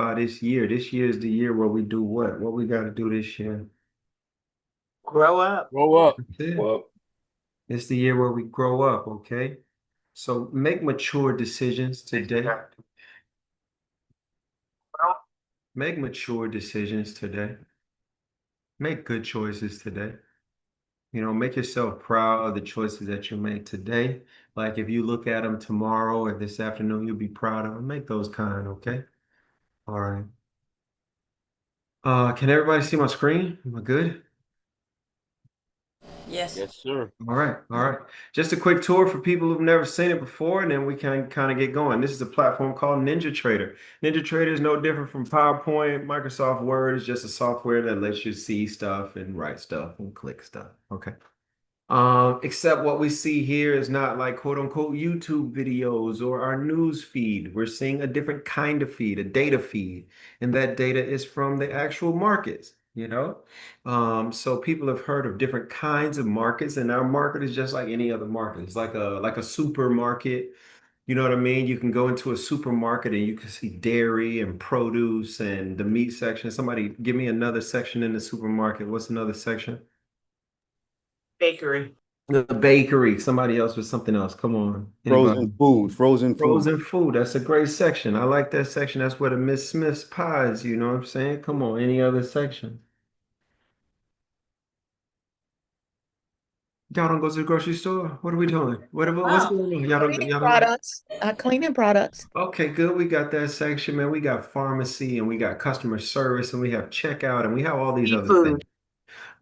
about this year. This year is the year where we do what? What we got to do this year? Grow up. Grow up. That's it. Well, It's the year where we grow up, okay? So make mature decisions today. Make mature decisions today. Make good choices today. Make yourself proud of the choices that you made today. Like if you look at them tomorrow or this afternoon, you'll be proud of them. Make those kind, okay? All right. Can everybody see my screen? Am I good? Yes. yes, sir. All right, all right. Just a quick tour for people who've never seen it before, and then we can kind of get going. This is a platform called Ninja Trader. Ninja Trader is no different from PowerPoint. Microsoft Word is just a software that lets you see stuff and write stuff and click stuff. Okay. Except what we see here is not like quote unquote YouTube videos or our news feed. We're seeing a different kind of feed, a data feed, and that data is from the actual markets. So people have heard of different kinds of markets, and our market is just like any other market. It's like a supermarket. You know what I mean? You can go into a supermarket and you can see dairy and produce and the meat section. Somebody give me another section in the supermarket. What's another section? Bakery. The bakery. Somebody else with something else. Come on. Anybody? Frozen food. Frozen food. Frozen food. That's a great section. I like that section. That's where the Miss Smith's pies, you know what I'm saying? Come on. Any other section? Y'all don't go to the grocery store? What are we doing? What's Wow. going on? Cleaning Y'all don't. products, cleaning products. Okay, good. We got that section, man. We got pharmacy and we got customer service and we have checkout and we have all these other things. Seafood.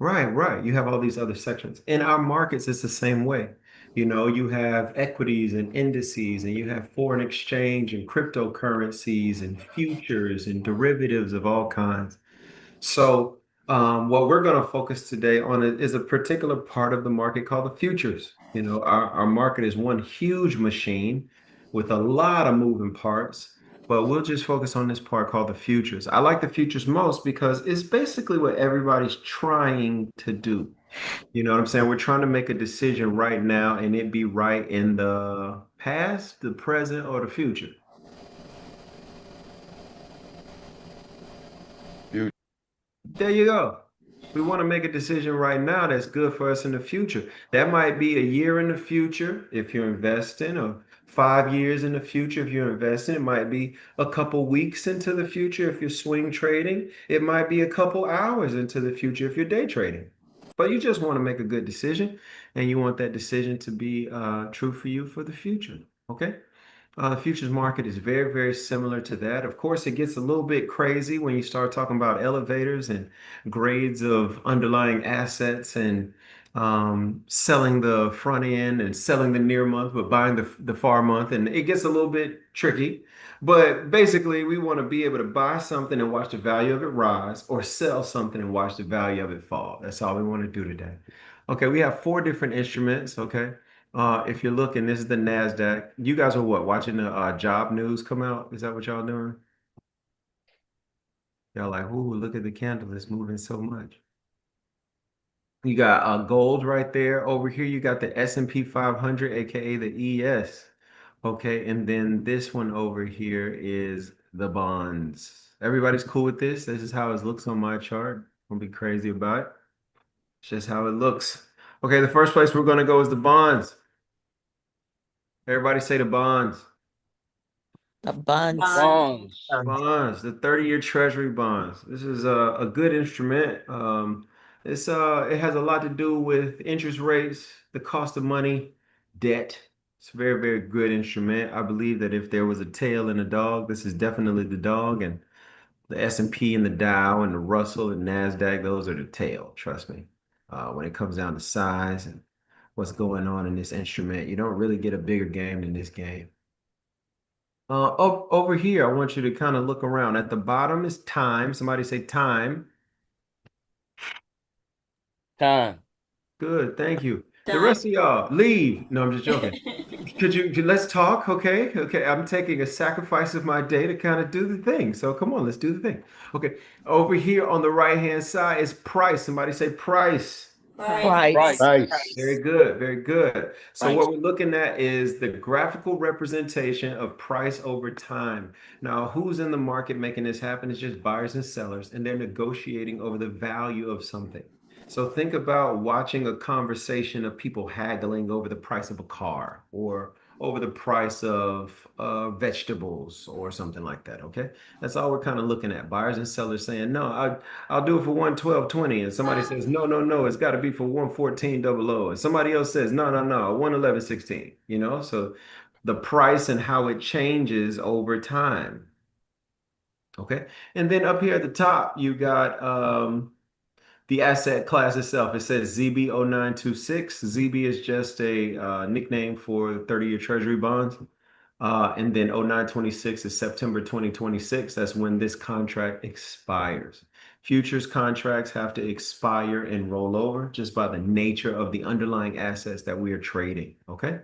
Right, right. You have all these other sections. In our markets, it's the same way. You have equities and indices, and you have foreign exchange and cryptocurrencies and futures and derivatives of all kinds. So, what we're going to focus today on is a particular part of the market called the futures. Our market is one huge machine with a lot of moving parts, but we'll just focus on this part called the futures. I like the futures most because it's basically what everybody's trying to do. You know what I'm saying? We're trying to make a decision right now and it be right in the past, the present, or the future. Future. There you go. We want to make a decision right now that's good for us in the future. That might be a year in the future if you're investing, or 5 years in the future if you're investing. It might be a couple weeks into the future if you're swing trading. It might be a couple hours into the future if you're day trading. But you just want to make a good decision, and you want that decision to be true for you for the future. Okay? The futures market is very, very similar to that. Of course, it gets a little bit crazy when you start talking about elevators and grades of underlying assets and selling the front end and selling the near month, but buying the far month. And it gets a little bit tricky. But basically, we want to be able to buy something and watch the value of it rise or sell something and watch the value of it fall. That's all we want to do today. Okay, we have four different instruments. Okay. If you're looking, this is the NASDAQ. You guys are what, watching the job news come out? Is that what y'all doing? Y'all like, ooh, look at the candle, it's moving so much. You got gold right there. Over here, you got the S&P 500, aka the ES. Okay, and then this one over here is the bonds. Everybody's cool with this? This is how it looks on my chart. Don't be crazy about it. It's just how it looks. Okay, the first place we're gonna go is the bonds. Everybody say the bonds. The buns. Bond. Bonds. Bonds, the 30-year Treasury bonds. This is a good instrument. It has a lot to do with interest rates, the cost of money, debt. It's a very, very good instrument. I believe that if there was a tail and a dog, this is definitely the dog, and the S&P and the Dow and the Russell and Nasdaq, those are the tail. Trust me. When it comes down to size and what's going on in this instrument, you don't really get a bigger game than this game. Over here, I want you to kind of look around. At the bottom is time. Somebody say time. Time. Good, thank you. The Time. rest of y'all, leave. No, I'm just joking. Let's talk, okay? Okay, I'm taking a sacrifice of my day to kind of do the thing. So come on, let's do the thing. Okay, over here on the right-hand side is price. Somebody say price. Price. Price. Very good, very good. So Price. what we're looking at is the graphical representation of price over time. Now, who's in the market making this happen? It's just buyers and sellers, and they're negotiating over the value of something. So think about watching a conversation of people haggling over the price of a car or over the price of vegetables or something like that. Okay, that's all we're kind of looking at. Buyers and sellers saying, "No, I'll do it for 112.20," and somebody says, "No, no, no, it's got to be for 114.00," and somebody else says, "No, no, no, 111.16." You know, so the price and how it changes over time. Okay, and then up here at the top, you got the asset class itself. It says ZB0926. ZB is just a nickname for 30-year Treasury bonds. And then 0926 is September 2026. That's when this contract expires. Futures contracts have to expire and roll over just by the nature of the underlying assets that we are trading. Okay.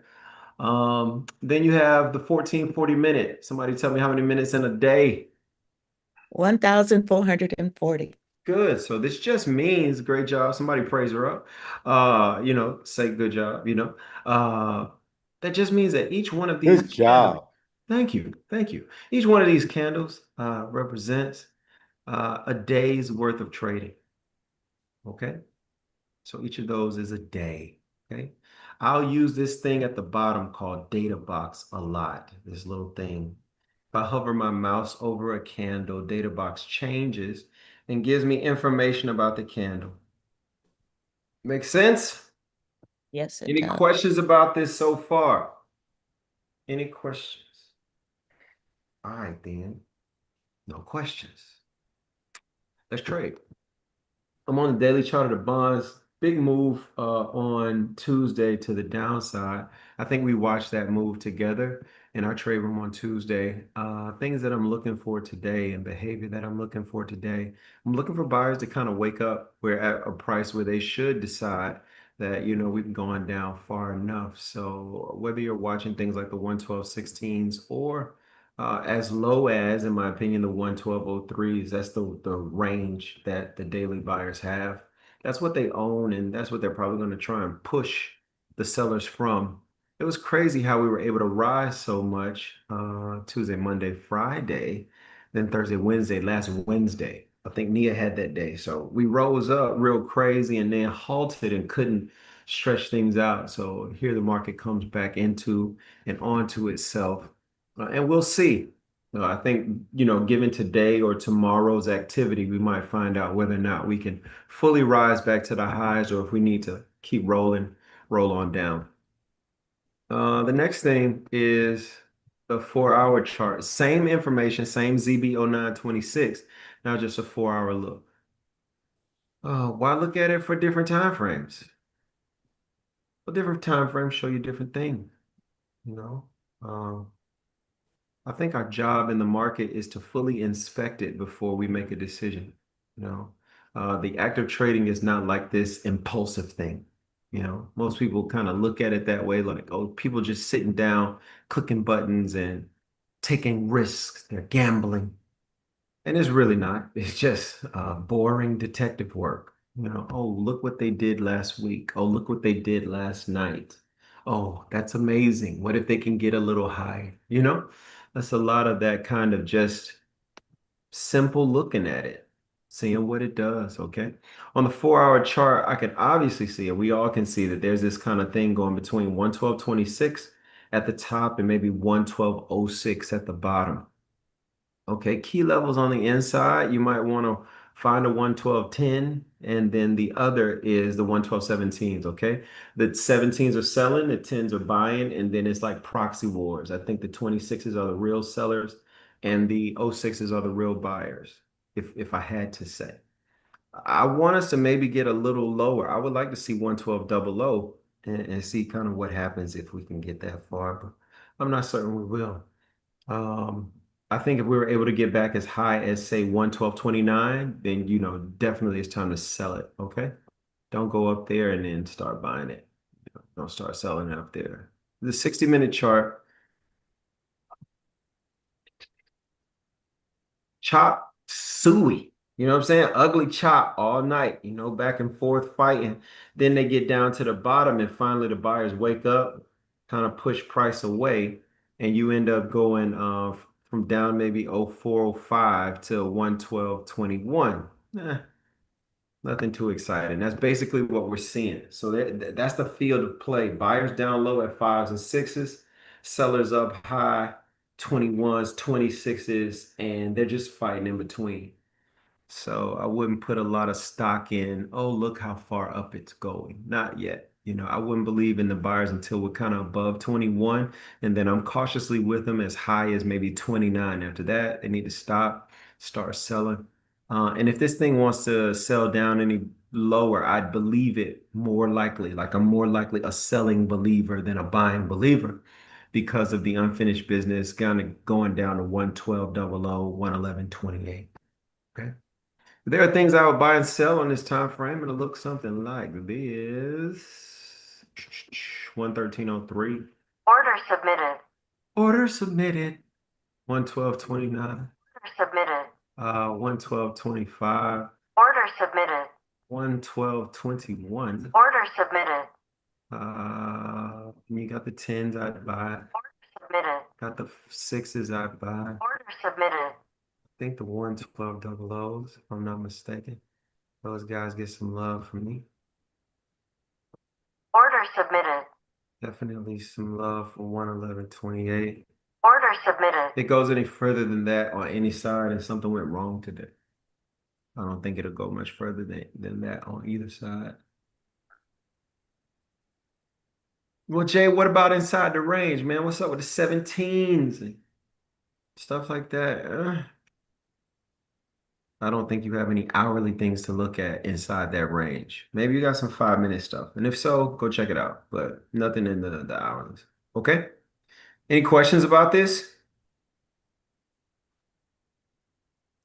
Then you have the 1440 minute. Somebody tell me how many minutes in a day? 1,440. Good. So this just means great job. Somebody praise her up. Say good job, that just means that each one of these Good job. thank you, thank you. Each one of these candles represents a day's worth of trading. Okay. So each of those is a day. Okay. I'll use this thing at the bottom called data box a lot. This little thing. If I hover my mouse over a candle, data box changes and gives me information about the candle. Make sense? Yes, it Any does. questions about this so far? Any questions? All right, then. No questions. Let's trade. I'm on the daily chart of the bonds. Big move on Tuesday to the downside. I think we watched that move together in our trade room on Tuesday. Things that I'm looking for today and behavior that I'm looking for today. I'm looking for buyers to kind of wake up. We're at a price where they should decide that, we've gone down far enough. So whether you're watching things like the 112.16s or as low as, in my opinion, the 112.03s. That's the range that the daily buyers have. That's what they own, and that's what they're probably going to try and push the sellers from. It was crazy how we were able to rise so much Tuesday, Monday, Friday, then Thursday, Wednesday, last Wednesday. I think Nia had that day. So we rose up real crazy and then halted and couldn't stretch things out. So here the market comes back into and onto itself. And we'll see. I think, given today or tomorrow's activity, we might find out whether or not we can fully rise back to the highs or if we need to keep rolling, roll on down. The next thing is the 4-hour chart. Same information, same ZB0926, now just a 4-hour look. Why look at it for different time frames? Well, different time frames show you different things, you know. Um, I think our job in the market is to fully inspect it before we make a decision. You know, the active trading is not like this impulsive thing. Most people kind of look at it that way, like, oh, people just sitting down, clicking buttons and taking risks. They're gambling. And it's really not. It's just boring detective work. Oh, look what they did last week. Oh, look what they did last night. Oh, that's amazing. What if they can get a little high? That's a lot of that kind of just simple looking at it, seeing what it does. Okay. On the 4-hour chart, I can obviously see it. We all can see that there's this kind of thing going between 112.26 at the top and maybe 112.06 at the bottom. Okay, key levels on the inside, you might want to find a 112.10, and then the other is the 112.17s, okay? The 17s are selling, the 10s are buying, and then it's like proxy wars. I think the 26s are the real sellers, and the 06s are the real buyers, if I had to say. I want us to maybe get a little lower. I would like to see 112 double O and see kind of what happens if we can get that far, but I'm not certain we will. Um, I think if we were able to get back as high as say 112.29, then definitely it's time to sell it. Okay. Don't go up there and then start buying it. Don't start selling it up there. The 60-minute chart, chop suey. You know what I'm saying? Ugly chop all night, back and forth fighting. Then they get down to the bottom, and finally the buyers wake up, kind of push price away, and you end up going from down maybe 0405 to 112.21. Nothing too exciting. That's basically what we're seeing. So that's the field of play. Buyers down low at fives and sixes, sellers up high, 21s, 26s, and they're just fighting in between. So I wouldn't put a lot of stock in, oh, look how far up it's going. Not yet. I wouldn't believe in the buyers until we're kind of above 21. And then I'm cautiously with them as high as maybe 29. After that, they need to stop, start selling. And if this thing wants to sell down any lower, I'd believe it more likely. Like I'm more likely a selling believer than a buying believer because of the unfinished business kind of going down to 112.00, 111.28. Okay. There are things I would buy and sell on this time frame. It'll look something like this. 113.03. Order submitted. Order submitted. 112.29. Order submitted. 112.25. Order submitted. 112.21. Order submitted. You got the tens I'd buy. Order submitted. Got the sixes I'd buy. Order submitted. I think the 112.00s, if I'm not mistaken. Those guys get some love from me. Order submitted. Definitely some love for 111.28. Order submitted. If it goes any further than that on any side and something went wrong today, I don't think it'll go much further than that on either side. Well, Jay, what about inside the range, man? What's up with the 17s and stuff like that? I don't think you have any hourly things to look at inside that range. Maybe you got some 5-minute stuff. And if so, go check it out. But nothing in the hourlies. Okay? Any questions about this?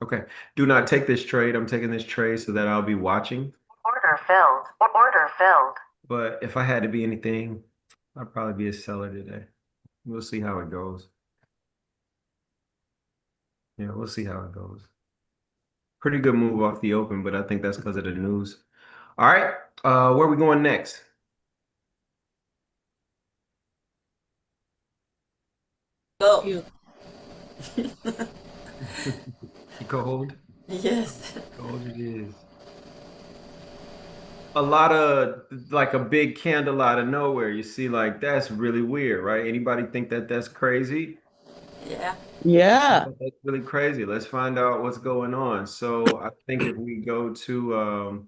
Okay. Do not take this trade. I'm taking this trade so that I'll be watching. Order filled. Order filled. But if I had to be anything, I'd probably be a seller today. We'll see how it goes. Yeah, we'll see how it goes. Pretty good move off the open, but I think that's because of the news. All right. Where are we going next? Go. You. Gold. Yes. Gold it is. A lot of like a big candle out of nowhere. You see, like that's really weird, right? Anybody think that that's crazy? Yeah. Yeah. That's really crazy. Let's find out what's going on. So I think if we go to a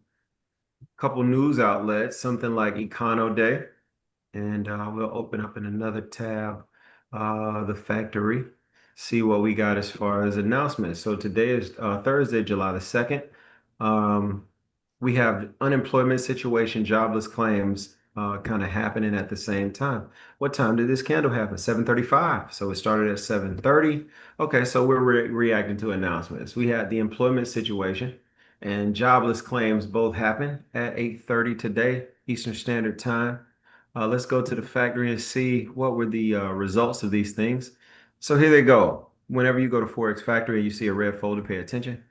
couple news outlets, something like Econo Day, and we'll open up in another tab, the factory, see what we got as far as announcements. So today is Thursday, July the 2nd. We have unemployment situation, jobless claims kind of happening at the same time. What time did this candle happen? 7:35. So it started at 7:30. Okay, so we're reacting to announcements. We had the employment situation and jobless claims both happen at 8:30 today, Eastern Standard Time. Let's go to the factory and see what were the results of these things. So here they go. Whenever you go to Forex Factory and you see a red folder, pay attention.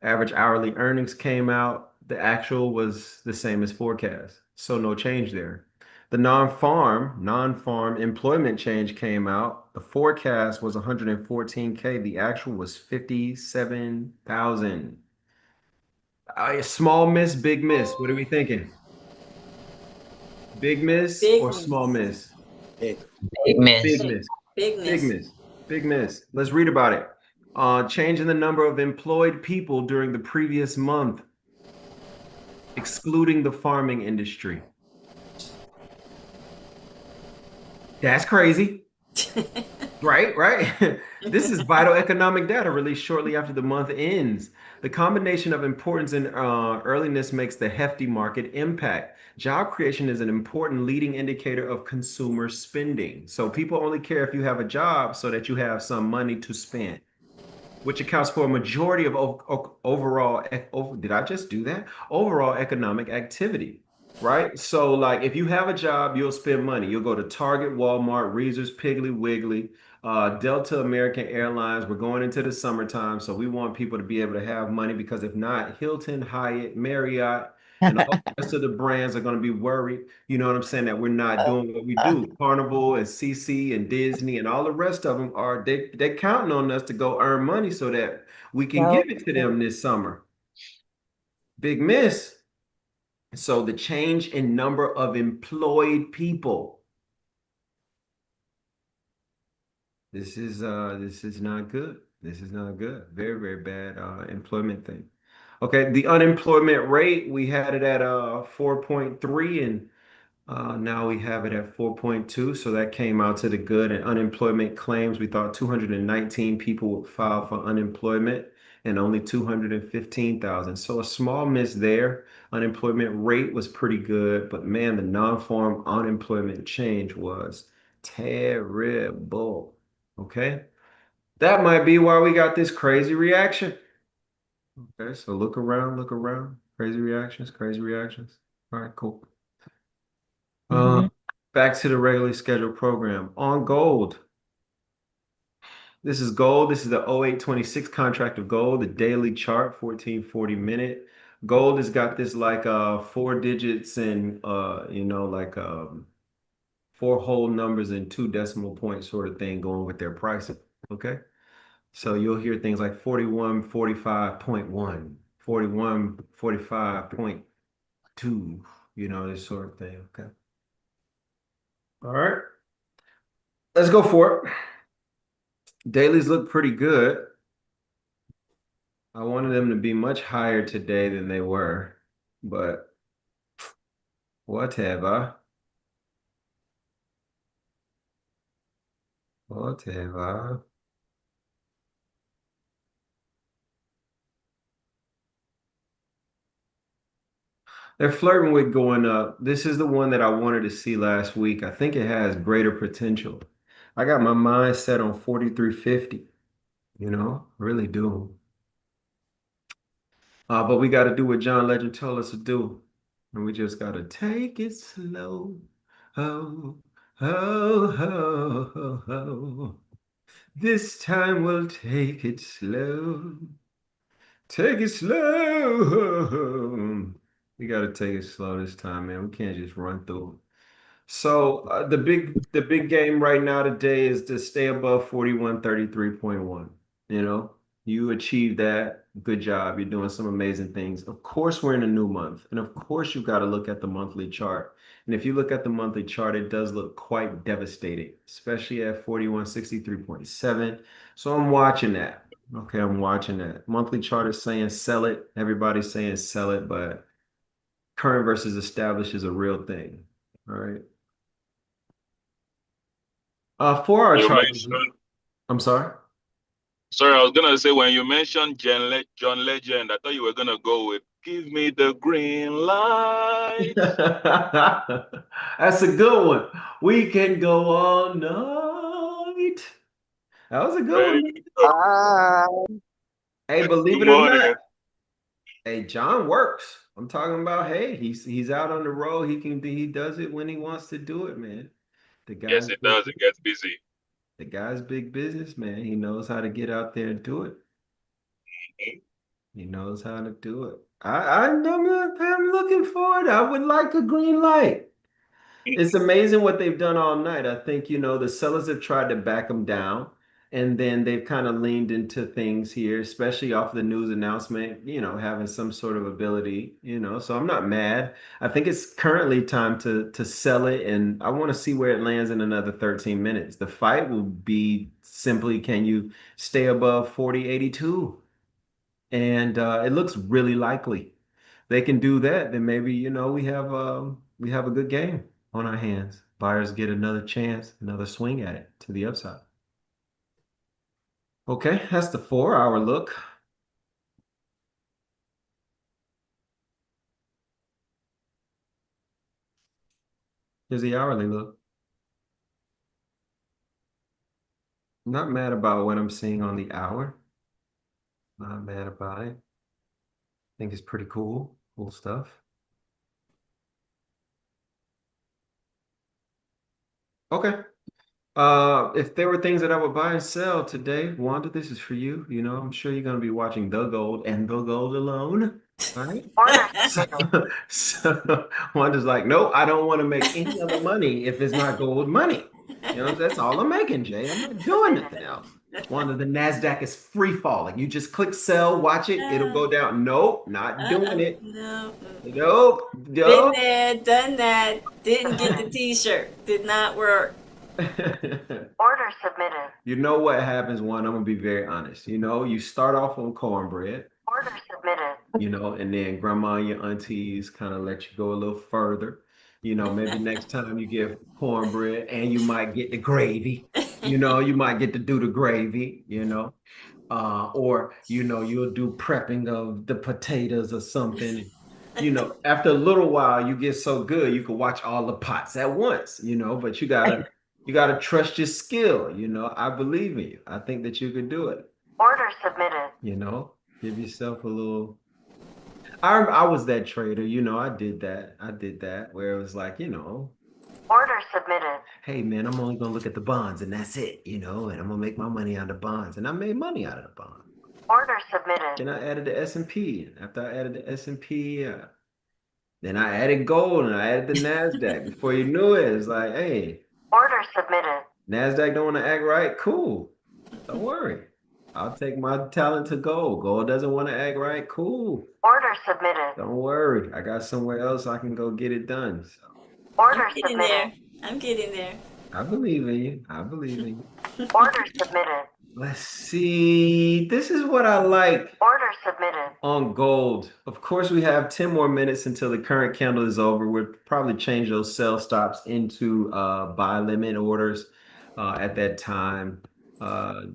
Average hourly earnings came out. The actual was the same as forecast. So no change there. The non-farm employment change came out. The forecast was 114K. The actual was 57,000. Small miss, big miss. What are we thinking? Big miss Big or miss. small miss? Big miss. Big miss. Bigness. Big miss. Big miss. Let's read about it. Change in the number of employed people during the previous month, excluding the farming industry. That's crazy. Right. This is vital economic data released shortly after the month ends. The combination of importance and earliness makes the hefty market impact. Job creation is an important leading indicator of consumer spending. So people only care if you have a job so that you have some money to spend, which accounts for a majority of overall, did I just do that? Overall economic activity, right? So like if you have a job, you'll spend money. You'll go to Target, Walmart, Reese's, Piggly Wiggly, Delta, American Airlines, we're going into the summertime, so we want people to be able to have money because if not, Hilton, Hyatt, Marriott, and all the rest of the brands are going to be worried. You know what I'm saying? That we're not doing what we do. Carnival and CC and Disney and all the rest of them are they're counting on us to go earn money so that we can Well, give it to them this summer. Big miss. So the change in number of employed people. This is not good. This is not good. Very, very bad employment thing. Okay, the unemployment rate, we had it at 4.3 and now we have it at 4.2. So that came out to the good. And unemployment claims, we thought 219 people would file for unemployment and only 215,000. So a small miss there. Unemployment rate was pretty good, but man, the non-farm unemployment change was terrible. Okay. That might be why we got this crazy reaction. Okay, so look around, look around. Crazy reactions, crazy reactions. All right, cool. Uh, mhm. back to the regularly scheduled program. On gold. This is gold. This is the 0826 contract of gold, the daily chart, 1440 minute. Gold has got this like four digits and like four whole numbers and two decimal points sort of thing going with their pricing. Okay. So you'll hear things like 4145.1, 4145.2, this sort of thing. Okay. All right. Let's go for it. Dailies look pretty good. I wanted them to be much higher today than they were, but whatever. Whatever. They're flirting with going up. This is the one that I wanted to see last week. I think it has greater potential. I got my mind set on 4350, really do. But we got to do what John Legend told us to do. And we just got to take it slow. Oh, oh, oh, oh, oh. This time we'll take it slow. Take it slow. We got to take it slow this time, man. We can't just run through. So the big game right now today is to stay above 4133.1. You know, you achieved that. Good job. You're doing some amazing things. Of course, we're in a new month. And of course, you've got to look at the monthly chart. And if you look at the monthly chart, it does look quite devastating, especially at 4163.7. So I'm watching that. Okay, I'm watching that. Monthly chart is saying sell it. Everybody's saying sell it, but current versus established is a real thing. All right. 4 hour You chart. mentioned, I'm sorry. sorry, I was gonna say when you mentioned John Legend, I thought you were gonna go with "Give me the green light." That's a good one. We can go all night. That was a good Very one. good. Hey, believe Good it or morning. not, hey, John works. I'm talking about, hey, he's out on the road. He does it when he wants to do it, man. The Yes, guy's it big, does. It gets busy. the guy's big business, man. He knows how to get out there and do it. He knows how to do it. I'm looking forward. I would like a green light. It's amazing what they've done all night. I think, the sellers have tried to back them down, and then they've kind of leaned into things here, especially off the news announcement, having some sort of ability. So I'm not mad. I think it's currently time to sell it, and I want to see where it lands in another 13 minutes. The fight will be simply, can you stay above 40.82? And it looks really likely they can do that. Then maybe we have a good game on our hands. Buyers get another chance, another swing at it to the upside. Okay, that's the 4 hour look. Here's the hourly look. Not mad about what I'm seeing on the hour. Not mad about it. Think it's pretty cool. Cool stuff. Okay. If there were things that I would buy and sell today, Wanda, this is for you. You know, I'm sure you're going to be watching The Gold and The Gold alone, right? Order So, submitted. so Wanda's like, nope, I don't want to make any other money if it's not gold money. You know, that's all I'm making, Jay. I'm not doing nothing else. Wanda, the NASDAQ is free falling. You just click sell, watch it, it'll go down. Nope, not doing it. No. Nope, Been nope. there, done that. Didn't get the T-shirt. Did not work. Order submitted. You know what happens, one, I'm gonna be very honest. You know, you start off on cornbread, Order submitted. you know, and then grandma and your aunties kind of let you go a little further. You know, maybe next time you get cornbread and you might get the gravy. You know, you might get to do the gravy, you know. Or you know, you'll do prepping of the potatoes or something. You know, after a little while, you get so good you can watch all the pots at once, you know, but you gotta trust your skill, you know. I believe in you. I think that you could do it, Order submitted. you know. Give yourself a little. I was that trader, you know, I did that. I did that where it was like, you know, Order submitted. hey man, I'm only gonna look at the bonds and that's it, you know, and I'm gonna make my money out of the bonds. And I made money out of the bonds. Order submitted. Then I added the S&P. After I added the S&P, then I added gold and I added the NASDAQ. Before you knew it, it's like, hey, Order submitted. NASDAQ don't want to act right? Cool. Don't worry. I'll take my talent to gold. Gold doesn't want to act right? Cool. Order submitted. Don't worry. I got somewhere else I can go get it done. So Order I'm getting there. submitted. I'm getting there. I believe in you. I believe in you. Order submitted. Let's see. This is what I like Order submitted. on gold. Of course, we have 10 more minutes until the current candle is over. We'll probably change those sell stops into buy limit orders at that time,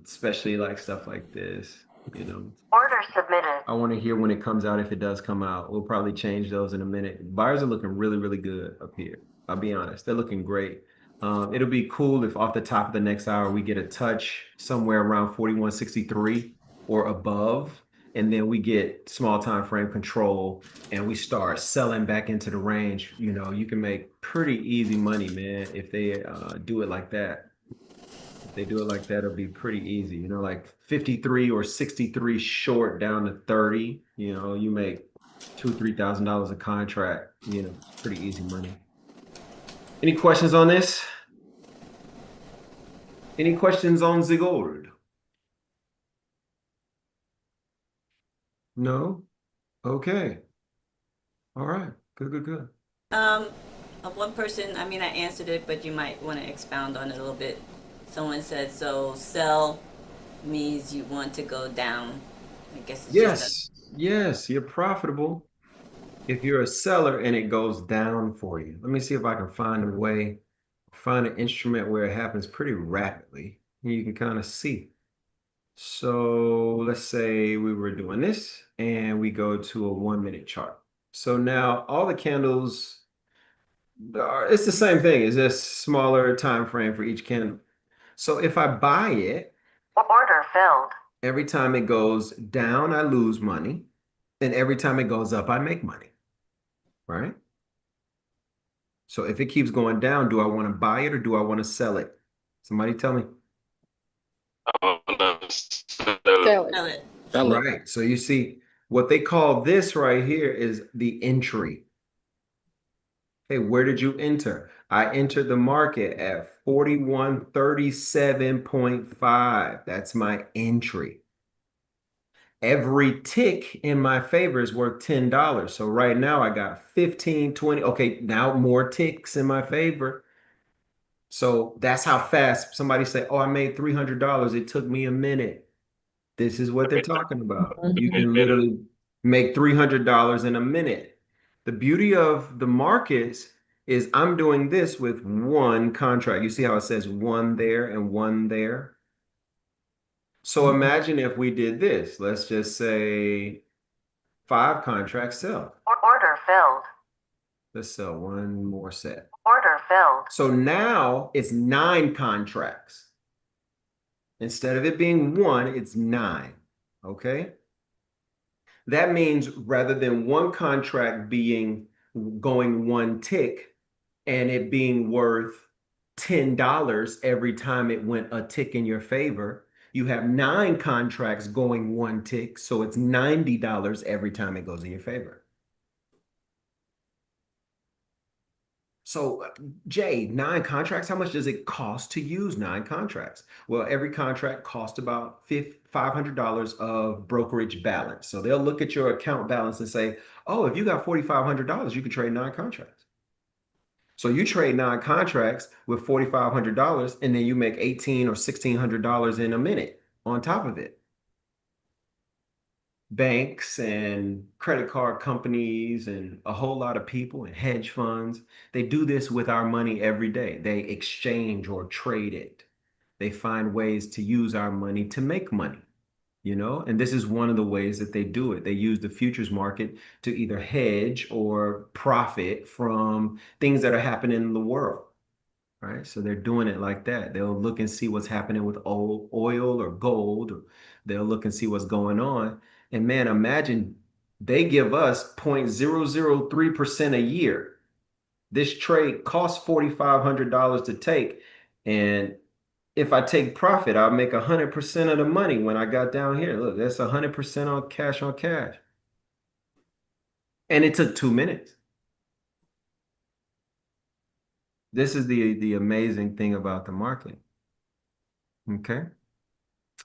especially like stuff like this, you know. Order submitted. I want to hear when it comes out, if it does come out. We'll probably change those in a minute. Buyers are looking really, really good up here. I'll be honest. They're looking great. It'll be cool if off the top of the next hour, we get a touch somewhere around 4163 or above. And then we get small time frame control and we start selling back into the range. You know, you can make pretty easy money, man, if they do it like that. If they do it like that, it'll be pretty easy. You know, like 53 or 63 short down to 30. You know, you make $2,000-3,000 a contract. You know, pretty easy money. Any questions on this? Any questions on the gold? No? Okay. All right. Good, good, good. One person, I mean, I answered it, but you might want to expound on it a little bit. Someone said, so sell means you want to go down. I guess it's Yes. Yes, you're profitable if you're a seller and it goes down for you. Let me see if I can find a way, find an instrument where it happens pretty rapidly. You can kind of see. So let's say we were doing this and we go to a 1 minute chart. So now all the candles it's the same thing. It's just smaller time frame for each candle. So if I buy it, Order filled. every time it goes down, I lose money. And every time it goes up, I make money. Right? So if it keeps going down, do I want to buy it or do I want to sell it? Somebody tell me. I wanna sell Sell it. Sell it. Sell it. Right. So you see, what they call this right here is the entry. Hey, where did you enter? I entered the market at 4137.5. That's my entry. Every tick in my favor is worth $10. So right now I got 15, 20. Okay, now more ticks in my favor. So that's how fast somebody say, oh, I made $300. It took me a minute. This is what they're talking about. You can literally make $300 in a minute. The beauty of the markets is I'm doing this with one contract. You see how it says one there and one there? So imagine if we did this. Let's just say 5 contracts sell. Order filled. Let's sell one more set. Order filled. So now it's 9 contracts. Instead of it being 1, it's 9. Okay? That means rather than one contract being going 1 tick and it being worth $10 every time it went a tick in your favor. You have 9 contracts going 1 tick, so it's $90 every time it goes in your favor. So, Jay, 9 contracts, how much does it cost to use 9 contracts? Well, every contract costs about $500 of brokerage balance. So they'll look at your account balance and say, oh, if you got $4,500, you can trade 9 contracts. So you trade 9 contracts with $4,500, and then you make $1,800 or $1,600 in a minute on top of it. Banks and credit card companies and a whole lot of people and hedge funds, they do this with our money every day. They exchange or trade it. They find ways to use our money to make money, and this is one of the ways that they do it. They use the futures market to either hedge or profit from things that are happening in the world. Right. So they're doing it like that. They'll look and see what's happening with oil or gold, or they'll look and see what's going on. And man, imagine they give us 0.003% a year. This trade costs $4,500 to take. And if I take profit, I'll make 100% of the money when I got down here. Look, that's 100% on cash on cash. And it took 2 minutes. This is the amazing thing about the market. Okay.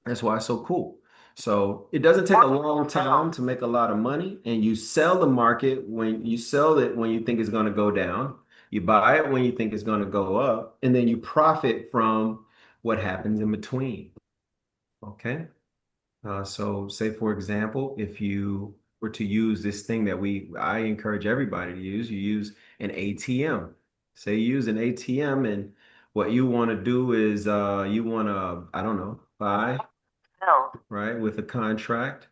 That's why it's so cool. So it doesn't take a long time to make a lot of money, and you sell the market when you sell it when you think it's going to go down. You buy it when you think it's going to go up, and then you profit from what happens in between. Okay. So say, for example, if you were to use this thing that I encourage everybody to use, you use an ATM. Say you use an ATM, and what you want to do is you want to, I don't know, buy, Filled. right, with a contract.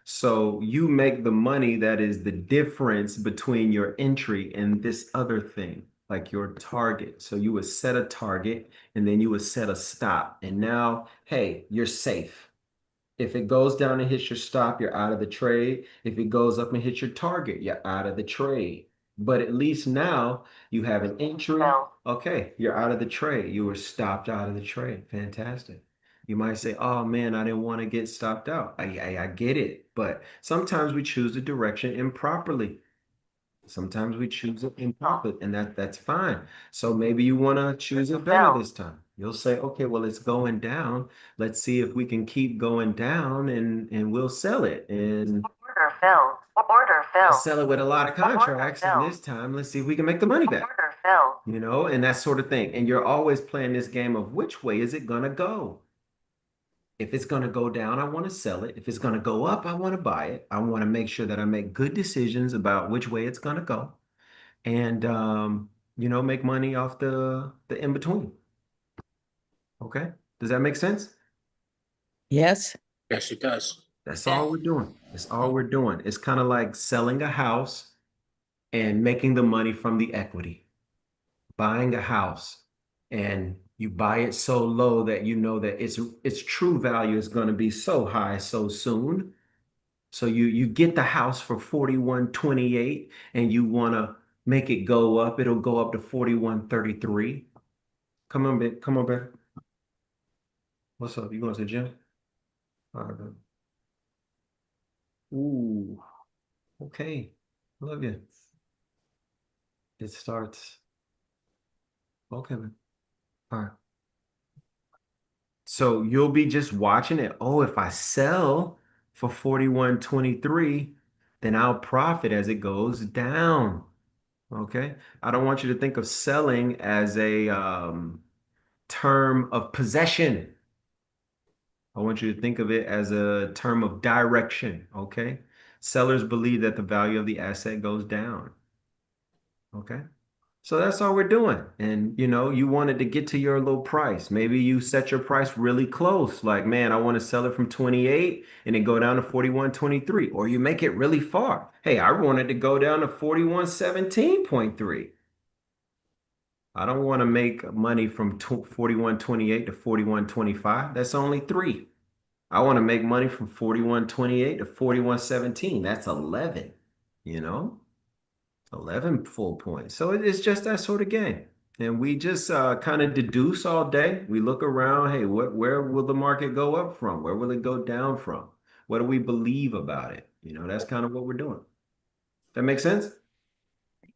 So you make the money that is the difference between your entry and this other thing, like your target. So you would set a target and then you would set a stop. And now, hey, you're safe. If it goes down and hits your stop, you're out of the trade. If it goes up and hits your target, you're out of the trade. But at least now you have an entry. Okay, you're out of the trade. You were stopped out of the trade. Fantastic. You might say, oh man, I didn't want to get stopped out. I get it. But sometimes we choose the direction improperly. Sometimes we choose it improperly, and that's fine. So maybe you want to choose it better this time. You'll say, okay, well, it's going down. Let's see if we can keep going down, and we'll sell it. And Order filled. Order I'll filled. sell it with a lot of contracts. And this time, let's see if we can make the money back. Order filled. And that sort of thing. And you're always playing this game of which way is it going to go? If it's going to go down, I want to sell it. If it's going to go up, I want to buy it. I want to make sure that I make good decisions about which way it's going to go, and make money off the in between. Okay, does that make sense? Yes. Yes, it does. That's all we're doing. That's all we're doing. It's kind of like selling a house and making the money from the equity. Buying a house, and you buy it so low that you know that its true value is going to be so high so soon. So you get the house for 41.28, and you want to make it go up. It'll go up to 41.33. Come on, babe. Come on, babe. What's up? You going to the gym? All right, babe. Ooh, okay. Love you. It starts. Okay, man. All right. So you'll be just watching it. Oh, if I sell for 41.23, then I'll profit as it goes down. Okay. I don't want you to think of selling as a term of possession. I want you to think of it as a term of direction. Okay. Sellers believe that the value of the asset goes down. Okay. So that's all we're doing. And you wanted to get to your low price. Maybe you set your price really close. Like, man, I want to sell it from 28 and then go down to 41.23. Or you make it really far. Hey, I wanted to go down to 41.17.3. I don't want to make money from 41.28 to 41.25. That's only 3. I want to make money from 41.28 to 41.17. That's 11, 11 full points. So it's just that sort of game. And we just kind of deduce all day. We look around, hey, where will the market go up from? Where will it go down from? What do we believe about it? You know, that's kind of what we're doing. That makes sense?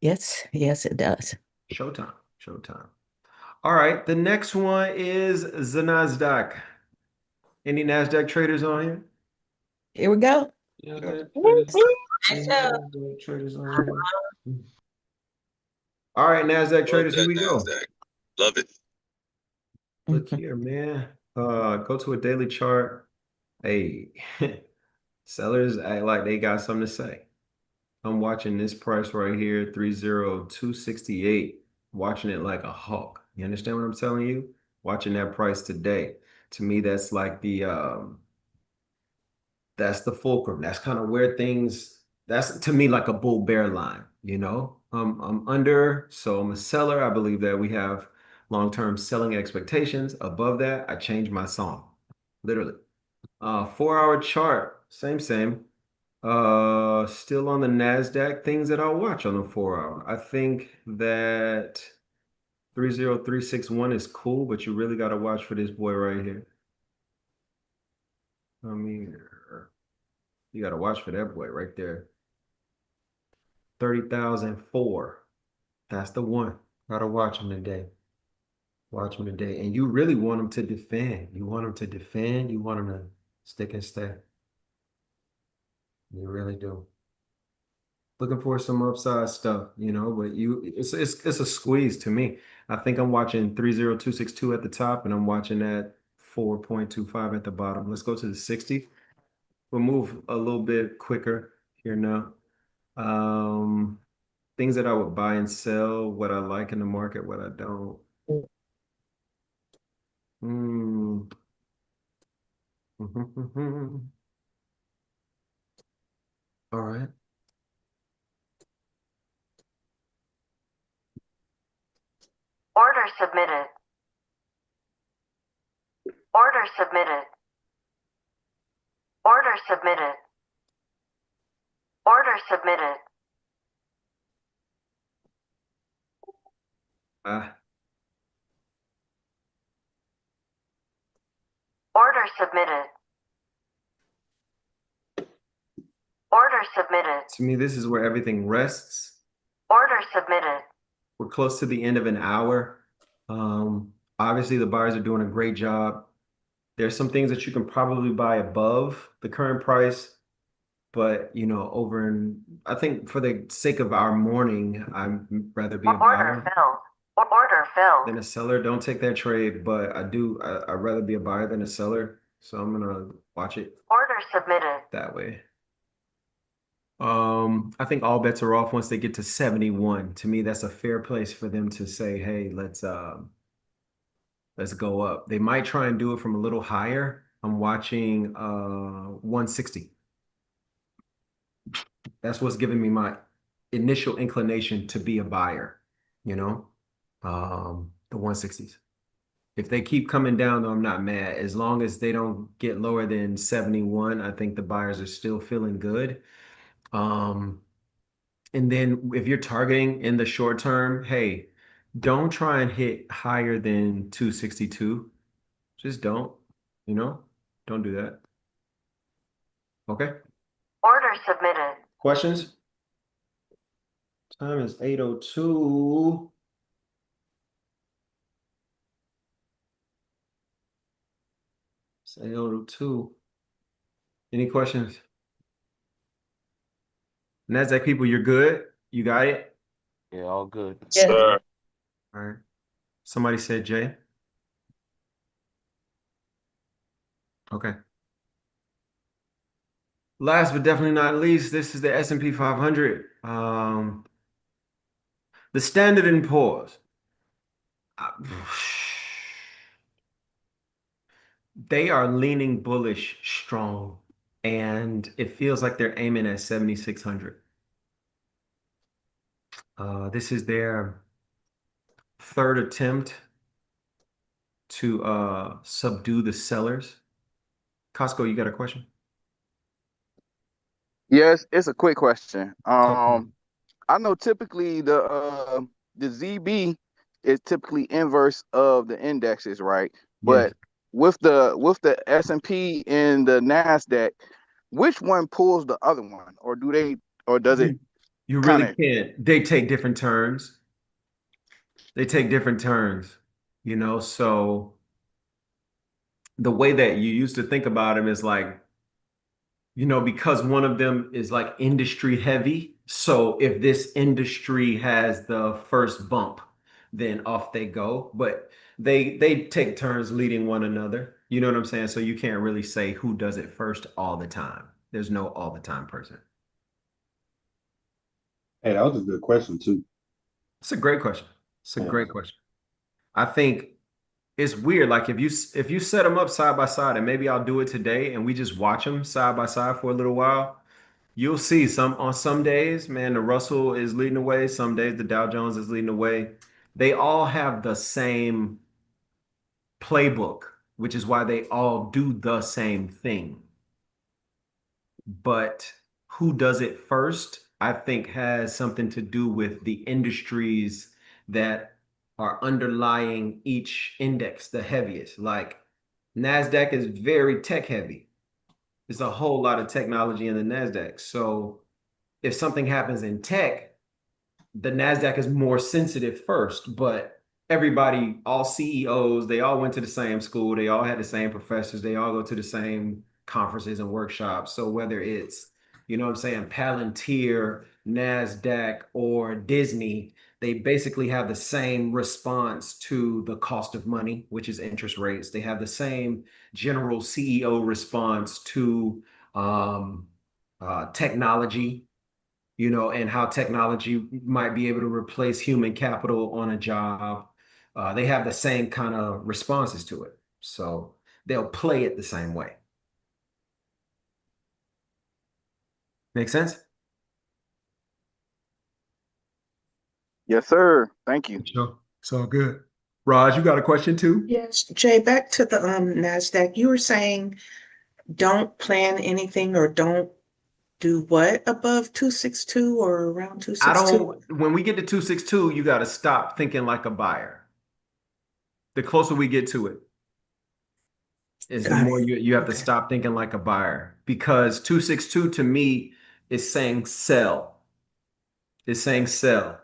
Yes, yes, it does. Showtime. Showtime. All right, the next one is the NASDAQ. Any NASDAQ traders on here? Here we go. NASDAQ Woo, traders? woo. Any NASDAQ traders on here? All right, NASDAQ traders, here we go. Love it. Look here, man. Go to a daily chart. Hey, sellers act like they got something to say. I'm watching this price right here, 30268, watching it like a hawk. You understand what I'm telling you? Watching that price today. To me, that's like that's the fulcrum. That's kind of where things, that's to me like a bull bear line, you know? I'm under, so I'm a seller. I believe that we have long-term selling expectations. Above that, I change my song, literally. 4 hour chart, same. Still on the NASDAQ, things that I'll watch on the 4 hour. I think that 30361 is cool, but you really got to watch for this boy right here. I mean, you got to watch for that boy right there. 30,004. That's the one. Gotta watch him today. Watch him today. And you really want him to defend. You want him to defend. You want him to stick and stay. You really do. Looking for some upside stuff, you know, but it's a squeeze to me. I think I'm watching 30262 at the top and I'm watching that 4.25 at the bottom. Let's go to the 60. We'll move a little bit quicker here now. Things that I would buy and sell, what I like in the market, what I don't. Hmm. All right. Order submitted. Order submitted. Order submitted. Order submitted. Ah, Order submitted. Order submitted. to me, this is where everything rests. Order submitted. We're close to the end of an hour. Obviously, the buyers are doing a great job. There's some things that you can probably buy above the current price, but you know, I think for the sake of our morning, I'd rather be a Order buyer filled. Order filled. than a seller. Don't take that trade, but I'd rather be a buyer than a seller. So I'm gonna watch it Order submitted. that way. I think all bets are off once they get to 71. To me, that's a fair place for them to say, hey, let's go up. They might try and do it from a little higher. I'm watching 160. That's what's giving me my initial inclination to be a buyer, you know, the 160s. If they keep coming down, though, I'm not mad. As long as they don't get lower than 71, I think the buyers are still feeling good. And then if you're targeting in the short term, hey, don't try and hit higher than 262. Just don't, you know, don't do that. Okay. Order submitted. Questions? Time is 8:02. It's 8:02. Any questions? NASDAQ people, you're good. You got it. Yeah, all good. Yeah. Sir. All right. Somebody said Jay. Okay. Last but definitely not least, this is the S&P 500. The Standard and Poor's. Uh, They are leaning bullish strong, and it feels like they're aiming at 7,600. This is their third attempt to subdue the sellers. Costco, you got a question? Yes, it's a quick question. Talk to me. I know typically the ZB is typically inverse of the indexes, right? Yes. But with the S&P and the Nasdaq, which one pulls the other one, or does it You kind really of? can't. They take different turns. They take different turns, you know. So the way that you used to think about them is like, you know, because one of them is like industry heavy. So if this industry has the first bump, then off they go. But they take turns leading one another. You know what I'm saying? So you can't really say who does it first all the time. There's no all the time person. Hey, that was a good question too. It's a great question. It's a Yeah. great question. I think it's weird. Like if you set them up side by side, and maybe I'll do it today, and we just watch them side by side for a little while. You'll see some days, man, the Russell is leading the way. Some days the Dow Jones is leading the way. They all have the same playbook, which is why they all do the same thing. But who does it first, I think has something to do with the industries that are underlying each index the heaviest. Like NASDAQ is very tech heavy. There's a whole lot of technology in the NASDAQ. So if something happens in tech, the NASDAQ is more sensitive first, but everybody, all CEOs, they all went to the same school. They all had the same professors. They all go to the same conferences and workshops. So whether it's, you know what I'm saying, Palantir, NASDAQ, or Disney, they basically have the same response to the cost of money, which is interest rates. They have the same general CEO response to technology, you know, and how technology might be able to replace human capital on a job. They have the same kind of responses to it. So they'll play it the same way. Make sense? Yes, sir. Thank you. Sure. It's all good. Raj, you got a question too? Yes, Jay, back to the NASDAQ. You were saying don't plan anything or don't do what above 262 or around I 262? don't, when we get to 262, you got to stop thinking like a buyer. The closer we get to it, is the Got more it. you have to Okay. stop thinking like a buyer, because 262 to me is saying sell. It's saying sell,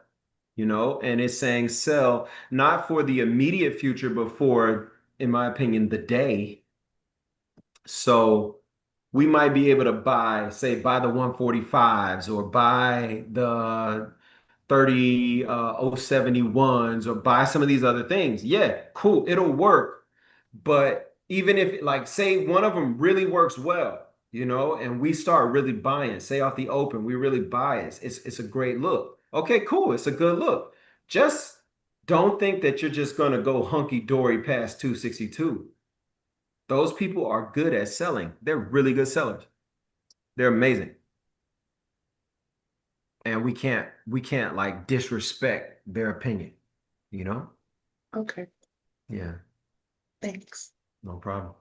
you know, and it's saying sell not for the immediate future, but for, in my opinion, the day. So we might be able to buy, say, buy the 145s or buy the 30 071s or buy some of these other things. Yeah, cool. It'll work. But even if, like, say one of them really works well, you know, and we start really buying, say off the open, we really buy it. It's a great look. Okay, cool. It's a good look. Just don't think that you're just going to go hunky dory past 262. Those people are good at selling. They're really good sellers. They're amazing. And we can't like disrespect their opinion, you know? Okay. Yeah, Thanks. no problem.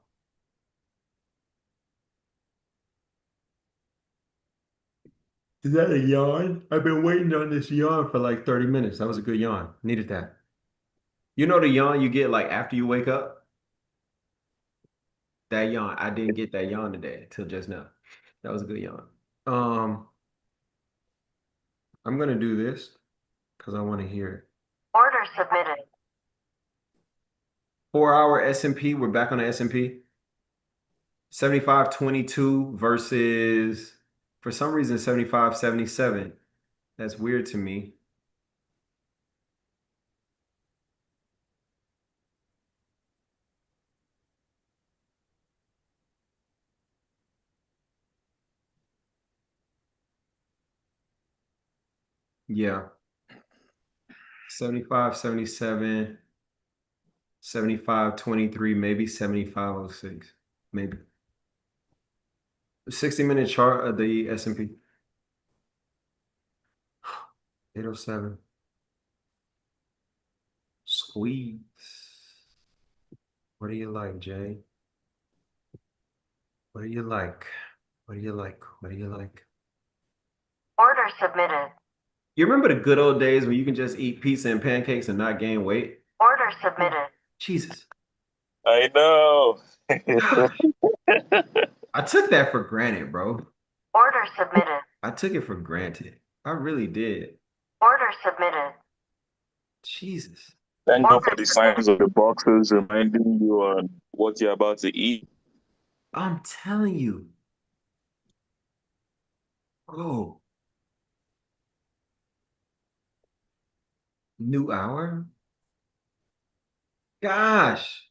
Is that a yawn? I've been waiting on this yawn for like 30 minutes. That was a good yawn. Needed that. You know the yawn you get like after you wake up? That yawn. I didn't get that yawn today till just now. That was a good yawn. Um, I'm gonna do this because I want to hear it. Order submitted. 4 hour S&P. We're back on the S&P. 75.22 versus, for some reason, 75.77. That's weird to me. Yeah. 75.77, 75.23, maybe 75.06, maybe. 60-minute chart of the S&P. 807. Squeeze. What do you like, Jay? What do you like? What do you like? What do you like? Order submitted. You remember the good old days when you can just eat pizza and pancakes and not gain weight? Order submitted. Jesus. I know. Gosh, I took that for granted, bro. Order submitted. I took it for granted. I really did. Order submitted. Jesus. Thank God Order for the submitted. signs of the boxes reminding you on what you're about to eat. I'm telling you. Oh, new hour? Gosh.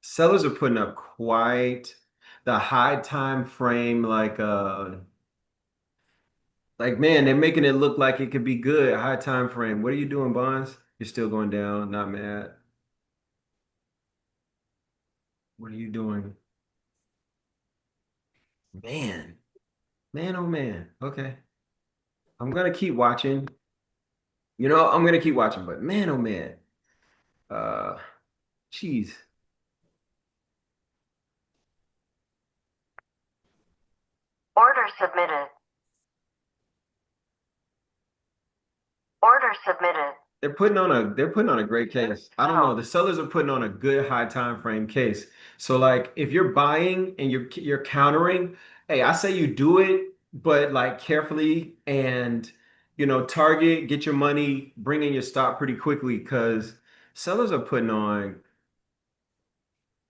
Sellers are putting up quite the high time frame, like man, they're making it look like it could be good. High time frame. What are you doing, Bonds? You're still going down, not mad. What are you doing? Man, man, oh man. Okay. I'm gonna keep watching. I'm gonna keep watching, but man, oh man. Uh, Jeez. Order submitted. Order submitted. They're putting on a great case. I don't know. The sellers are putting on a good high time frame case. So like if you're buying and you're countering, hey, I say you do it, but like carefully and target, get your money, bring in your stop pretty quickly because sellers are putting on,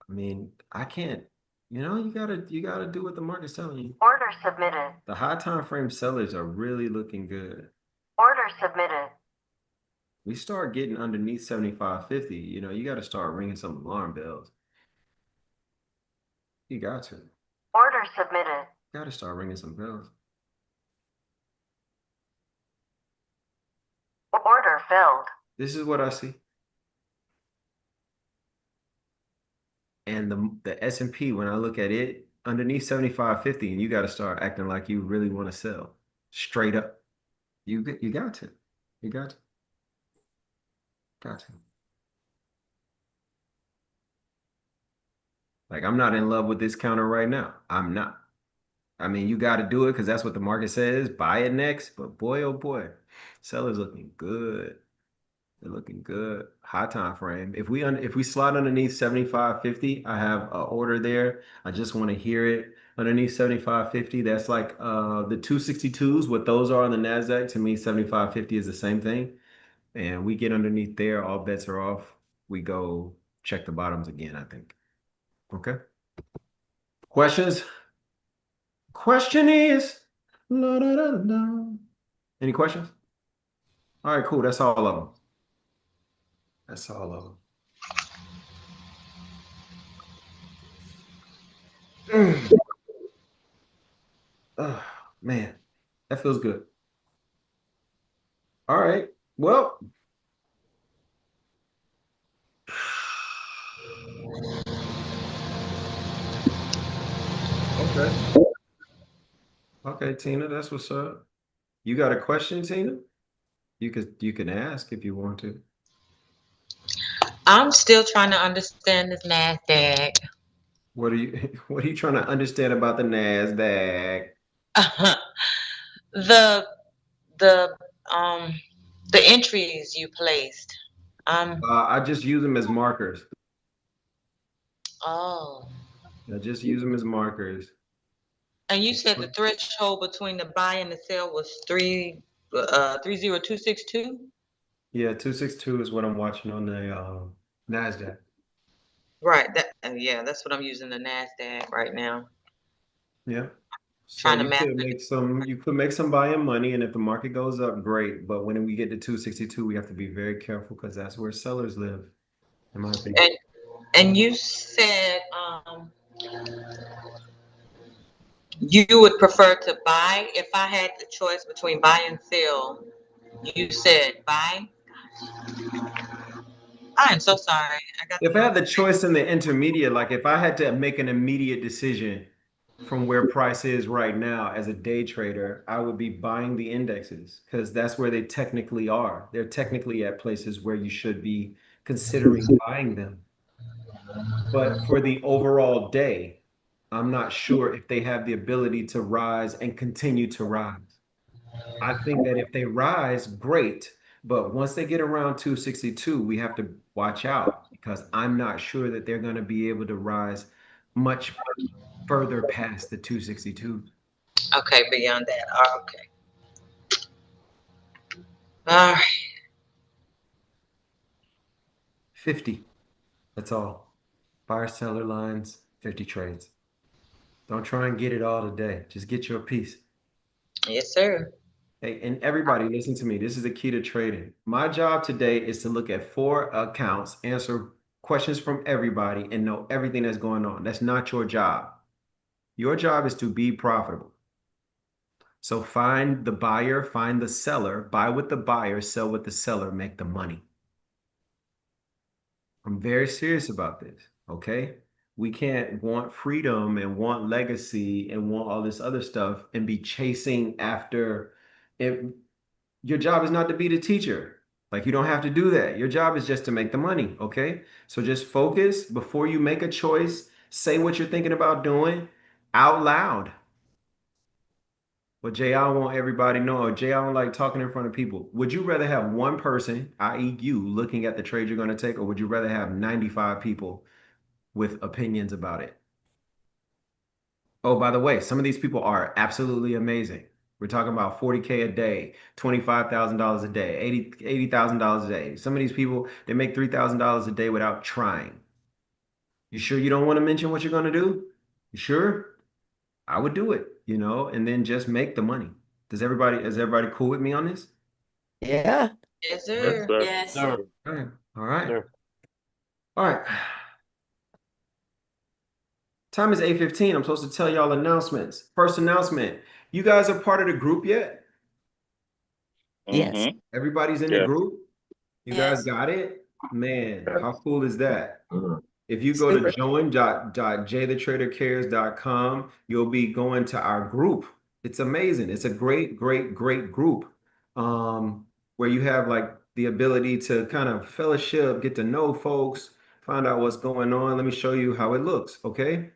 I mean, I can't, you gotta do what the market's telling you. Order submitted. The high time frame sellers are really looking good. Order submitted. We start getting underneath 75.50, you got to start ringing some alarm bells. You got to. Order submitted. Got to start ringing some bells. Order filled. This is what I see. And the S&P, when I look at it, underneath 75.50, and you got to start acting like you really want to sell. Straight up. You got to. You got to. Got to. Like, I'm not in love with this counter right now. I'm not. I mean, you got to do it because that's what the market says. Buy it next. But boy, oh boy, sellers looking good. They're looking good. High time frame. If we slide underneath 75.50, I have an order there. I just want to hear it underneath 75.50. That's like the 262s. What those are on the Nasdaq. To me, 75.50 is the same thing. And we get underneath there, all bets are off. We go check the bottoms again, I think. Okay. Questions? Question is, la, da, da, da. Any questions? All right, cool. That's all of them. That's all of them. Oh, man, that feels good. All right. Well, okay. Okay, Tina, that's what's up. You got a question, Tina? You can ask if you want to. I'm still trying to understand this NASDAQ. What are you what are you trying to understand about the Nasdaq? the the um the entries you placed. I just use them as markers. Oh. I just use them as markers. And you said the threshold between the buy and the sell was 30262? Yeah, 262 is what I'm watching on the Nasdaq. Right. Yeah, that's what I'm using the NASDAQ right now. Yeah. So Trying to you master could make some buying money, and if the market goes up, great. But when we get to 262, we have to be very careful because that's where sellers live, in my opinion. And you said you would prefer to buy if I had the choice between buy and sell. You said buy. I am so sorry. If I had the choice in the intermediate, like if I had to make an immediate decision from where price is right now as a day trader, I would be buying the indexes because that's where they technically are. They're technically at places where you should be considering buying them. But for the overall day, I'm not sure if they have the ability to rise and continue to rise. I think that if they rise, great. But once they get around 262, we have to watch out because I'm not sure that they're going to be able to rise much further past the 262. Okay, beyond that. Oh, okay. All right. 50. That's all. Buyer seller lines, 50 trades. Don't try and get it all today. Just get your piece. Yes, sir. Hey, and everybody, listen to me. This is the key to trading. My job today is to look at 4 accounts, answer questions from everybody, and know everything that's going on. That's not your job. Your job is to be profitable. So find the buyer, find the seller, buy with the buyer, sell with the seller, make the money. I'm very serious about this, okay? We can't want freedom and want legacy and want all this other stuff and be chasing after it. Your job is not to be the teacher. Like you don't have to do that. Your job is just to make the money, okay? So just focus before you make a choice. Say what you're thinking about doing out loud. Well, Jay, I want everybody to know, Jay, I don't like talking in front of people. Would you rather have one person, i.e., you, looking at the trade you're going to take, or would you rather have 95 people with opinions about it? Oh, by the way, some of these people are absolutely amazing. We're talking about 40K a day, $25,000 a day, $80,000 a day. Some of these people, they make $3,000 a day without trying. You sure you don't want to mention what you're going to do? You sure? I would do it, and then just make the money. Is everybody cool with me on this? Yeah. Yes, Yes, sir. sir. Yes. Sir. All right. All right. Sir. All right. Time is 8:15. I'm supposed to tell y'all announcements. First announcement. You guys are part of the group yet? Yes. Mm-hmm. Everybody's in the Yeah. group? You guys Yes. got it? Man, how cool is that? If you go to Super. join.jaythetradercares.com, you'll be going to our group. It's amazing. It's a great, great, great group where you have like the ability to kind of fellowship, get to know folks, find out what's going on. Let me show you how it looks, okay?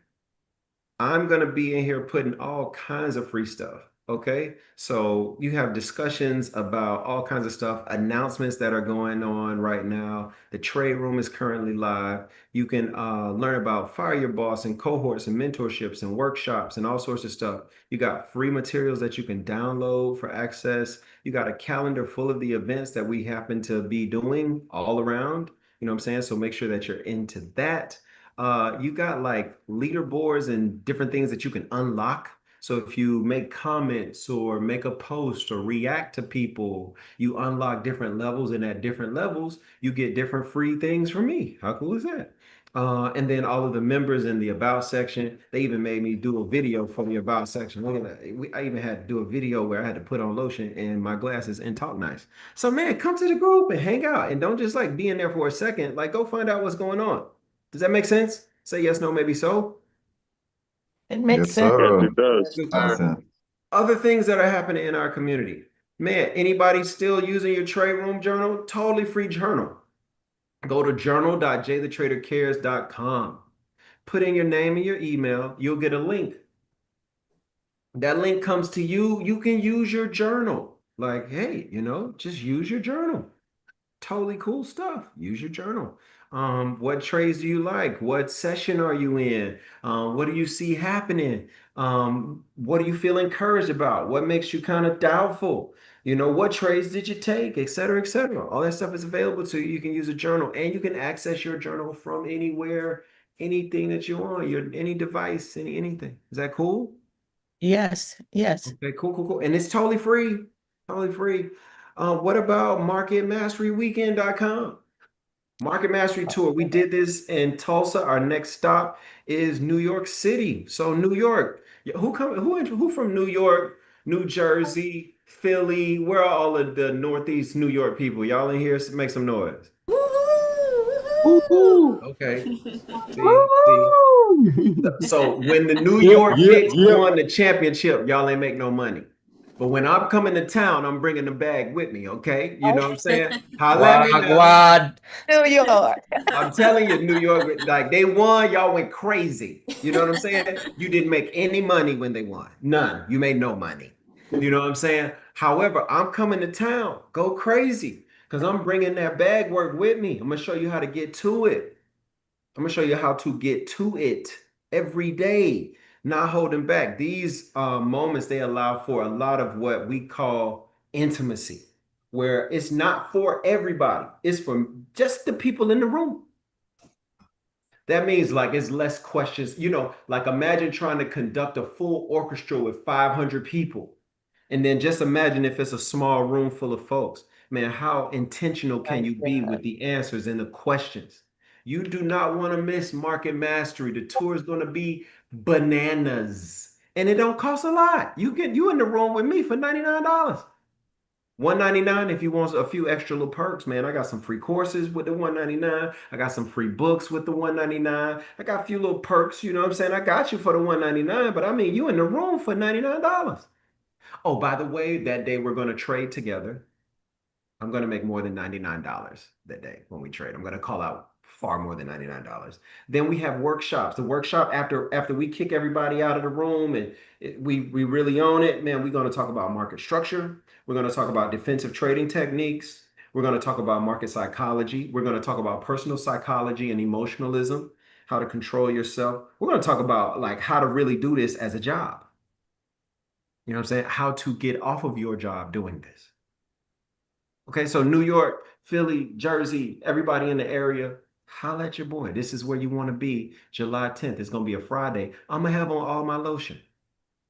I'm going to be in here putting all kinds of free stuff. Okay. So you have discussions about all kinds of stuff, announcements that are going on right now. The trade room is currently live. You can learn about Fire Your Boss and cohorts and mentorships and workshops and all sorts of stuff. You got free materials that you can download for access. You got a calendar full of the events that we happen to be doing all around. You know what I'm saying? So make sure that you're into that. You got like leaderboards and different things that you can unlock. So if you make comments or make a post or react to people, you unlock different levels, and at different levels, you get different free things from me. How cool is that? And then all of the members in the about section, they even made me do a video for the about section. Look at that. I even had to do a video where I had to put on lotion and my glasses and talk nice. So man, come to the group and hang out and don't just like be in there for a second. Like go find out what's going on. Does that make sense? Say yes, no, maybe so. It makes Yes, sense. Yes, sir. it does. Good. Awesome. Other things that are happening in our community. Man, anybody still using your trade room journal? Totally free journal. Go to journal.jaythetradercares.com. Put in your name and your email. You'll get a link. That link comes to you. You can use your journal. Like, hey, just use your journal. Totally cool stuff. Use your journal. What trades do you like? What session are you in? What do you see happening? What do you feel encouraged about? What makes you kind of doubtful? What trades did you take, et cetera, et cetera. All that stuff is available to you. You can use a journal and you can access your journal from anywhere, anything that you want, any device, anything. Is that cool? Yes. Yes. Okay, cool, cool, cool. And it's totally free. Totally free. What about marketmasteryweekend.com? Market Mastery Tour. We did this in Tulsa. Our next stop is New York City. So New York. Who from New York, New Jersey, Philly? Where are all of the Northeast New York people? Y'all in here? Make some noise. Woo-hoo. Okay. See. So when the New Yep, York yep, Knicks yep. won the championship, y'all ain't make no money. But when I'm coming to town, I'm bringing the bag with me, okay? You know what I'm saying? Holla at me now. Wagwan. New York. I'm telling you, New York, like they won, y'all went crazy. You know what I'm saying? You didn't make any money when they won. None. You made no money. You know what I'm saying? However, I'm coming to town. Go crazy because I'm bringing that bag work with me. I'm going to show you how to get to it. I'm going to show you how to get to it every day, not holding back. These moments, they allow for a lot of what we call intimacy, where it's not for everybody. It's for just the people in the room. That means like it's less questions. Like imagine trying to conduct a full orchestra with 500 people. And then just imagine if it's a small room full of folks. Man, how intentional can you be with the answers and the questions? You do not want to miss market mastery. The tour is going to be bananas. And it don't cost a lot. You in the room with me for $99. $199 if you want a few extra little perks, man. I got some free courses with the $199. I got some free books with the $199. I got a few little perks, you know what I'm saying? I got you for the $199, but I mean you in the room for $99. Oh, by the way, that day we're going to trade together. I'm going to make more than $99 that day when we trade. I'm going to call out far more than $99. Then we have workshops. The workshop after we kick everybody out of the room and we really own it, man, we're going to talk about market structure. We're going to talk about defensive trading techniques. We're going to talk about market psychology. We're going to talk about personal psychology and emotionalism, how to control yourself. We're going to talk about like how to really do this as a job. You know what I'm saying? How to get off of your job doing this. Okay, so New York, Philly, Jersey, everybody in the area, holla at your boy. This is where you want to be. July 10th. It's going to be a Friday. I'm going to have on all my lotion.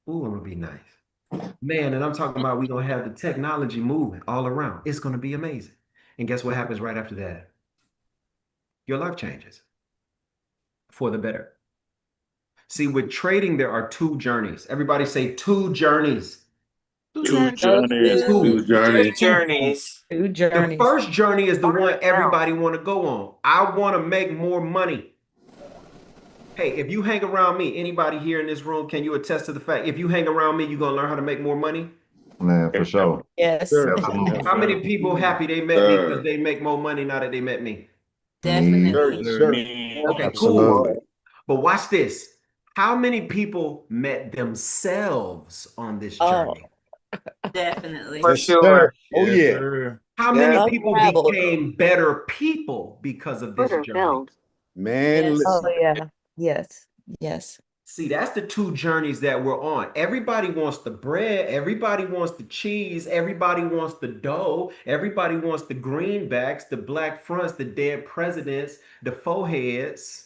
Ooh, I'm going to be nice. Man, and I'm talking about we're going to have the technology moving all around. It's going to be amazing. And guess what happens right after that? Your life changes for the better. See, with trading, there are two journeys. Everybody say two journeys. Two journeys. Two Two journeys. Two The journeys. first journey is the Order one filled. everybody want to go on. I want to make more money. Hey, if you hang around me, anybody here in this room, can you attest to the fact if you hang around me, you're gonna learn how to make more money? Man, for sure. Yes. Absolutely. How many people happy they met me because they make more money now that they met me? Definitely. Me. Okay, Absolutely. cool. But watch this. How many people met themselves on this journey? Definitely. For Yes, sure. sir. Oh Yes, yeah. sir. How Yeah. many people Unraveled. became better people because of this Order journey? filled. Man, Yes. listen. Yeah. Yes. Yes. See, that's the two journeys that we're on. Everybody wants the bread, everybody wants the cheese, everybody wants the dough, everybody wants the greenbacks, the black fronts, the dead presidents, the foreheads.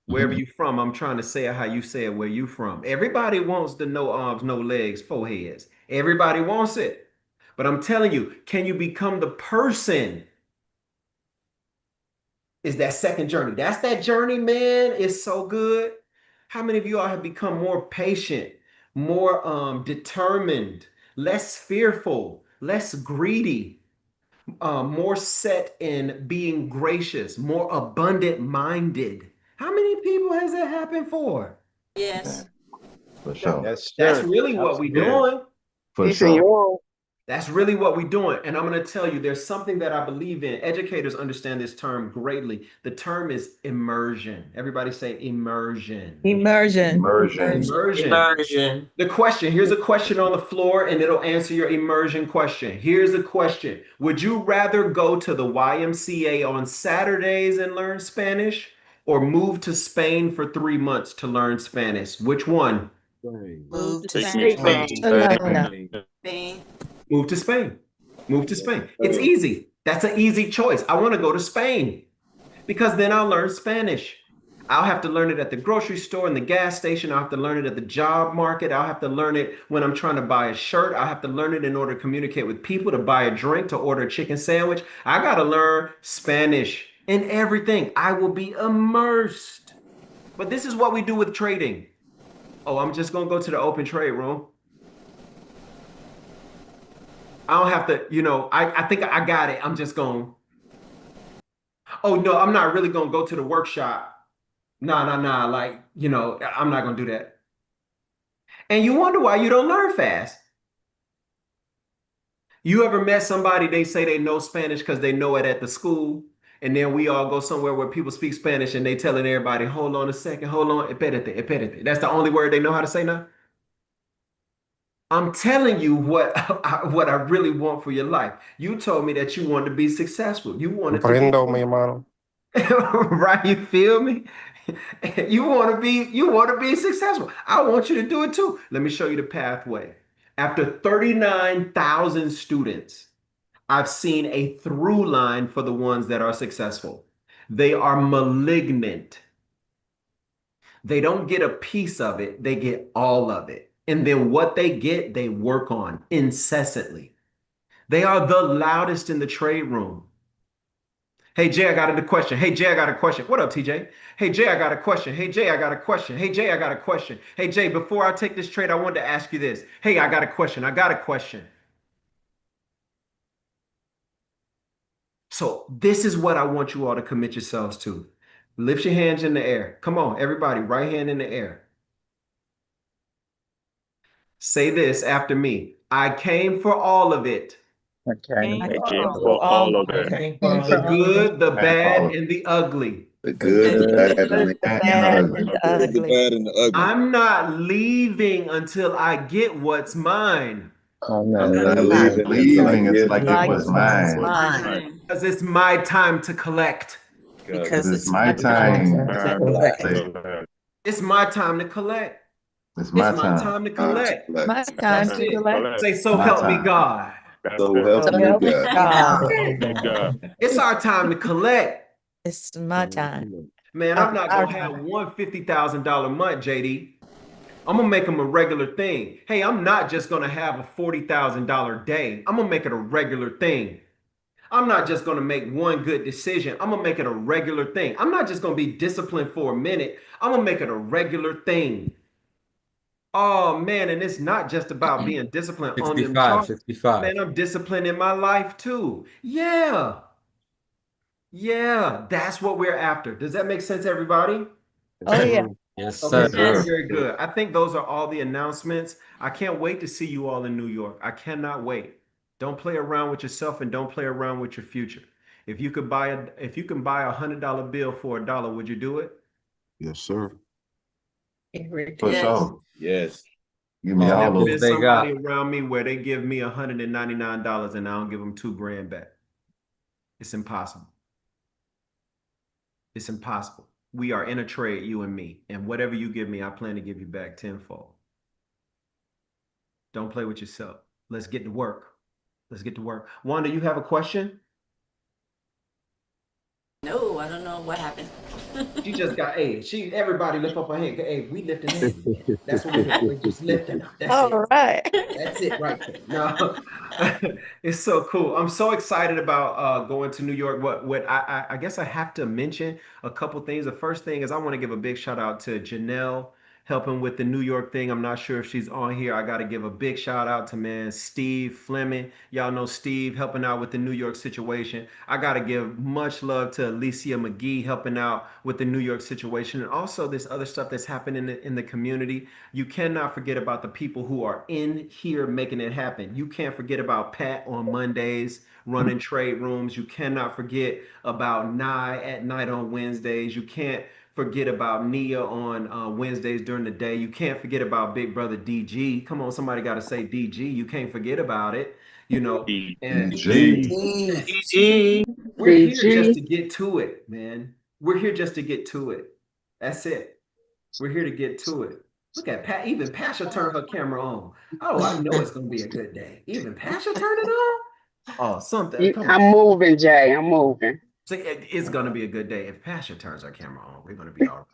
Wherever you from, I'm trying to say it how you say it where you from. Everybody wants the no arms, no legs, foreheads. Everybody wants it. But I'm telling you, can you become the person? Is that second journey. That's that journey, man. It's so good. How many of you all have become more patient, more determined, less fearful, less greedy, more set in being gracious, more abundant minded? How many people has that happened for? Yes. For sure. Yes, That's sir. really what we're Absolutely. doing. For Peace in sure. your That's really what we're doing. And I'm going to tell you, there's something that I believe in. Educators understand this term greatly. The term is immersion. Everybody say immersion. Immersion. Immersion. Immersion. Immersion. Here's a question on the floor, and it'll answer your immersion question. Here's a question. Would you rather go to the YMCA on Saturdays and learn Spanish or move to Spain for 3 months to learn Spanish? Which one? Move to Spain. Spain. Spain. Move to Spain. Move to Spain. It's easy. That's an easy choice. I want to go to Spain because then I'll learn Spanish. I'll have to learn it at the grocery store and the gas station. I'll have to learn it at the job market. I'll have to learn it when I'm trying to buy a shirt. I'll have to learn it in order to communicate with people, to buy a drink, to order a chicken sandwich. I got to learn Spanish in everything. I will be immersed. But this is what we do with trading. Oh, I'm just going to go to the open trade room. I don't have to, I think I got it. I'm just going, oh, no, I'm not really going to go to the workshop. Nah. Like, I'm not going to do that. And you wonder why you don't learn fast. You ever met somebody, they say they know Spanish because they know it at the school. And then we all go somewhere where people speak Spanish and they telling everybody, hold on a second, hold on, espérate, espérate. That's the only word they know how to say now? I'm telling you what what I really want for your life. You told me that you wanted to be successful. You wanted to be Comprendo, mi hermano. right. You feel me? You want to be successful. I want you to do it too. Let me show you the pathway. After 39,000 students, I've seen a through line for the ones that are successful. They are malignant. They don't get a piece of it, they get all of it. And then what they get, they work on incessantly. They are the loudest in the trade room. Hey Jay, I got a question. Hey Jay, I got a question. What up, TJ? Hey Jay, I got a question. Hey Jay, I got a question. Hey Jay, I got a question. Hey Jay, before I take this trade, I wanted to ask you this. Hey, I got a question. I got a question. So this is what I want you all to commit yourselves to. Lift your hands in the air. Come on, everybody, right hand in the air. Say this after me. I came for all of it. Came I for came all for of all it. of it. Okay, for all The of it. good, the And bad, follow and the ugly. the The good, the good, bad, and the the bad, ugly. and the Good, the ugly. bad, and the ugly. I'm not leaving until I get what's mine. I'm not I'm I'm not not leaving leaving until I leaving until until get I get I what's what's get mine. what's mine. What's mine. mine? Because it's my time to collect. God, Because Because it's it's my my time time Time to to time to collect. collect. play. So, It's my time to collect. It's It's my my time. time to to collect. My collect. time That's to it. collect. collect. Say, so My help me time. God. So help So me help me God. God. Thank God. It's our time to collect. It's my time. Man, I'm not Our gonna have time. one $50,000 month, JD. I'm gonna make them a regular thing. Hey, I'm not just gonna have a $40,000 day. I'm gonna make it a regular thing. I'm not just gonna make one good decision. I'm gonna make it a regular thing. I'm not just gonna be disciplined for a minute. I'm gonna make it a regular thing. Oh man, and it's not just about being disciplined on them 65, charts. 65. Man, I'm disciplined in my life too. Yeah. Yeah, that's what we're after. Does that make sense, everybody? Oh yeah. Yes, Okay, sir. Yes, very, sir. very good. I think those are all the announcements. I can't wait to see you all in New York. I cannot wait. Don't play around with yourself and don't play around with your future. If you can buy $100 bill for $1, would you do it? Yes, sir. Every For day. Yes. sure. Yes. Give me It's all never those. been They somebody got. around me where they give me $199 and I don't give them 2 grand back. It's impossible. It's impossible. We are in a trade, you and me, and whatever you give me, I plan to give you back tenfold. Don't play with yourself. Let's get to work. Let's get to work. Wanda, you have a question? No, I don't know what happened. She just got, hey, everybody lift up her hand. Hey, we lifting hands. That's what we're doing. We're just lifting them. That's it. All right. That's it right there. No, it's so cool. I'm so excited about going to New York. I guess I have to mention a couple things. The first thing is I want to give a big shout out to Janelle helping with the New York thing. I'm not sure if she's on here. I got to give a big shout out to man Steve Fleming. Y'all know Steve helping out with the New York situation. I got to give much love to Alicia McGee helping out with the New York situation and also this other stuff that's happening in the community. You cannot forget about the people who are in here making it happen. You can't forget about Pat on Mondays running trade rooms. You cannot forget about Nye at night on Wednesdays. You can't forget about Nia on Wednesdays during the day. You can't forget about Big Brother DG. Come on, somebody got to say DG. You can't forget about it. You know, and DG. DG. we're here just to get to it, man. We're here just to get to it. That's it. We're here to get to it. Look at Pat. Even Pasha turned her camera on. Oh, I know it's gonna be a good day. Even Pasha turned it on. Oh, something. Come on. I'm moving, Jay. I'm moving. See, it's gonna be a good day if Pasha turns her camera on. We're gonna be all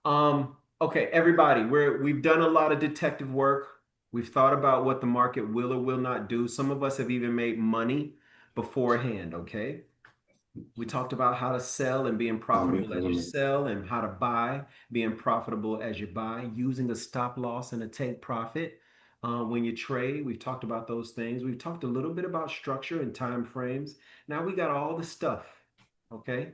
right. Okay, everybody. We've done a lot of detective work. We've thought about what the market will or will not do. Some of us have even made money beforehand. Okay. We talked about how to sell and being profitable as you sell, and how to buy, being profitable as you buy, using a stop loss and a take profit when you trade. We've talked about those things. We've talked a little bit about structure and time frames. Now we got all the stuff. Okay.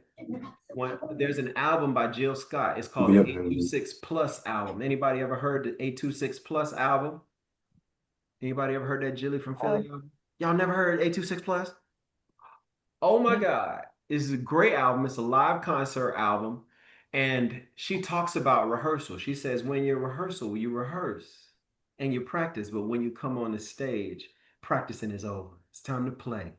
There's an album by Jill Scott. It's called the 826 Plus album. Anybody ever heard the 826 Plus album? Anybody ever heard that Jilly from Philly album? Y'all never heard 826 Plus? Oh my God. It's a great album. It's a live concert album. And she talks about rehearsal. She says, when you rehearsal, you rehearse. and you practice. But when you come on the stage, practicing is over. It's time to play.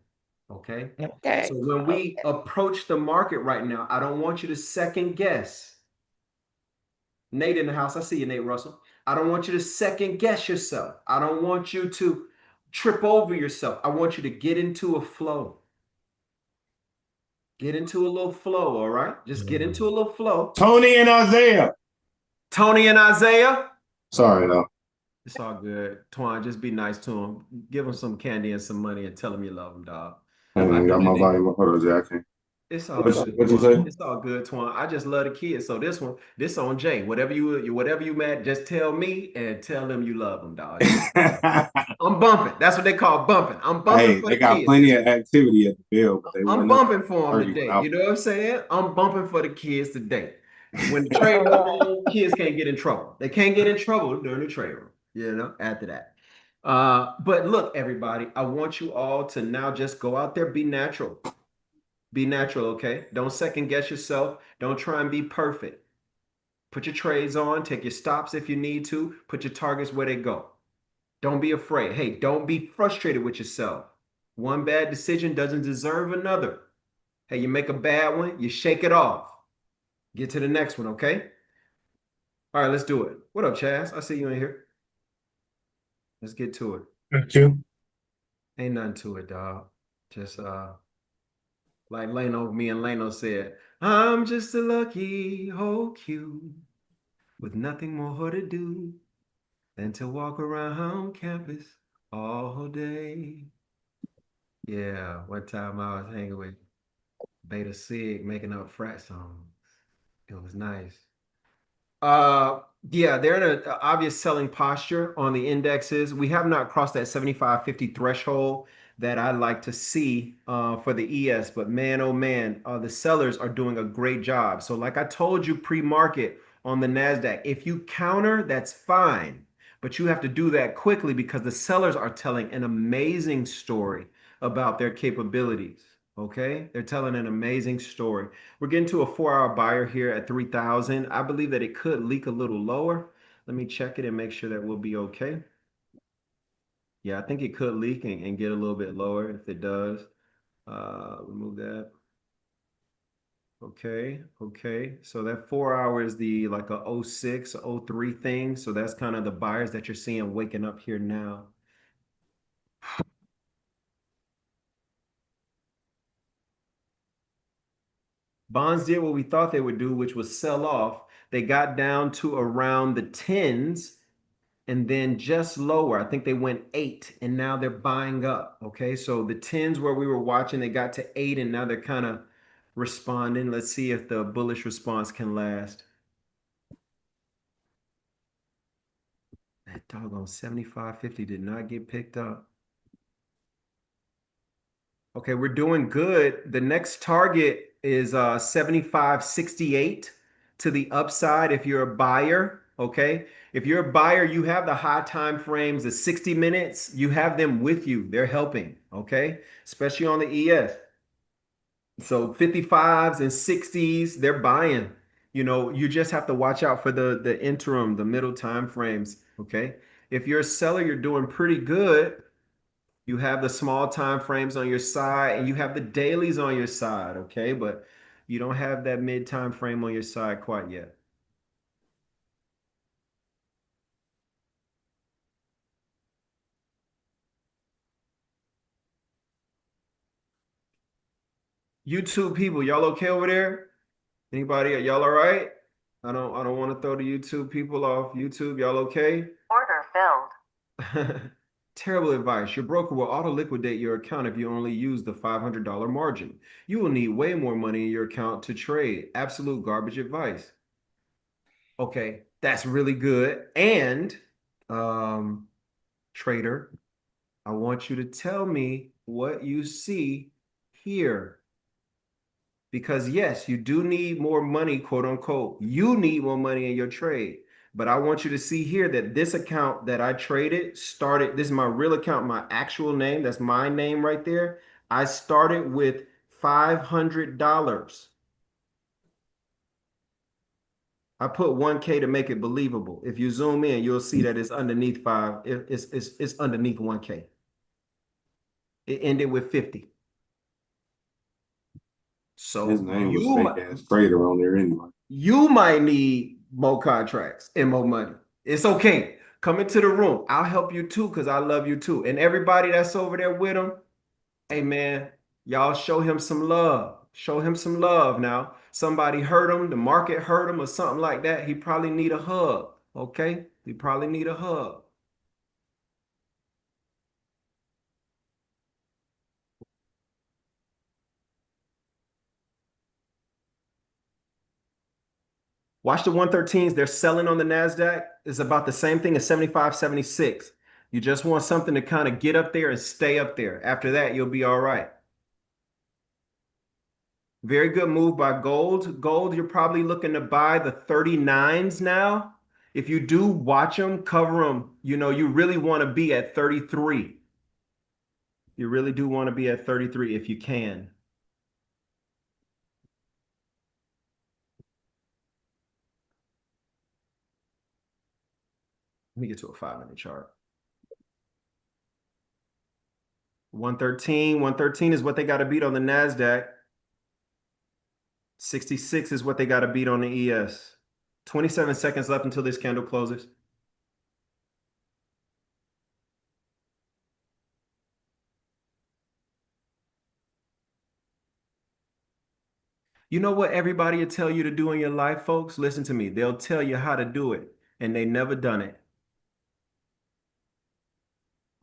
Okay. Okay. So when we approach the market right now, I don't want you to second guess. Nate in the house. I see you, Nate Russell. I don't want you to second guess yourself. I don't want you to trip over yourself. I want you to get into a flow. Get into a little flow, all right? Just get into a little flow. Tony and Isaiah. Tony and Isaiah. Sorry, though. It's all good. Twan, just be nice to him. Give him some candy and some money and tell him you love him, dog. I ain't got my volume up. Hold on, Jay. I can't. It's all What good. you say? It's all good, Twan. I just love the kids. So this on Jay. Whatever you mad, just tell me and tell them you love them, dog. I'm bumping. That's what they call bumping. I'm bumping Hey, for they the got kids. plenty of activity at the bill, but they I'm went bumping for them 30 today. without- You know what I'm saying? I'm bumping for the kids today. When the trade room, kids can't get in trouble. They can't get in trouble during the trade room, after that. But look, everybody, I want you all to now just go out there, be natural. Be natural, okay? Don't second guess yourself. Don't try and be perfect. Put your trades on, take your stops if you need to, put your targets where they go. Don't be afraid. Hey, don't be frustrated with yourself. One bad decision doesn't deserve another. Hey, you make a bad one, you shake it off. Get to the next one, okay? All right, let's do it. What up, Chaz? I see you in here. Let's get to it. Thank you. Ain't nothing to it, dog. Just like me and Leno said, I'm just a lucky old Q with nothing more to do than to walk around campus all day. Yeah, one time I was hanging with Beta Sig making up frat songs. It was nice. Yeah, they're in an obvious selling posture on the indexes. We have not crossed that 75.50 threshold that I like to see for the ES, but man, oh man, the sellers are doing a great job. So like I told you pre-market on the NASDAQ, if you counter, that's fine, but you have to do that quickly because the sellers are telling an amazing story about their capabilities. Okay, they're telling an amazing story. We're getting to a 4-hour buyer here at 3,000. I believe that it could leak a little lower. Let me check it and make sure that we'll be okay. Yeah, I think it could leak and get a little bit lower if it does. Remove that. Okay. So that 4-hour is the like a 06, 03 thing. So that's kind of the buyers that you're seeing waking up here now. Bonds did what we thought they would do, which was sell off. They got down to around the 10s and then just lower. I think they went 8 and now they're buying up. Okay. So the 10s where we were watching, they got to 8 and now they're kind of responding. Let's see if the bullish response can last. That doggone 75.50 did not get picked up. Okay, we're doing good. The next target is 75.68 to the upside if you're a buyer. Okay. If you're a buyer, you have the high time frames, the 60 minutes, you have them with you. They're helping. Okay. Especially on the ES. So 55s and 60s, they're buying. You just have to watch out for the interim, the middle time frames. Okay. If you're a seller, you're doing pretty good. You have the small time frames on your side and you have the dailies on your side, okay? But you don't have that mid time frame on your side quite yet. YouTube people, y'all okay over there? Anybody, y'all all right? I don't want to throw the YouTube people off. YouTube, y'all okay? Order filled. Terrible advice. Your broker will auto liquidate your account if you only use the $500 margin. You will need way more money in your account to trade. Absolute garbage advice. Okay, that's really good. And trader, I want you to tell me what you see here. Because yes, you do need more money, quote unquote. You need more money in your trade. But I want you to see here that this account that I traded started, this is my real account, my actual name. That's my name right there. I started with $500. I put 1K to make it believable. If you zoom in, you'll see that it's underneath five. It's underneath 1K. It ended with 50. His So name was fake ass trader on there anyway. you might need more contracts and more money. It's okay. Come into the room. I'll help you too, because I love you too. And everybody that's over there with him, hey man, y'all show him some love. Show him some love now. Somebody hurt him, the market hurt him or something like that. He probably need a hug. Okay? He probably need a hug. Watch the 113s. They're selling on the NASDAQ. It's about the same thing as 75, 76. You just want something to kind of get up there and stay up there. After that, you'll be all right. Very good move by gold. Gold, you're probably looking to buy the 39s now. If you do watch them, cover them, you really want to be at 33. You really do want to be at 33 if you can. Let me get to a 5-minute chart. 113 is what they got to beat on the NASDAQ. 66 is what they got to beat on the ES. 27 seconds left until this candle closes. You know what everybody will tell you to do in your life, folks? Listen to me. They'll tell you how to do it, and they never done it.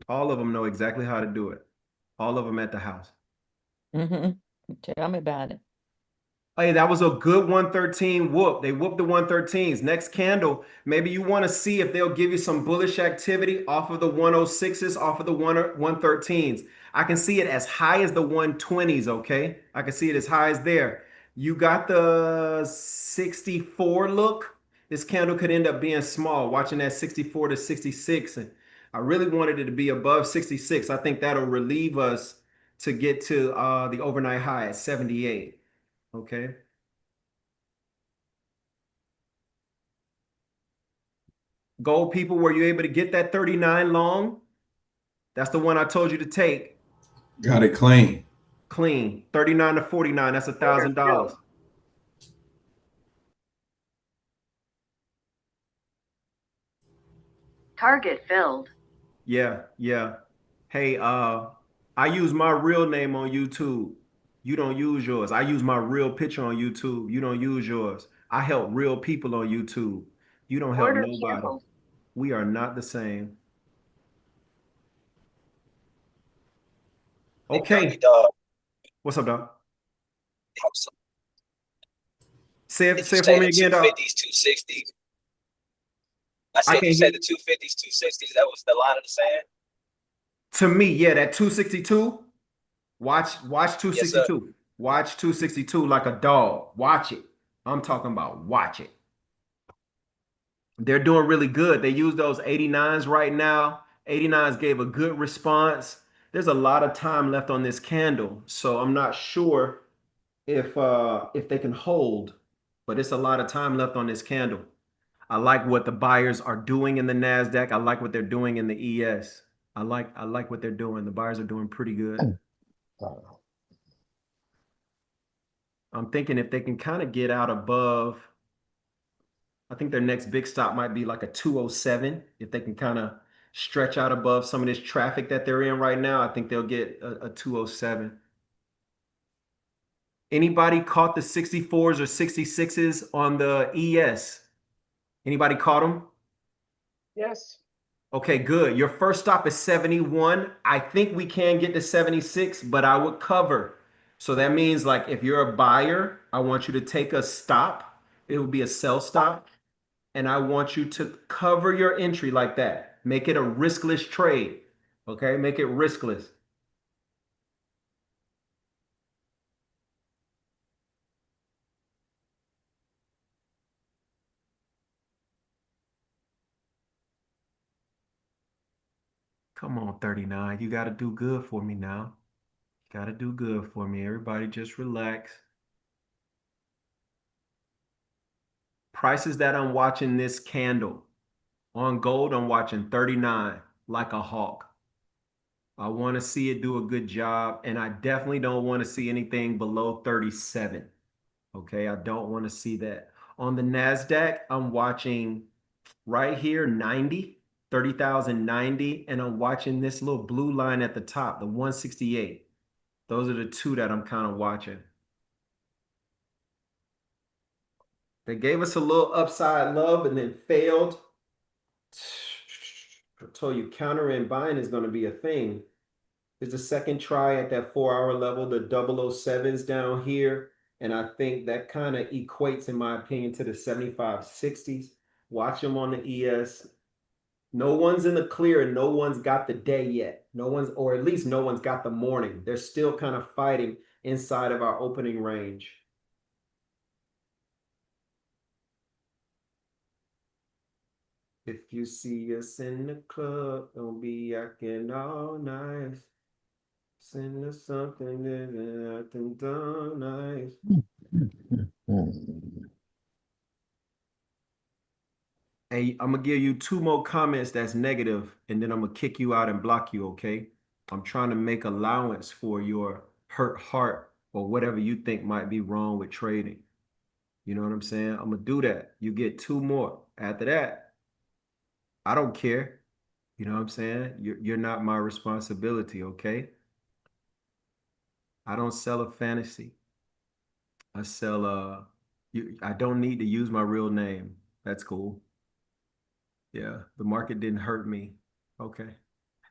All of them know exactly how to do it. All of them at the house. Tell me about it. Hey, that was a good 113 whoop. They whooped the 113s. Next candle, maybe you want to see if they'll give you some bullish activity off of the 106s, off of the 113s. I can see it as high as the 120s, okay? I can see it as high as there. You got the 64 look. This candle could end up being small, watching that 64 to 66. And I really wanted it to be above 66. I think that'll relieve us to get to the overnight high at 78. Okay. Gold people, were you able to get that 39 long? That's the one I told you to take. Got it clean. Clean. 39 to 49. That's $1,000. Target filled. Yeah, yeah. Hey, I use my real name on YouTube. You don't use yours. I use my real picture on YouTube. You don't use yours. I help real people on YouTube. You don't help Order nobody. canceled. We are not the same. Okay. What's up, dog? Say it for me again, dog. 250s, 260s. I I said can you hear said the 250s, 260s. That was the line of the sand. to me, yeah, that 262. Watch Yes, sir. 262. Watch 262 like a dog. Watch it. I'm talking about watch it. They're doing really good. They use those 89s right now. 89s gave a good response. There's a lot of time left on this candle, so I'm not sure if they can hold, but it's a lot of time left on this candle. I like what the buyers are doing in the NASDAQ. I like what they're doing in the ES. I like what they're doing. The buyers are doing pretty good. I'm thinking if they can kind of get out above, I think their next big stop might be like a 207. If they can kind of stretch out above some of this traffic that they're in right now, I think they'll get a 207. Anybody caught the 64s or 66s on the ES? Anybody caught them? Yes. Okay, good. Your first stop is 71. I think we can get to 76, but I would cover. So that means like if you're a buyer, I want you to take a stop. It would be a sell stop. And I want you to cover your entry like that. Make it a riskless trade. Okay, make it riskless. Come on, 39. You got to do good for me now. You got to do good for me. Everybody just relax. Prices that I'm watching this candle. On gold, I'm watching 39 like a hawk. I want to see it do a good job, and I definitely don't want to see anything below 37. Okay, I don't want to see that. On the NASDAQ, I'm watching right here 90, 30,090, and I'm watching this little blue line at the top, the 168. Those are the two that I'm kind of watching. They gave us a little upside love and then failed. I told you counter and buying is going to be a thing. There's a second try at that 4-hour level, the 007s down here. And I think that kind of equates, in my opinion, to the 75-60s. Watch them on the ES. No one's in the clear and no one's got the day yet. No one's, or at least no one's got the morning. They're still kind of fighting inside of our opening range. If you see us in the club, don't be acting all nice. Send us something that acting done nice. Hey, I'm gonna give you 2 more comments that's negative, and then I'm gonna kick you out and block you, okay? I'm trying to make allowance for your hurt heart or whatever you think might be wrong with trading. You know what I'm saying? I'm gonna do that. You get 2 more. After that, I don't care. You know what I'm saying? You're not my responsibility, okay? I don't sell a fantasy. I sell I don't need to use my real name. That's cool. Yeah, the market didn't hurt me. Okay.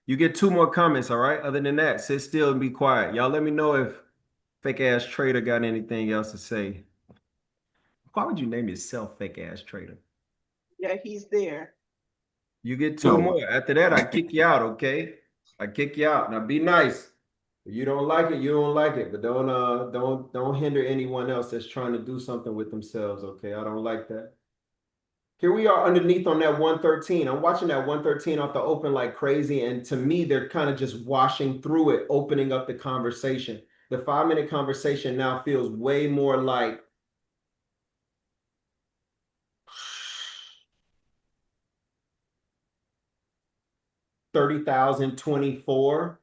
You get 2 more comments, all right? Other than that, sit still and be quiet. Y'all let me know if fake ass trader got anything else to say. Why would you name yourself fake ass trader? Yeah, he's there. You get 2 more. After that, I kick you out, okay? I kick you out. Now be nice. If you don't like it, you don't like it. But don't hinder anyone else that's trying to do something with themselves, okay? I don't like that. Here we are underneath on that 113. I'm watching that 113 off the open like crazy. And to me, they're kind of just washing through it, opening up the conversation. The 5-minute conversation now feels way more like $30,024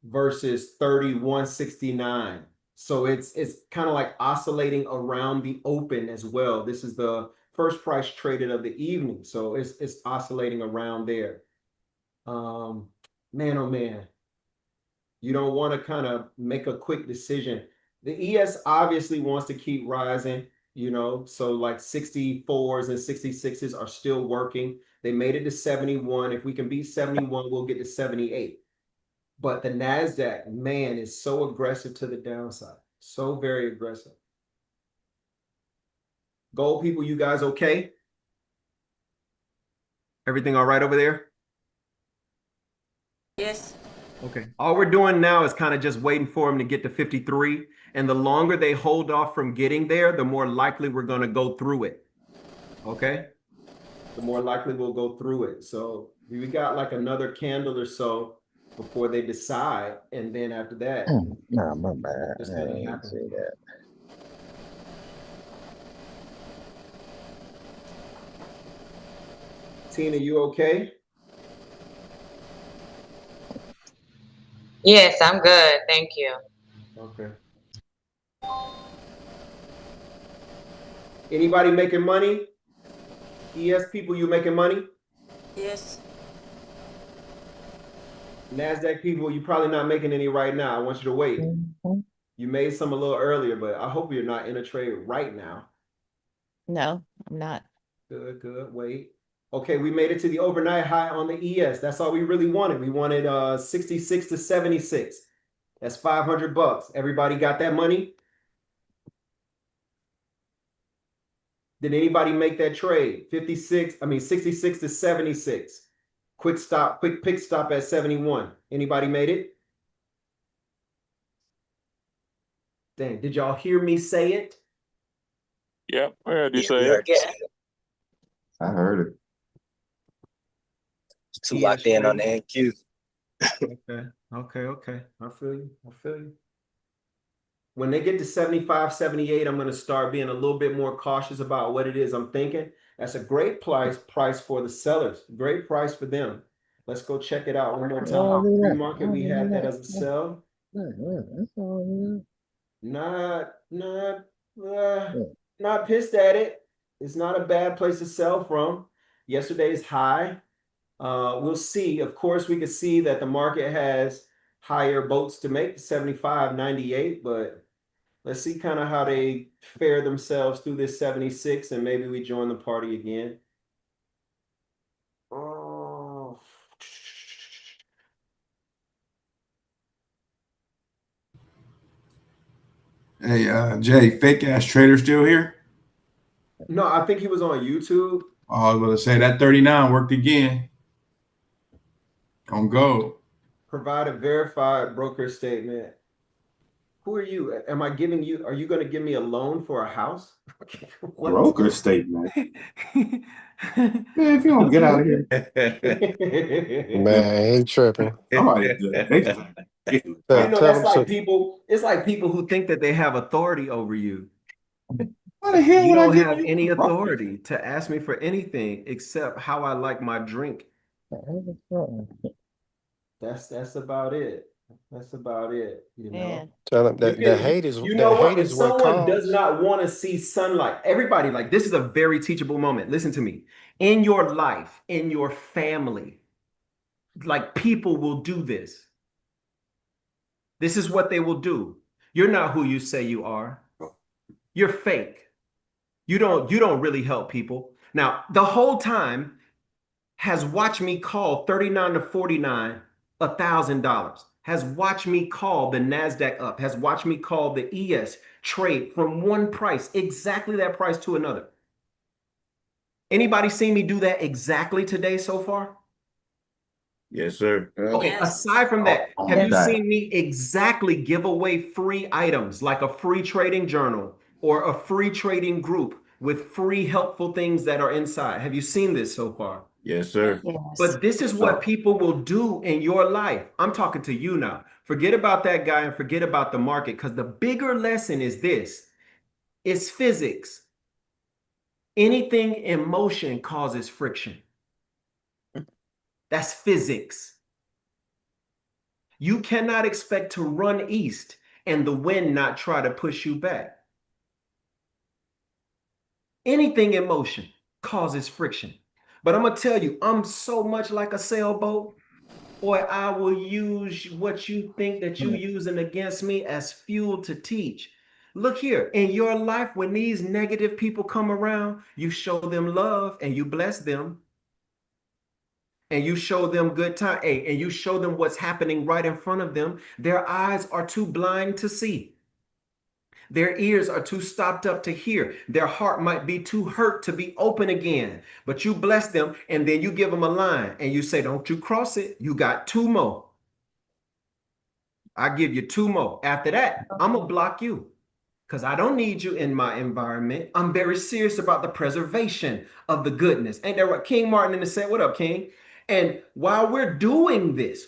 versus 3169. So it's kind of like oscillating around the open as well. This is the first price traded of the evening. So it's oscillating around there. Man, oh man. You don't want to kind of make a quick decision. The ES obviously wants to keep rising, you know, so like 64s and 66s are still working. They made it to 71. If we can beat 71, we'll get to 78. But the NASDAQ, man, is so aggressive to the downside. So very aggressive. Gold people, you guys okay? Everything all right over there? Yes. Okay. All we're doing now is kind of just waiting for them to get to 53. And the longer they hold off from getting there, the more likely we're going to go through it. Okay? The more likely we'll go through it. So we got like another candle or so before they decide. And then after that, Nah, my bad. it's I going to ain't happen. say that. Tina, you okay? Yes, I'm good. Thank you. Okay. Anybody making money? ES people, you making money? Yes. NASDAQ people, you probably not making any right now. I want you to wait. You made some a little earlier, but I hope you're not in a trade right now. No, I'm not. Good, good. Wait. Okay, we made it to the overnight high on the ES. That's all we really wanted. We wanted 66 to 76. That's $500. Everybody got that money? Did anybody make that trade? 66 to 76. Quick pick stop at 71. Anybody made it? Dang, did y'all hear me say it? Yep, I heard you Yeah, say we it. heard you say it. I heard it. Too locked in on the NQ. Okay. I feel you. When they get to 75, 78, I'm going to start being a little bit more cautious about what it is I'm thinking. That's a great price for the sellers. Great price for them. Let's go check it out one more time. Pre-market, we had that as a sell. Not, not, not pissed at it. It's not a bad place to sell from. Yesterday's high. We'll see. Of course, we can see that the market has higher boats to make, 75, 98, but let's see kind of how they fare themselves through this 76, and maybe we join the party again. Oh. Hey, Jay, fake ass trader still here? No, I think he was on YouTube. Oh, I was going to say that 39 worked again. On go. Provide a verified broker statement. Who are you? Am I giving you? Are you going to give me a loan for a house? Broker statement. Man, if you don't get out of here. Man, I ain't tripping. Somebody, they just You know, that's like people. It's like people who think that they have authority over you. What the hell You would I don't give have you any for broker? authority to ask me for anything except how I like my drink. That's about it. That's about it. You know. Man. Tell them that the hate is You know what? If is what someone does caused. not want to see sunlight, everybody, like, this is a very teachable moment. Listen to me. In your life, in your family, like, people will do this. This is what they will do. You're not who you say you are. You're fake. You don't really help people. Now, the whole time has watched me call 39 to 49 $1,000. Has watched me call the NASDAQ up, has watched me call the ES trade from one price, exactly that price, to another. Anybody seen me do that exactly today so far? Yes, sir. Okay, Yes. aside from that, have you that. seen me exactly give away free items like a free trading journal or a free trading group with free helpful things that are inside? Have you seen this so far? Yes, sir. Yes. But this is what people will do in your life. I'm talking to you now. Forget about that guy and forget about the market, because the bigger lesson is this. It's physics. Anything in motion causes friction. That's physics. You cannot expect to run east and the wind not try to push you back. Anything in motion causes friction. But I'm going to tell you, I'm so much like a sailboat. Boy, I will use what you think that you're using against me as fuel to teach. Look here, in your life, when these negative people come around, you show them love and you bless them. And you show them good time. Hey, and you show them what's happening right in front of them. Their eyes are too blind to see. Their ears are too stopped up to hear. Their heart might be too hurt to be open again. But you bless them, and then you give them a line and you say, don't you cross it. You got two more. I give you two more. After that, I'm going to block you because I don't need you in my environment. I'm very serious about the preservation of the goodness. Ain't that what King Martin in the set? What up, King? And while we're doing this,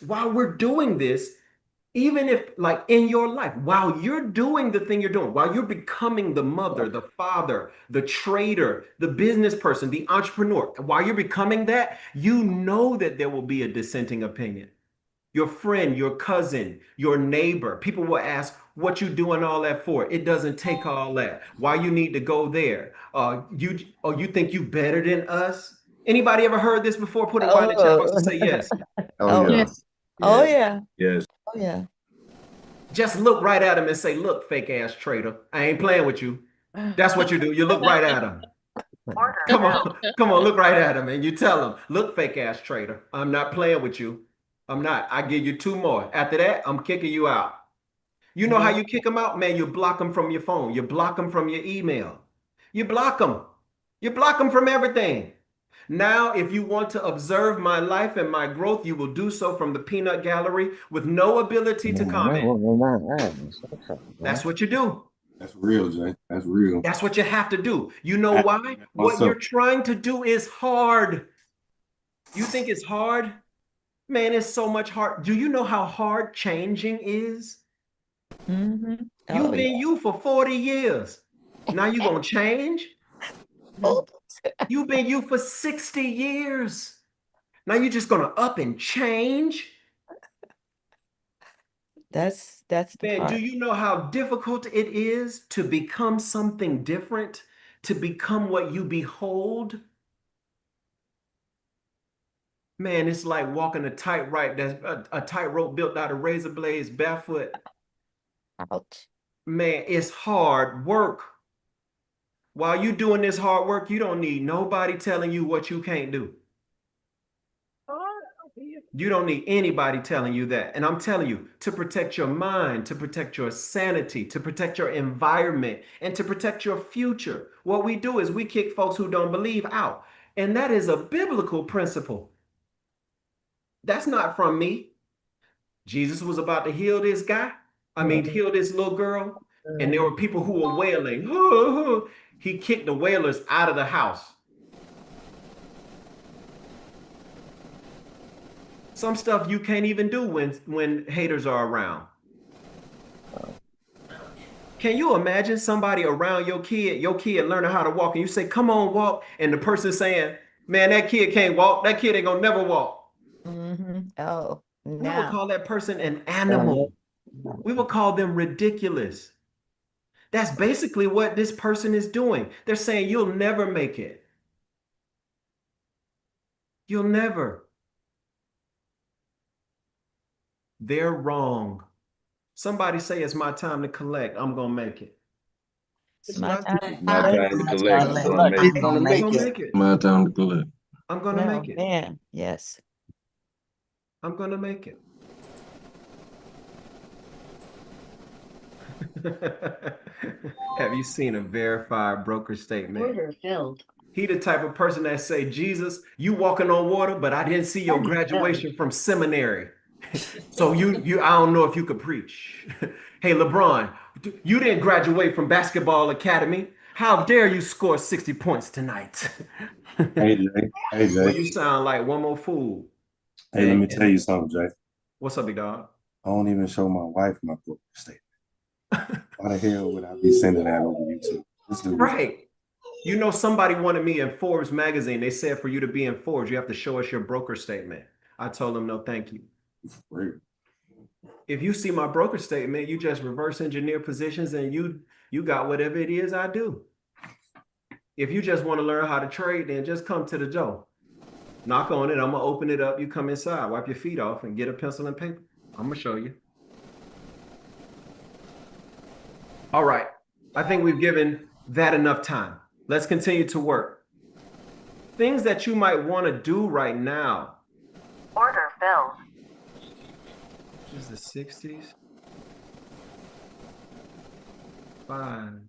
even if, like, in your life, while you're doing the thing you're doing, while you're becoming the mother, the father, the trader, the business person, the entrepreneur, while you're becoming that, you know that there will be a dissenting opinion. Your friend, your cousin, your neighbor, people will ask, what you doing all that for? It doesn't take all that. Why you need to go there? You think you better than us? Anybody ever heard this before? Put it by the chat box and say yes. Oh, yeah. Yes. Oh, Yes. yeah. Yes. Oh, yeah. Just look right at him and say, look, fake ass traitor, I ain't playing with you. That's what you do. You look right at him. Order Come now. on, look right at him and you tell him, look, fake ass traitor, I'm not playing with you. I'm not. I give you two more. After that, I'm kicking you out. You know how you kick them out, man? You block them from your phone. You block them from your email. You block them. You block them from everything. Now, if you want to observe my life and my growth, you will do so from the peanut gallery with no ability to comment. That's what you do. That's real, Jay. That's real. That's what you have to do. You know why? What Myself. you're trying to do is hard. You think it's hard? Man, it's so much hard. Do you know how hard changing is? Mm-hmm. You've Oh, been yeah. you for 40 years. Now you gonna change? Oh, You've been you for 60 years. Now you're just gonna up and change? that's the Man, do part. you know how difficult it is to become something different? To become what you behold? Man, it's like walking a tightrope that's a tightrope built out of razor blades barefoot. Ouch. Man, it's hard work. While you doing this hard work, you don't need nobody telling you what you can't do. You don't need anybody telling you that. And I'm telling you, to protect your mind, to protect your sanity, to protect your environment, and to protect your future, what we do is we kick folks who don't believe out. And that is a biblical principle. That's not from me. Jesus was about to heal this guy. Heal this little girl. And there were people who were wailing. He kicked the wailers out of the house. Some stuff you can't even do when haters are around. Can you imagine somebody around your kid learning how to walk, and you say, "Come on, walk," and the person saying, "Man, that kid can't walk. That kid ain't gonna never walk." Mm-hmm. Oh, We would now. call that person an animal. We would call them ridiculous. That's basically what this person is doing. They're saying, "You'll never make it. You'll never." They're wrong. Somebody say, "It's my time to collect. I'm gonna make it." It's my time to My collect. time to My collect. time I'm to gonna collect. make I'm it. gonna I'm make gonna it. make it. My time to collect. I'm gonna No, make it. man. Yes. I'm gonna make it. Have you seen a verified broker statement? Order filled. He the type of person that say, "Jesus, you walking on water, but I didn't see your Order filled. graduation from seminary. So you I don't know if you could preach." Hey, LeBron, you didn't graduate from basketball academy. How dare you score 60 points tonight? Hey Jay. Hey Well, Jay. you sound like one more fool. Hey, let me tell you something, Jay. What's up, big dog? I don't even show my wife my book statement. Why the hell would I be sending that over YouTube? Let's do this. Right. You know, somebody wanted me in Forbes magazine. They said for you to be in Forbes, you have to show us your broker statement. I told them, no, thank you. If you see my broker statement, you just reverse engineer positions and you got whatever it is I do. If you just want to learn how to trade, then just come to the door. Knock on it. I'm gonna open it up. You come inside, wipe your feet off, and get a pencil and paper. I'm gonna show you. All right. I think we've given that enough time. Let's continue to work. Things that you might want to do right now. Order filled. This is the 60s. Fine.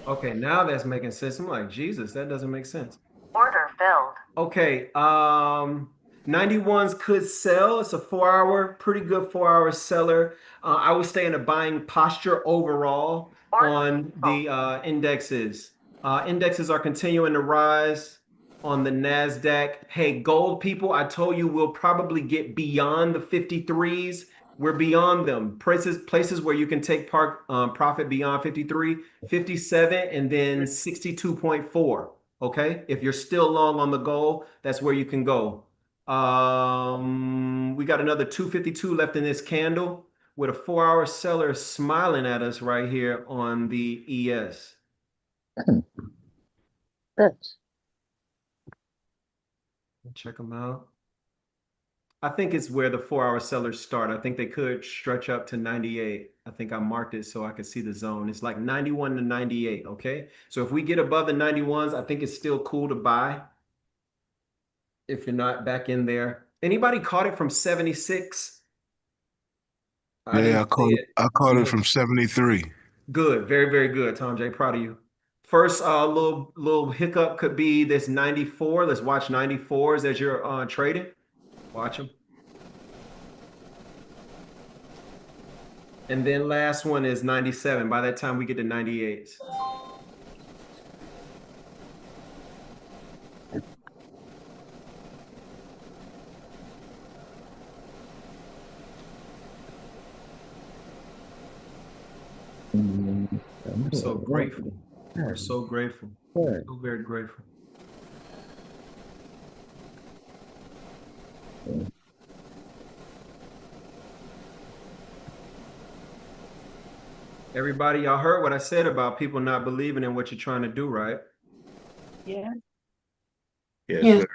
Okay, now that's making sense. I'm like, Jesus, that doesn't make sense. Order filled. Okay, 91s could sell. It's a 4-hour, pretty good 4-hour seller. I would stay in a buying posture overall on the indexes. Indexes are continuing to rise on the NASDAQ. Hey, gold people, I told you we'll probably get beyond the 53s. We're beyond them. Places where you can take profit beyond 53, 57, and then 62.4. Okay, if you're still long on the goal, that's where you can go. We got another 252 left in this candle with a 4-hour seller smiling at us right here on the ES. Check them out. I think it's where the 4-hour sellers start. I think they could stretch up to 98. I think I marked it so I could see the zone. It's like 91 to 98, okay? So if we get above the 91s, I think it's still cool to buy if you're not back in there. Anybody caught it from 76? Yeah, I caught it from 73. Good, very, very good, Tom J. Proud of you. First little hiccup could be this 94. Let's watch 94s as you're trading. Watch them. And then last one is 97. By that time, we get to 98. I'm so grateful. I'm so grateful. I'm so very grateful. Everybody, y'all heard what I said about people not believing in what you're trying to do, right? Yeah. Yes, Yeah. sir.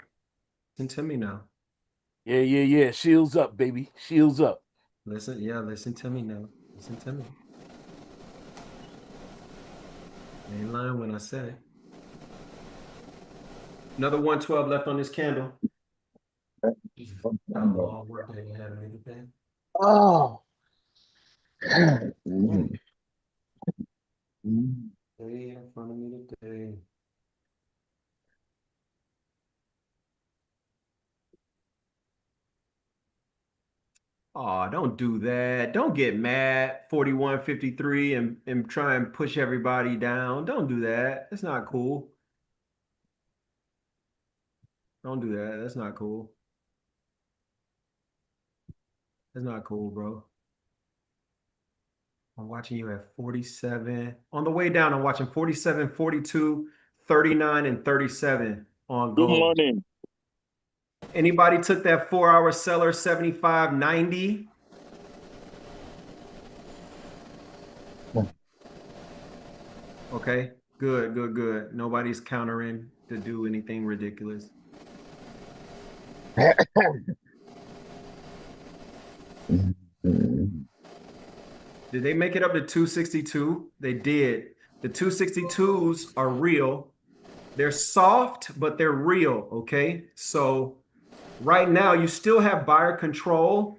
Listen to me now. Yeah. Shields up, baby. Shields up. Listen to me now. Listen to me. I ain't lying when I say. Another 112 left on this candle. Got a long work day ahead of me today. Oh. Day in front of me today. Oh, don't do that. Don't get mad, 41-53, and try and push everybody down. Don't do that. That's not cool. Don't do that. That's not cool. That's not cool, bro. I'm watching you at 47. On the way down, I'm watching 47, 42, 39, and 37 on Good gold. morning. Anybody took that 4-hour seller 75.90? Okay, good. Nobody's countering to do anything ridiculous. Did they make it up to 262? They did. The 262s are real. They're soft, but they're real, okay? So right now, you still have buyer control.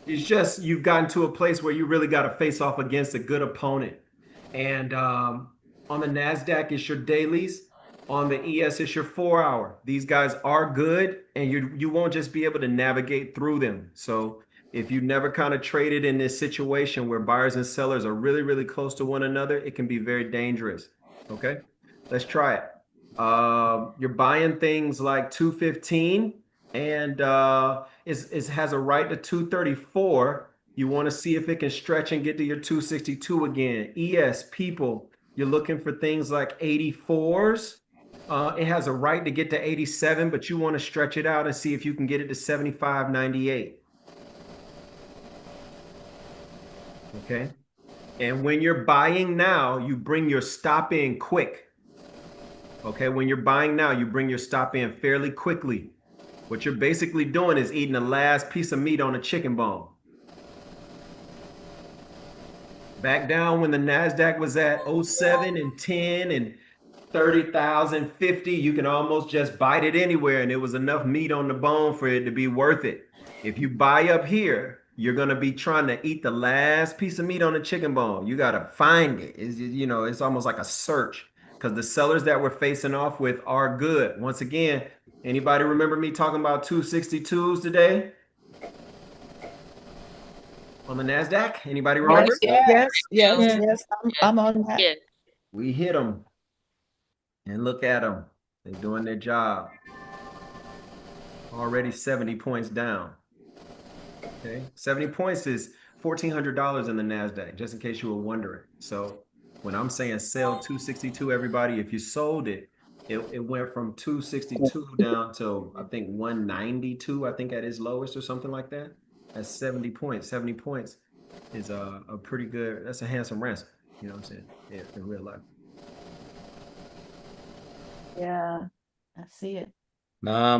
It's just you've gotten to a place where you really got to face off against a good opponent. And on the NASDAQ, it's your dailies. On the ES, it's your 4-hour. These guys are good, and you won't just be able to navigate through them. So if you never kind of traded in this situation where buyers and sellers are really, really close to one another, it can be very dangerous. Okay, let's try it. You're buying things like 215 and it has a right to 234. You want to see if it can stretch and get to your 262 again. ES people, you're looking for things like 84s. It has a right to get to 87, but you want to stretch it out and see if you can get it to 75.98. Okay. And when you're buying now, you bring your stop in quick. Okay. When you're buying now, you bring your stop in fairly quickly. What you're basically doing is eating the last piece of meat on a chicken bone. Back down when the NASDAQ was at 07 and 10 and 30,000, 50, you can almost just bite it anywhere and it was enough meat on the bone for it to be worth it. If you buy up here, you're going to be trying to eat the last piece of meat on the chicken bone. You got to find it. It's almost like a search because the sellers that we're facing off with are good. Once again, anybody remember me talking about 262s today? On the NASDAQ? Anybody remember? Yes. I'm on that. Yeah. We hit them. And look at them. They're doing their job. Already 70 points down. Okay. 70 points is $1,400 in the NASDAQ, just in case you were wondering. So when I'm saying sell 262, everybody, if you sold it, it went from 262 down to, I think, 192, I think at its lowest or something like that. That's 70 points. 70 points is a pretty good, that's a handsome ransom. You know what I'm saying? Yeah, in real life. Yeah, I see it.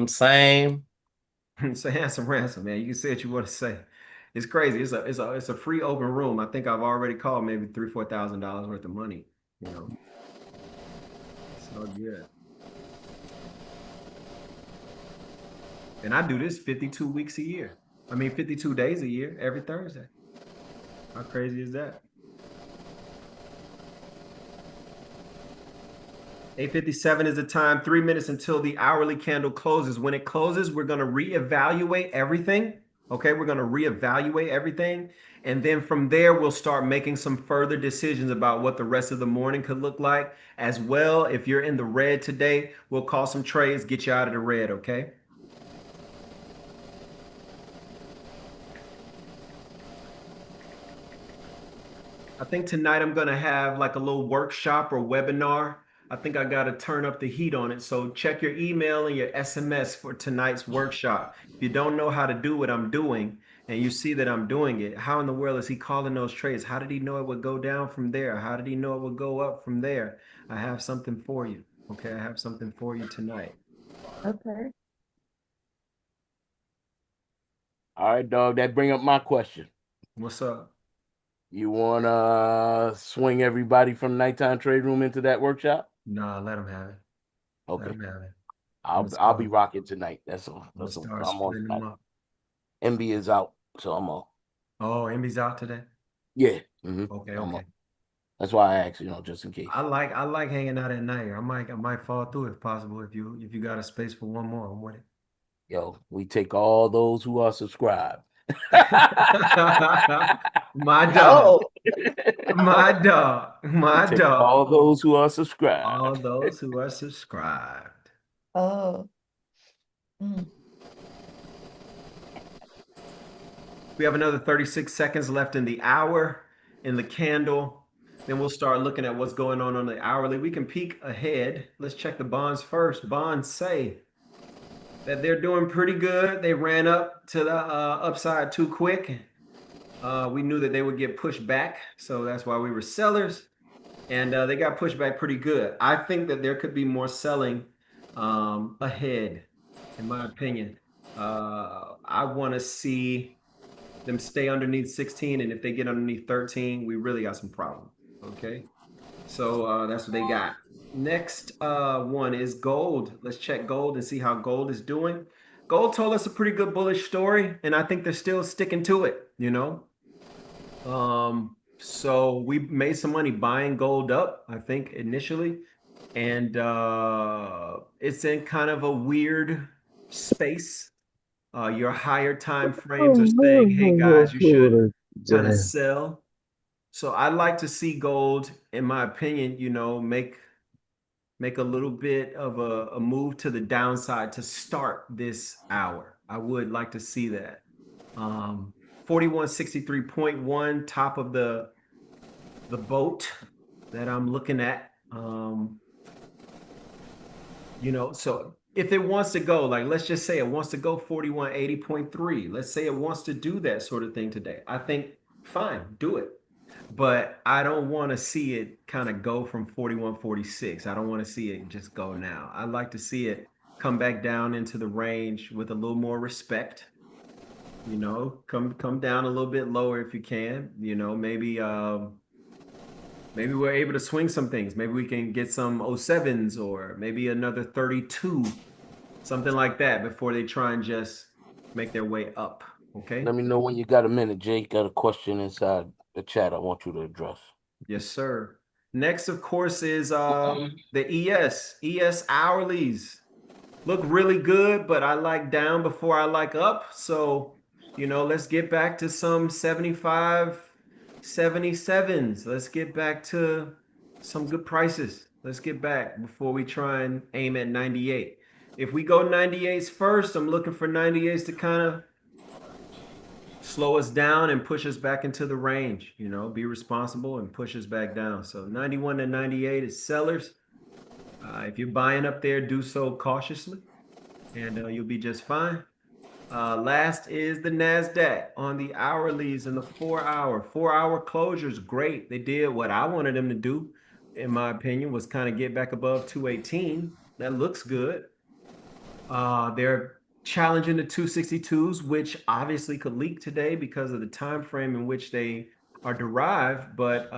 Same. It's a handsome ransom, man. You can say what you want to say. It's crazy. It's a free open room. I think I've already called maybe $3,000-4,000 worth of money. You know, it's all good. And I do this 52 weeks a year. 52 days a year, every Thursday. How crazy is that? 8:57 is the time, 3 minutes until the hourly candle closes. When it closes, we're going to reevaluate everything. Okay, we're going to reevaluate everything. And then from there, we'll start making some further decisions about what the rest of the morning could look like. As well, if you're in the red today, we'll call some trades, get you out of the red, okay? I think tonight I'm going to have like a little workshop or webinar. I think I got to turn up the heat on it. So check your email and your SMS for tonight's workshop. If you don't know how to do what I'm doing and you see that I'm doing it, how in the world is he calling those trades? How did he know it would go down from there? How did he know it would go up from there? I have something for you. Okay, I have something for you tonight. Okay. All right, dog. That bring up my question. What's up? You wanna swing everybody from nighttime trade room into that workshop? Nah, let him have it. Okay. Let him have it. I'll be rocking tonight. That's all. Let's I'm start on splitting them tonight. up. MB is out, so I'm on. Oh, MB's out today? Yeah. Okay, I'm okay. on. That's why I asked, just in case. I like hanging out at night. I might fall through if possible. If you got a space for one more, I'm with it. Yo, we take all those who are subscribed. My dog. My dog. We My take dog. all those who are subscribed. All those who are subscribed. Oh. We have another 36 seconds left in the hour, in the candle. Then we'll start looking at what's going on the hourly. We can peek ahead. Let's check the bonds first. Bonds say that they're doing pretty good. They ran up to the upside too quick. We knew that they would get pushed back, so that's why we were sellers. And they got pushed back pretty good. I think that there could be more selling ahead, in my opinion. I want to see them stay underneath 16, and if they get underneath 13, we really got some problems. Okay, so that's what they got. Next one is gold. Let's check gold and see how gold is doing. Gold told us a pretty good bullish story, and I think they're still sticking to it, So we made some money buying gold up, I think, initially. And it's in kind of a weird space. Your higher time frames are saying, hey guys, you should kind of sell. So I'd like to see gold, in my opinion, make a little bit of a move to the downside to start this hour. I would like to see that. 4163.1, top of the boat that I'm looking at. So if it wants to go, like let's just say it wants to go 4180.3. Let's say it wants to do that sort of thing today. I think fine, do it. But I don't want to see it kind of go from 4146. I don't want to see it just go now. I'd like to see it come back down into the range with a little more respect. Come down a little bit lower if you can. Maybe we're able to swing some things. Maybe we can get some 07s or maybe another 32, something like that before they try and just make their way up. Okay. Let me know when you got a minute. Jake got a question inside the chat I want you to address. Yes, sir. Next, of course, is the ES hourlies. Look really good, but I like down before I like up. So, let's get back to some 75, 77s. Let's get back to some good prices. Let's get back before we try and aim at 98. If we go 98s first, I'm looking for 98s to kind of slow us down and push us back into the range, be responsible and push us back down. So 91 to 98 is sellers. If you're buying up there, do so cautiously and you'll be just fine. Last is the NASDAQ on the hourlies and the 4-hour. 4-hour closures, great. They did what I wanted them to do, in my opinion, was kind of get back above 218. That looks good. They're challenging the 262s, which obviously could leak today because of the time frame in which they are derived. But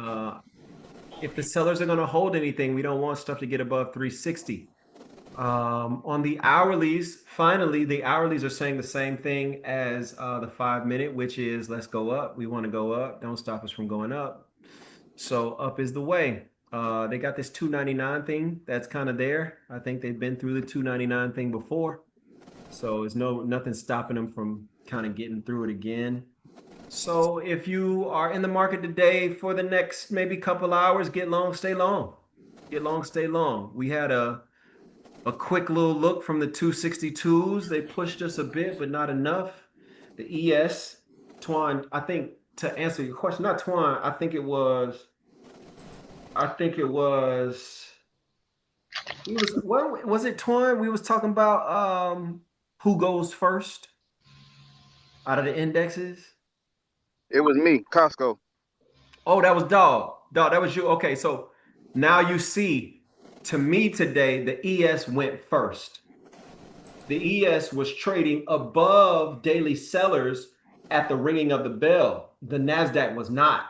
if the sellers are going to hold anything, we don't want stuff to get above 360. On the hourlies, finally, the hourlies are saying the same thing as the 5-minute, which is let's go up. We want to go up. Don't stop us from going up. So up is the way. They got this 299 thing that's kind of there. I think they've been through the 299 thing before. So there's nothing stopping them from kind of getting through it again. So if you are in the market today for the next maybe couple hours, get long, stay long. Get long, stay long. We had a quick little look from the 262s. They pushed us a bit, but not enough. The ES, Twan, I think to answer your question, not Twan, I think it was what was it, Twan? We was talking about who goes first out of the indexes. It was me, Costco. Oh, that was Dog. Dog, that was you. Okay, so now you see, to me today, the ES went first. The ES was trading above daily sellers at the ringing of the bell. The NASDAQ was not.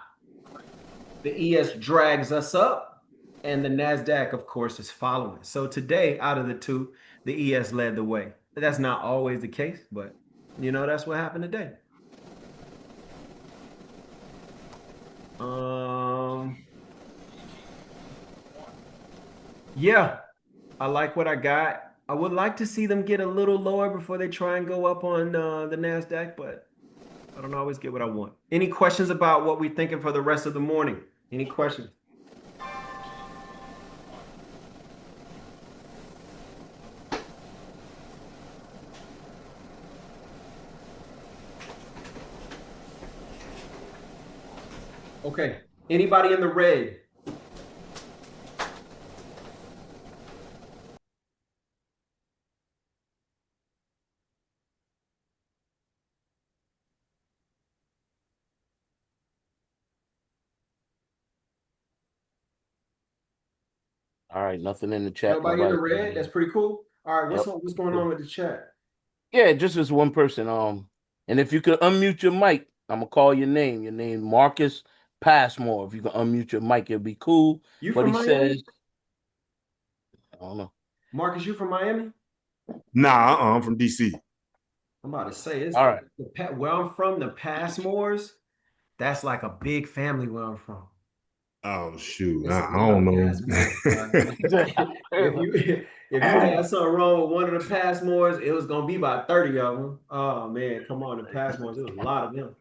The ES drags us up, and the NASDAQ, of course, is following. So today, out of the two, the ES led the way. That's not always the case, but that's what happened today. Yeah, I like what I got. I would like to see them get a little lower before they try and go up on the NASDAQ, but I don't always get what I want. Any questions about what we're thinking for the rest of the morning? Any questions? Okay. Anybody in the red? All right, nothing in the chat. Nobody in the red? That's pretty cool. All right, Yep. what's going on with the chat? Yeah, just as one person. And if you could unmute your mic, I'm gonna call your name. Your name Marcus Passmore. If you can unmute your mic, it'll be cool. You But from he Miami? says, I don't know. Marcus, you from Miami? Nah, I'm from DC. I'm about to say it's All right. where I'm from, the Passmores. That's like a big family where I'm from. Oh shoot, It's a I lot don't of know. Passmores. if you had something wrong with one of the Passmores, it was gonna be about 30 of them. Oh man, come on, the Passmores. It was a lot of them.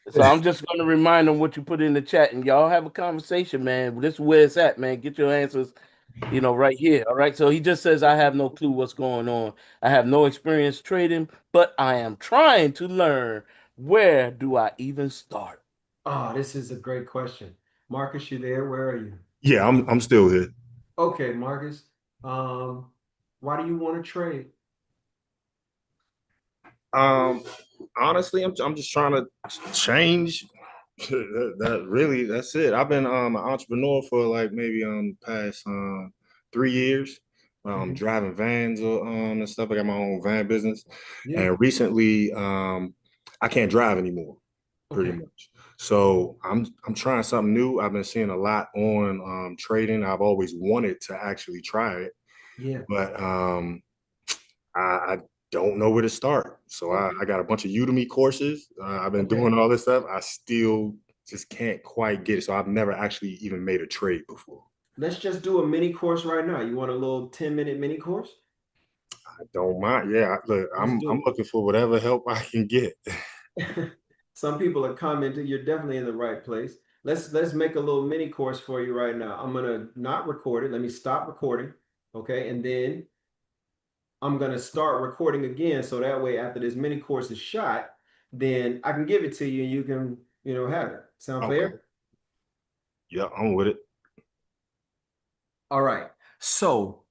So I'm just gonna remind them what you put in the chat, and y'all have a conversation, man. This is where it's at, man. Get your answers, right here. All right. So he just says, I have no clue what's going on. I have no experience trading, but I am trying to learn. Where do I even start? Oh, this is a great question. Marcus, you there? Where are you? Yeah, I'm still here. Okay, Marcus. Why do you want to trade? Honestly, I'm just trying to change. That's it. I've been an entrepreneur for like maybe past 3 years. Driving vans and stuff. I got my own van business, and recently I can't drive anymore, pretty much. So I'm trying something new. I've been seeing a lot on trading. I've always wanted to actually try it, but I don't know where to start. So I got a bunch of Udemy courses. I've been doing all this stuff. I still just can't quite get it. So I've never actually even made a trade before. Let's just do a mini course right now. You want a little 10-minute mini course? I don't mind. Yeah, look, I'm looking for whatever help I can get. Some people are commenting. You're definitely in the right place. Let's make a little mini course for you right now. I'm gonna not record it. Let me stop recording. Okay, and then I'm gonna start recording again. So that way, after this mini course is shot, then I can give it to you and you can, have it. Sound fair? Yeah, I'm with it. All right. So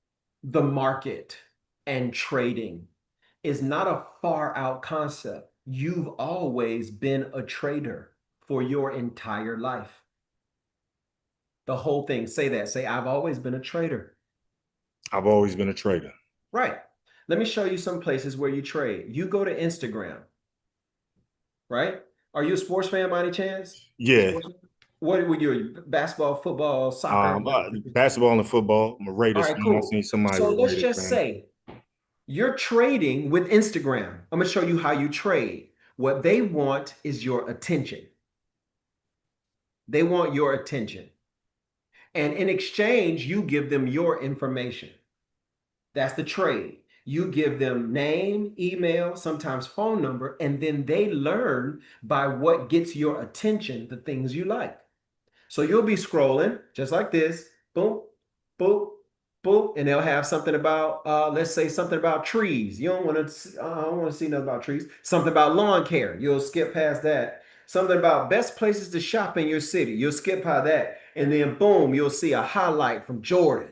the market and trading is not a far out concept. You've always been a trader for your entire life. The whole thing. Say that. Say, I've always been a trader. I've always been a trader. Right. Let me show you some places where you trade. You go to Instagram, right? Are you a sports fan by any chance? Yeah. What would you, basketball, football, soccer? Basketball and football. I'm a Raiders All right, fan. cool. I've seen somebody So with let's Raiders just fan. say you're trading with Instagram. I'm going to show you how you trade. What they want is your attention. They want your attention. And in exchange, you give them your information. That's the trade. You give them name, email, sometimes phone number, and then they learn by what gets your attention, the things you like. So you'll be scrolling just like this, boom, boom, boom, and they'll have something about, let's say something about trees. You don't want to, I don't want to see nothing about trees. Something about lawn care. You'll skip past that. Something about best places to shop in your city. You'll skip past that. And then boom, you'll see a highlight from Jordan,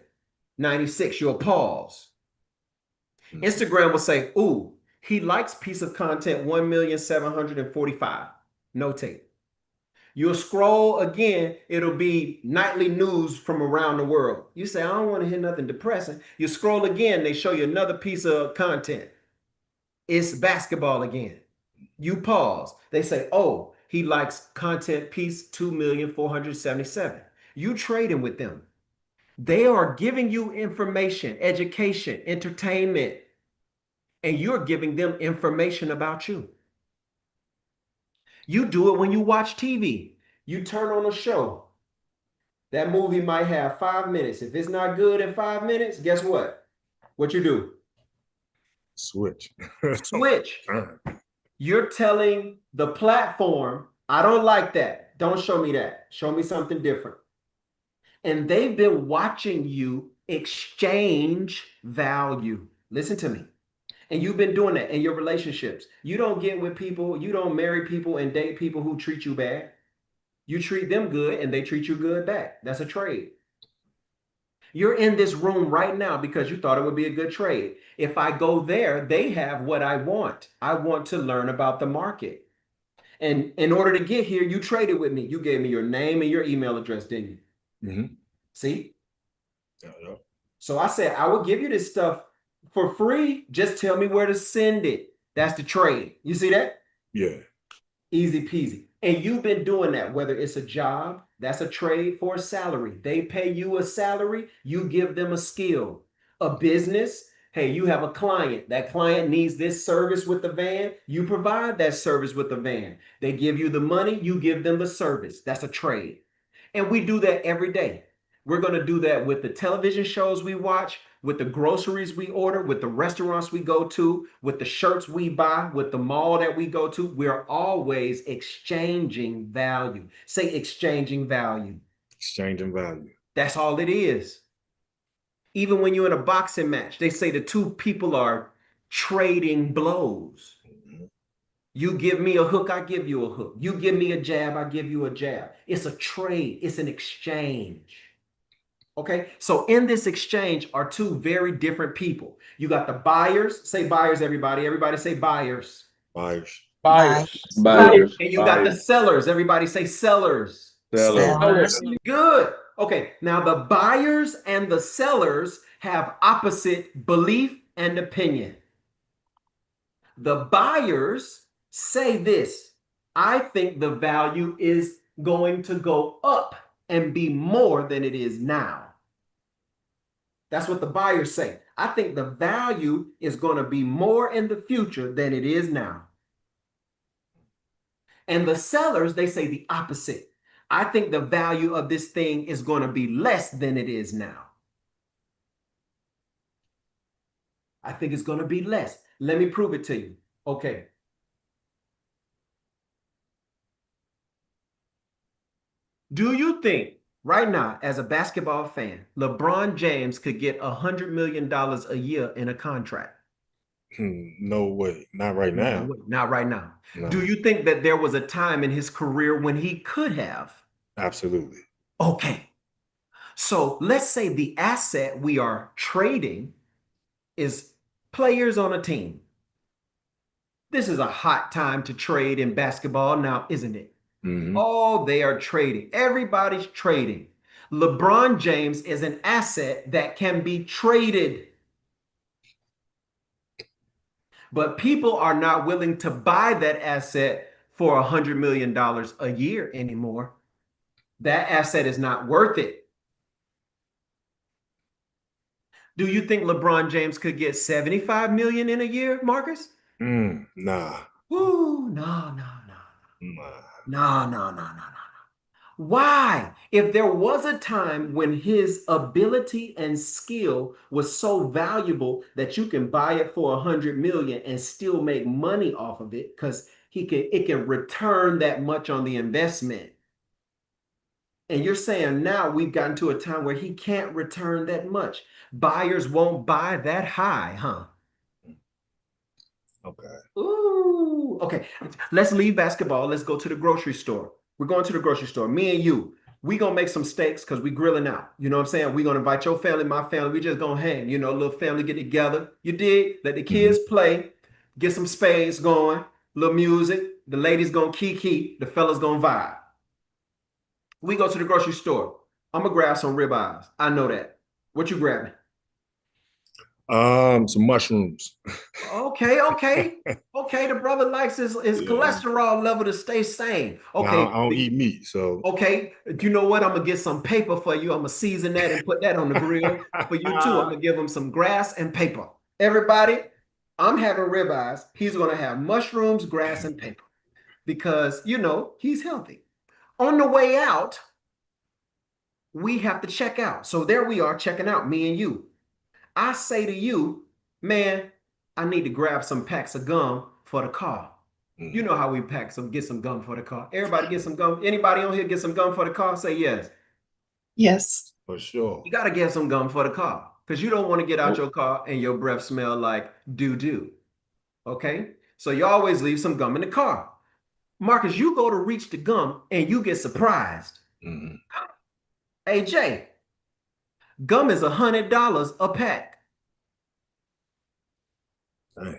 96. You'll pause. Instagram will say, ooh, he likes piece of content 1,745,000. Notate. You'll scroll again, it'll be nightly news from around the world. You say, I don't want to hear nothing depressing. You scroll again, they show you another piece of content. It's basketball again. You pause. They say, oh, he likes content piece 2,477,000. You trading with them. They are giving you information, education, entertainment, and you're giving them information about you. You do it when you watch TV. You turn on a show. That movie might have 5 minutes. If it's not good in 5 minutes, guess what? What you do? Switch. Switch. You're telling the platform, I don't like that. Don't show me that. Show me something different. And they've been watching you exchange value. Listen to me. And you've been doing that in your relationships. You don't get with people, you don't marry people and date people who treat you bad. You treat them good and they treat you good back. That's a trade. You're in this room right now because you thought it would be a good trade. If I go there, they have what I want. I want to learn about the market. And in order to get here, you traded with me. You gave me your name and your email address, didn't you? Mm-hmm. See? Yeah. So I said, I will give you this stuff for free. Just tell me where to send it. That's the trade. You see that? Yeah. Easy peasy. And you've been doing that, whether it's a job, that's a trade for a salary. They pay you a salary, you give them a skill. A business, hey, you have a client. That client needs this service with the van. You provide that service with the van. They give you the money, you give them the service. That's a trade. And we do that every day. We're going to do that with the television shows we watch, with the groceries we order, with the restaurants we go to, with the shirts we buy, with the mall that we go to. We're always exchanging value. Say exchanging value. Exchanging value. That's all it is. Even when you're in a boxing match, they say the two people are trading blows. You give me a hook, I give you a hook. You give me a jab, I give you a jab. It's a trade. It's an exchange. Okay, so in this exchange are two very different people. You got the buyers. Say buyers, everybody. Everybody say buyers. Buyers. Good. And you got the sellers. Everybody say sellers. Sellers. Good. Okay, now the buyers and the sellers have opposite belief and opinion. The buyers say this: I think the value is going to go up and be more than it is now. That's what the buyers say. I think the value is going to be more in the future than it is now. And the sellers, they say the opposite. I think the value of this thing is going to be less than it is now. I think it's going to be less. Let me prove it to you. Okay. Do you think right now, as a basketball fan, LeBron James could get $100 million a year in a contract? No way. Not right now. No way. Not right now. No. Do you think that there was a time in his career when he could have? Absolutely. Okay. So let's say the asset we are trading is players on a team. This is a hot time to trade in basketball now, isn't it? Mm-hmm. Oh, they are trading. Everybody's trading. LeBron James is an asset that can be traded. But people are not willing to buy that asset for $100 million a year anymore. That asset is not worth it. Do you think LeBron James could get 75 million in a year, Marcus? Nah. Ooh, no. No. Why? If there was a time when his ability and skill was so valuable that you can buy it for 100 million and still make money off of it because it can return that much on the investment. And you're saying now we've gotten to a time where he can't return that much. Buyers won't buy that high, huh? Okay. Ooh, okay. Let's leave basketball. Let's go to the grocery store. We're going to the grocery store. Me and you, we gonna make some steaks because we grilling out. You know what I'm saying? We gonna invite your family, my family. We just gonna hang, a little family get together. You dig? Let the kids play, get some spades going, little music. The ladies gonna kiki, the fellas gonna vibe. We go to the grocery store. I'm gonna grab some ribeyes. I know that. What you grabbing? Some mushrooms. Okay. The brother likes his cholesterol level to stay sane. Okay. I don't eat meat, so. Okay. You know what? I'm gonna get some paper for you. I'm gonna season that and put that on the grill for you too. I'm gonna give him some grass and paper. Everybody, I'm having ribeyes. He's gonna have mushrooms, grass, and paper because he's healthy. On the way out, we have to check out. So there we are checking out, me and you. I say to you, man, I need to grab some packs of gum for the car. You know how we get some gum for the car. Everybody get some gum. Anybody on here get some gum for the car? Say yes. Yes. For sure. You got to get some gum for the car because you don't want to get out your car and your breath smell like doo-doo. Okay? So you always leave some gum in the car. Marcus, you go to reach the gum and you get surprised. Hey, Jay, gum is $100 a pack. Dang.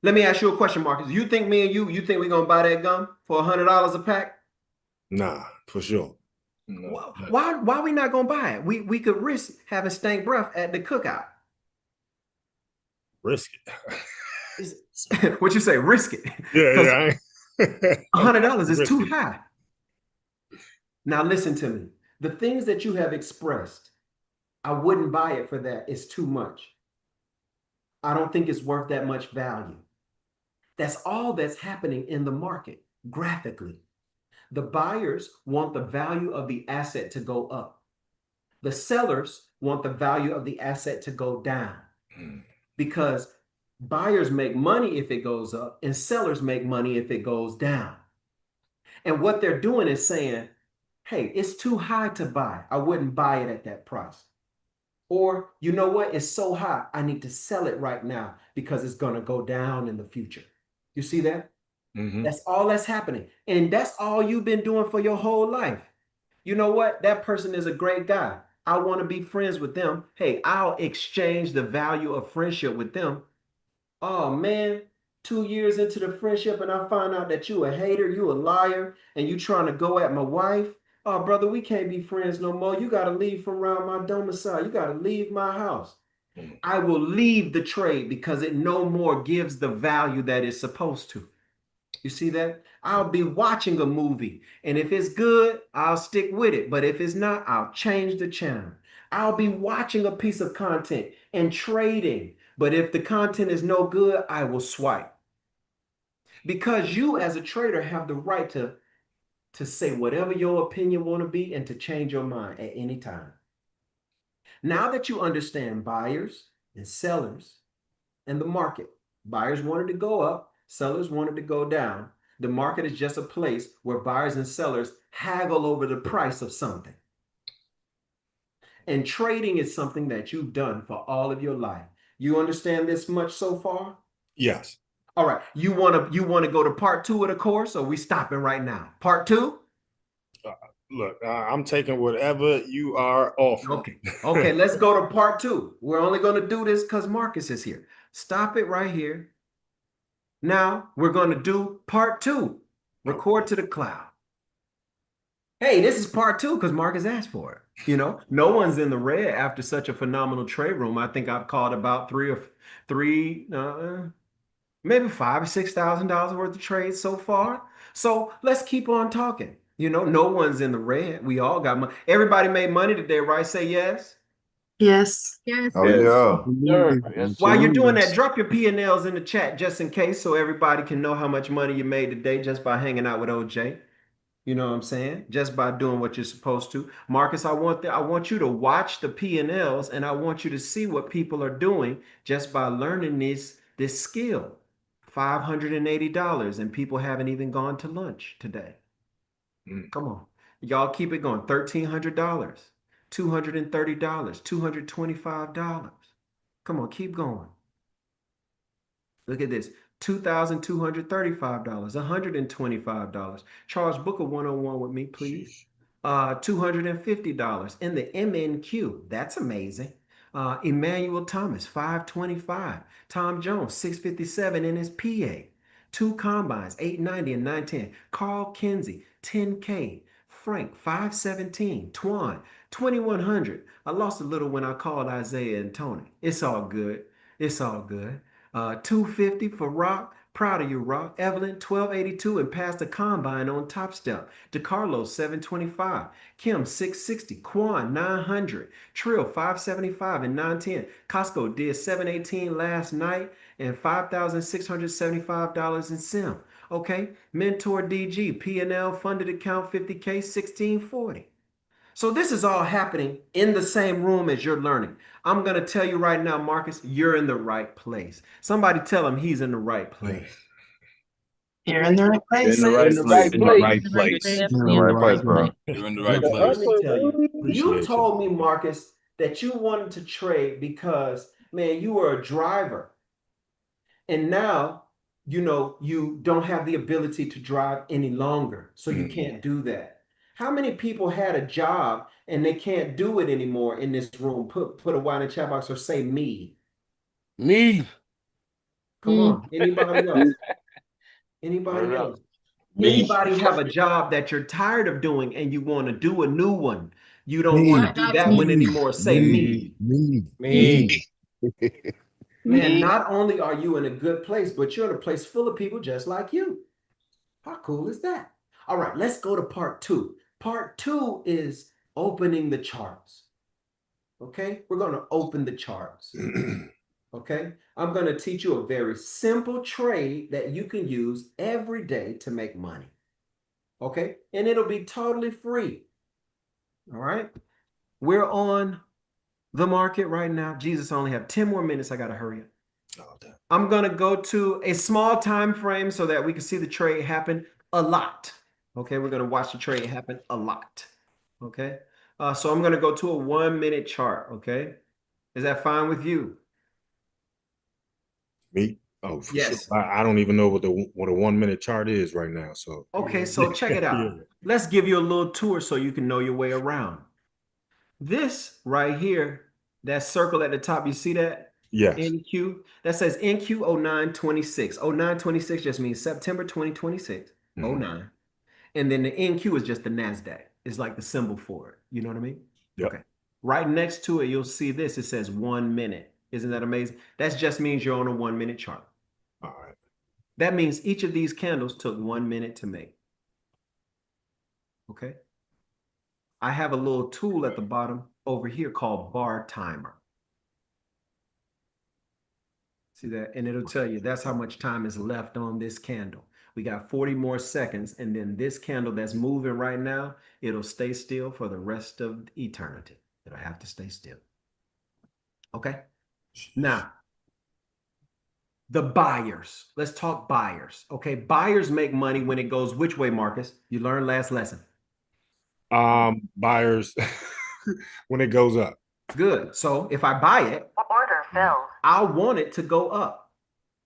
Let me ask you a question, Marcus. You think me and you think we're gonna buy that gum for $100 a pack? Nah, for sure. No. Why we not gonna buy it? We could risk having stank breath at the cookout. Risk it. What you say? Risk it. Yeah. $100 is too high. Now listen to me. The things that you have expressed, I wouldn't buy it for that. It's too much. I don't think it's worth that much value. That's all that's happening in the market graphically. The buyers want the value of the asset to go up. The sellers want the value of the asset to go down because buyers make money if it goes up and sellers make money if it goes down. And what they're doing is saying, hey, it's too high to buy. I wouldn't buy it at that price. Or, you know what? It's so high. I need to sell it right now because it's going to go down in the future. You see that? That's all that's happening. And that's all you've been doing for your whole life. You know what? That person is a great guy. I want to be friends with them. Hey, I'll exchange the value of friendship with them. Oh, man. 2 years into the friendship and I find out that you a hater, you a liar, and you trying to go at my wife. Oh, brother, we can't be friends no more. You got to leave from around my domicile. You got to leave my house. I will leave the trade because it no more gives the value that it's supposed to. You see that? I'll be watching a movie, and if it's good, I'll stick with it. But if it's not, I'll change the channel. I'll be watching a piece of content and trading. But if the content is no good, I will swipe. Because you as a trader have the right to say whatever your opinion want to be and to change your mind at any time. Now that you understand buyers and sellers and the market, buyers wanted to go up, sellers wanted to go down. The market is just a place where buyers and sellers haggle over the price of something. And trading is something that you've done for all of your life. You understand this much so far? Yes. All right. You want to go to part 2 of the course, or we stopping right now? Part 2? Look, I'm taking whatever you are offering. Okay, let's go to part 2. We're only going to do this because Marcus is here. Stop it right here. Now we're going to do part 2. Record to the cloud. Hey, this is part 2 because Marcus asked for it. No one's in the red after such a phenomenal trade room. I think I've called about maybe $5,000 or $6,000 worth of trades so far. So let's keep on talking. No one's in the red. We all got money. Everybody made money today, right? Say yes. Yes. Yes. Oh, yeah. While you're doing that, drop your P&Ls in the chat just in case so everybody can know how much money you made today just by hanging out with OJ. You know what I'm saying? Just by doing what you're supposed to. Marcus, I want you to watch the P&Ls, and I want you to see what people are doing just by learning this skill. $580, and people haven't even gone to lunch today. Come on. Y'all keep it going. $1,300, $230, $225. Come on, keep going. Look at this. $2,235, $125. Charles, book a one-on-one with me, please. $250 in the MNQ. That's amazing. Emmanuel Thomas, $525. Tom Jones, $657 in his PA. 2 combines, $890 and $910. Carl Kinsey, $10K. Frank, $517. Twan, $2,100. I lost a little when I called Isaiah and Tony. It's all good. It's all good. $250 for Rock. Proud of you, Rock. Evelyn, $1,282 and passed the combine on Top Step. DeCarlo, $725. Kim, $660. Quan, $900. Trill, $575 and $910. Costco did $718 last night and $5,675 in Sim. Okay. Mentor DG, P&L funded account, $50K, $1,640. So this is all happening in the same room as you're learning. I'm going to tell you right now, Marcus, you're in the right place. Somebody tell him he's in the right place. You're in the right place. In the right place. In the right place. In the right place, bro. You're in the right Let place. me tell you, you Appreciate told me, Marcus, that you wanted to trade because, man, you were a driver. And now, you don't have the ability to drive any longer. So you can't do that. How many people had a job and they can't do it anymore in this room? Put a Y in the chat box or say me. Me. Come on. Anybody else? Anybody else? Anybody have a job that you're tired of doing and you want to do a new one? You don't want to do that one anymore. Say me. Me. Man, not only are you in a good place, but you're in a place full of people just like you. How cool is that? All right, let's go to part 2. Part 2 is opening the charts. Okay, we're going to open the charts. Okay, I'm going to teach you a very simple trade that you can use every day to make money. Okay, and it'll be totally free. All right, we're on the market right now. Jesus, I only have 10 more minutes. I got to hurry up. I'm going to go to a small time frame so that we can see the trade happen a lot. Okay, we're going to watch the trade happen a lot. Okay, so I'm going to go to a 1-minute chart. Okay, is that fine with you? Me? Oh, for Yes. sure. I don't even know what a 1-minute chart is right now. So Okay, so check it out. Yeah. Let's give you a little tour so you can know your way around. This right here, that circle at the top, you see that? Yes. NQ, that says NQ 0926. 0926 just means September 2026, 09. And then the NQ is just the NASDAQ. It's like the symbol for it. You know what I mean? Yep. Okay. Right next to it, you'll see this. It says 1 minute. Isn't that amazing? That just means you're on a 1-minute chart. All right. That means each of these candles took 1 minute to make. Okay. I have a little tool at the bottom over here called bar timer. See that? And it'll tell you that's how much time is left on this candle. We got 40 more seconds. And then this candle that's moving right now, it'll stay still for the rest of eternity. It'll have to stay still. Okay. Now, the buyers. Let's talk buyers. Okay. Buyers make money when it goes which way, Marcus? You learned last lesson. Buyers when it goes up. Good. So if I buy it, Order filled. I want it to go up.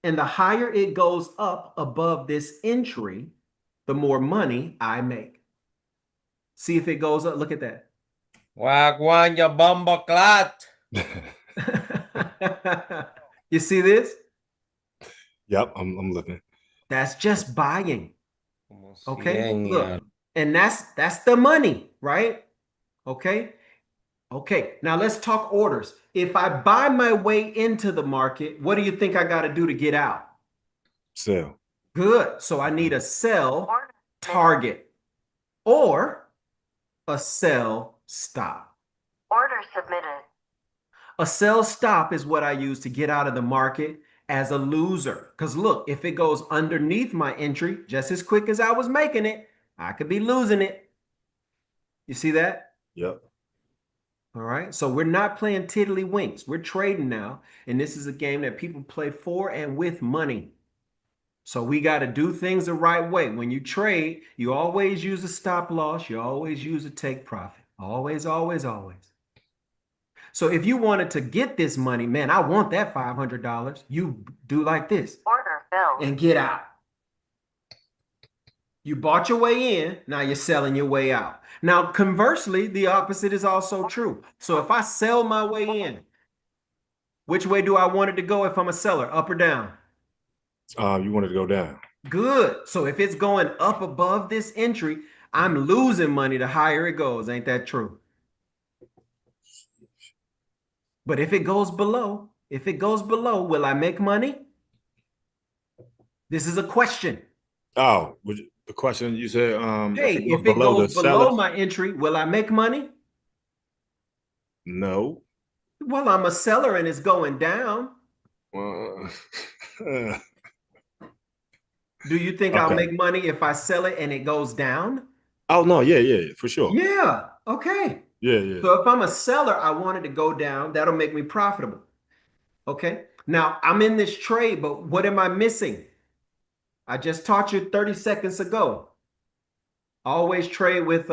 And the higher it goes up above this entry, the more money I make. See if it goes up. Look at that. Wagwan your bumbo clot. You see this? Yep, I'm looking. That's just buying. Okay. Bien, Look. And that's the money, right? Okay. Okay. Now let's talk orders. If I buy my way into the market, what do you think I got to do to get out? Sell. Good. So I need a sell target or a sell stop. Order submitted. A sell stop is what I use to get out of the market as a loser. Because look, if it goes underneath my entry, just as quick as I was making it, I could be losing it. You see that? Yep. All right. So we're not playing tiddlywinks. We're trading now. And this is a game that people play for and with money. So we got to do things the right way. When you trade, you always use a stop loss. You always use a take profit. Always, always, always. So if you wanted to get this money, man, I want that $500. You do like this. Order filled. And get out. You bought your way in, now you're selling your way out. Now, conversely, the opposite is also true. So if I sell my way in, which way do I want it to go if I'm a seller, up or down? You wanted to go down. Good. So if it's going up above this entry, I'm losing money the higher it goes. Ain't that true? But if it goes below, will I make money? This is a question. Oh, the question you said, hey, if it goes below my entry, will I make money? No. Well, I'm a seller and it's going down. Do you think I'll make money if I sell it and it goes down? Oh, no. Yeah, for sure. Yeah. Okay. Yeah. So if I'm a seller, I want it to go down. That'll make me profitable. Okay. Now I'm in this trade, but what am I missing? I just taught you 30 seconds ago. Always trade with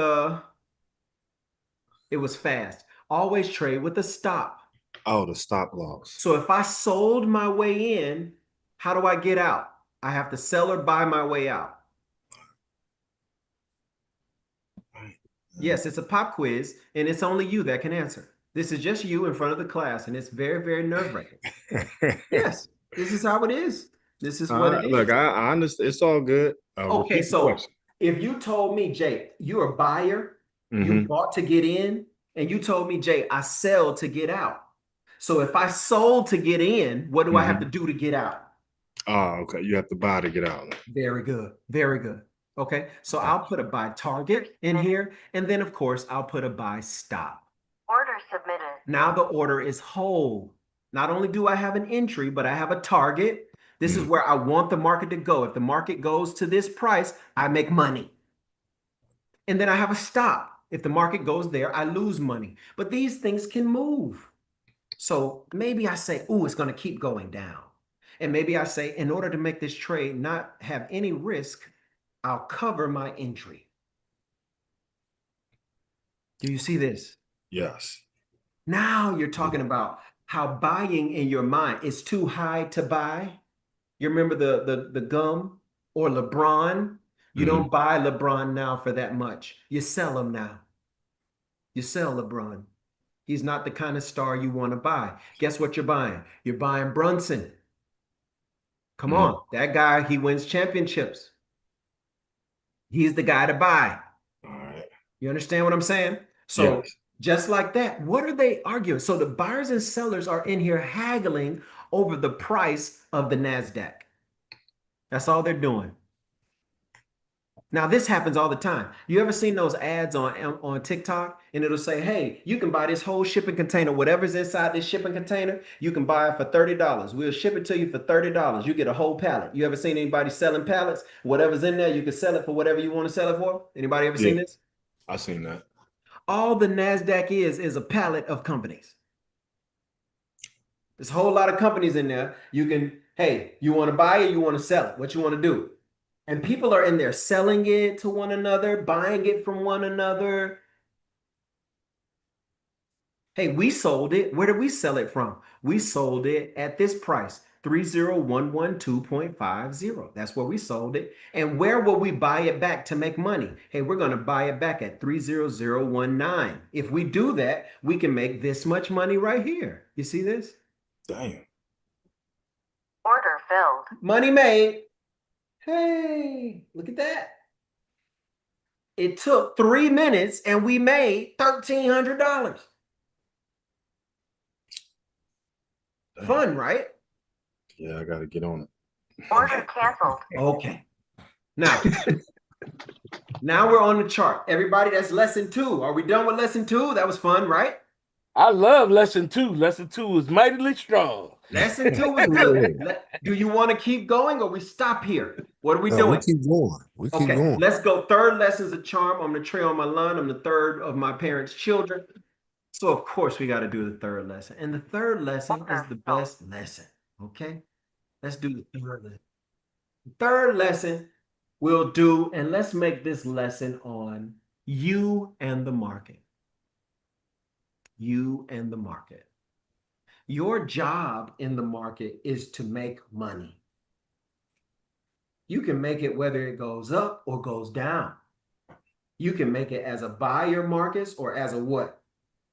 it was fast. Always trade with a stop. Oh, the stop loss. So if I sold my way in, how do I get out? I have to sell or buy my way out. Yes, it's a pop quiz, and it's only you that can answer. This is just you in front of the class, and it's very, very nerve-wracking. Yes, this is how it is. This is what it is. Look, I understand. It's all good. Okay, so if you told me, Jay, you're a buyer, you bought to get in, and you told me, Jay, I sell to get out. So if I sold to get in, what do I have to do to get out? Oh, okay. You have to buy to get out. Very good. Very good. Okay, so I'll put a buy target in here, and then, of course, I'll put a buy stop. Order submitted. Now the order is whole. Not only do I have an entry, but I have a target. This is where I want the market to go. If the market goes to this price, I make money. And then I have a stop. If the market goes there, I lose money. But these things can move. So maybe I say, ooh, it's going to keep going down. And maybe I say, in order to make this trade not have any risk, I'll cover my entry. Do you see this? Yes. Now you're talking about how buying in your mind is too high to buy. You remember the gum or LeBron? You don't buy LeBron now for that much. You sell him now. You sell LeBron. He's not the kind of star you want to buy. Guess what you're buying? You're buying Brunson. Come on. That guy, he wins championships. He's the guy to buy. All right. You understand what I'm saying? So just like that, what are they arguing? So the buyers and sellers are in here haggling over the price of the NASDAQ. That's all they're doing. Now, this happens all the time. You ever seen those ads on TikTok? And it'll say, hey, you can buy this whole shipping container, whatever's inside this shipping container, you can buy it for $30. We'll ship it to you for $30. You get a whole pallet. You ever seen anybody selling pallets? Whatever's in there, you can sell it for whatever you want to sell it for. Anybody ever seen this? I've seen that. All the NASDAQ is a pallet of companies. There's a whole lot of companies in there. You can, hey, you want to buy it, you want to sell it. What you want to do? And people are in there selling it to one another, buying it from one another. Hey, we sold it. Where did we sell it from? We sold it at this price, 30112.50. That's where we sold it. And where will we buy it back to make money? Hey, we're going to buy it back at 30019. If we do that, we can make this much money right here. You see this? Damn. Order filled. Money made. Hey, look at that. It took 3 minutes and we made $1,300. Fun, right? Yeah, I got to get on it. Order canceled. Okay. Now, now we're on the chart. Everybody, that's lesson 2. Are we done with lesson 2? That was fun, right? I love lesson 2. Lesson 2 is mightily strong. Lesson 2 was good. Do you want to keep going or we stop here? What are we No, doing? we keep going. We keep Okay, going. let's go. Third lesson's a charm. I'm the tray on my line. I'm the third of my parents' children. So of course we got to do the third lesson. And the third lesson is the best lesson. Okay? Let's do the third lesson. The third lesson we'll do, and let's make this lesson on you and the market. You and the market. Your job in the market is to make money. You can make it whether it goes up or goes down. You can make it as a buyer, Marcus, or as a what?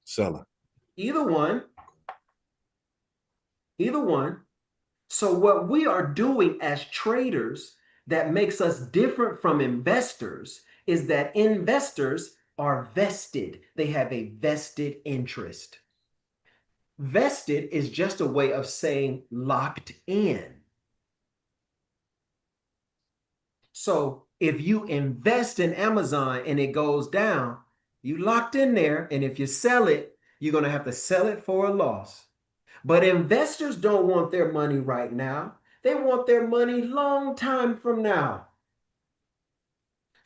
Seller. Either one. Either one. So what we are doing as traders that makes us different from investors is that investors are vested. They have a vested interest. Vested is just a way of saying locked in. So if you invest in Amazon and it goes down, you locked in there. And if you sell it, you're going to have to sell it for a loss. But investors don't want their money right now. They want their money long time from now.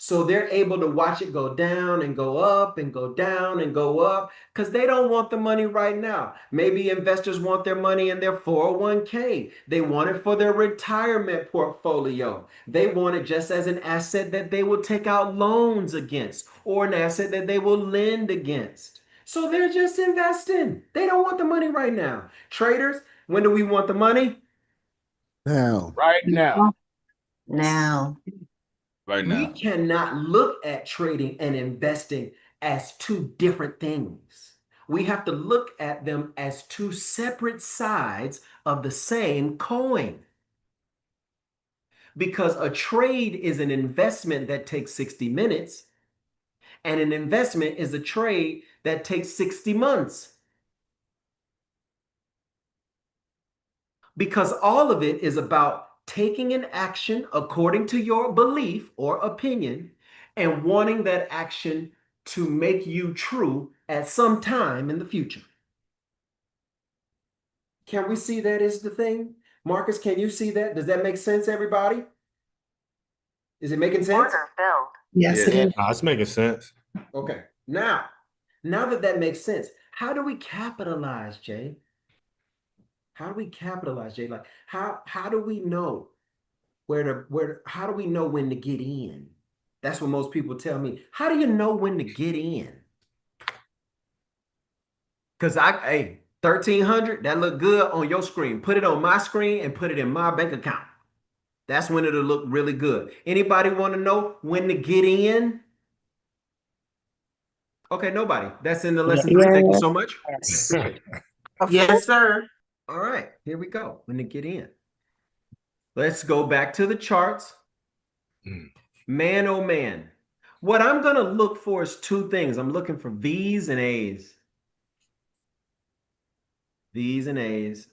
So they're able to watch it go down and go up and go down and go up because they don't want the money right now. Maybe investors want their money in their 401k. They want it for their retirement portfolio. They want it just as an asset that they will take out loans against or an asset that they will lend against. So they're just investing. They don't want the money right now. Traders, when do we want the money? Now. Right now. Now. Right We now. cannot look at trading and investing as two different things. We have to look at them as two separate sides of the same coin. Because a trade is an investment that takes 60 minutes, and an investment is a trade that takes 60 months. Because all of it is about taking an action according to your belief or opinion and wanting that action to make you true at some time in the future. Can we see that is the thing? Marcus, can you see that? Does that make sense, everybody? Is it making sense? Order filled. Yes, it is. Nah, it's making sense. Okay. Now that makes sense, how do we capitalize, Jay? How do we capitalize, Jay? Like, how do we know how do we know when to get in? That's what most people tell me. How do you know when to get in? Because 1,300, that look good on your screen. Put it on my screen and put it in my bank account. That's when it'll look really good. Anybody want to know when to get in? Okay, nobody. That's in the lesson 3. Thank you so much. Yes. Yes, sir. All right, here we go. When to get in. Let's go back to the charts. Man, oh man. What I'm going to look for is two things. I'm looking for V's and A's. V's and A's.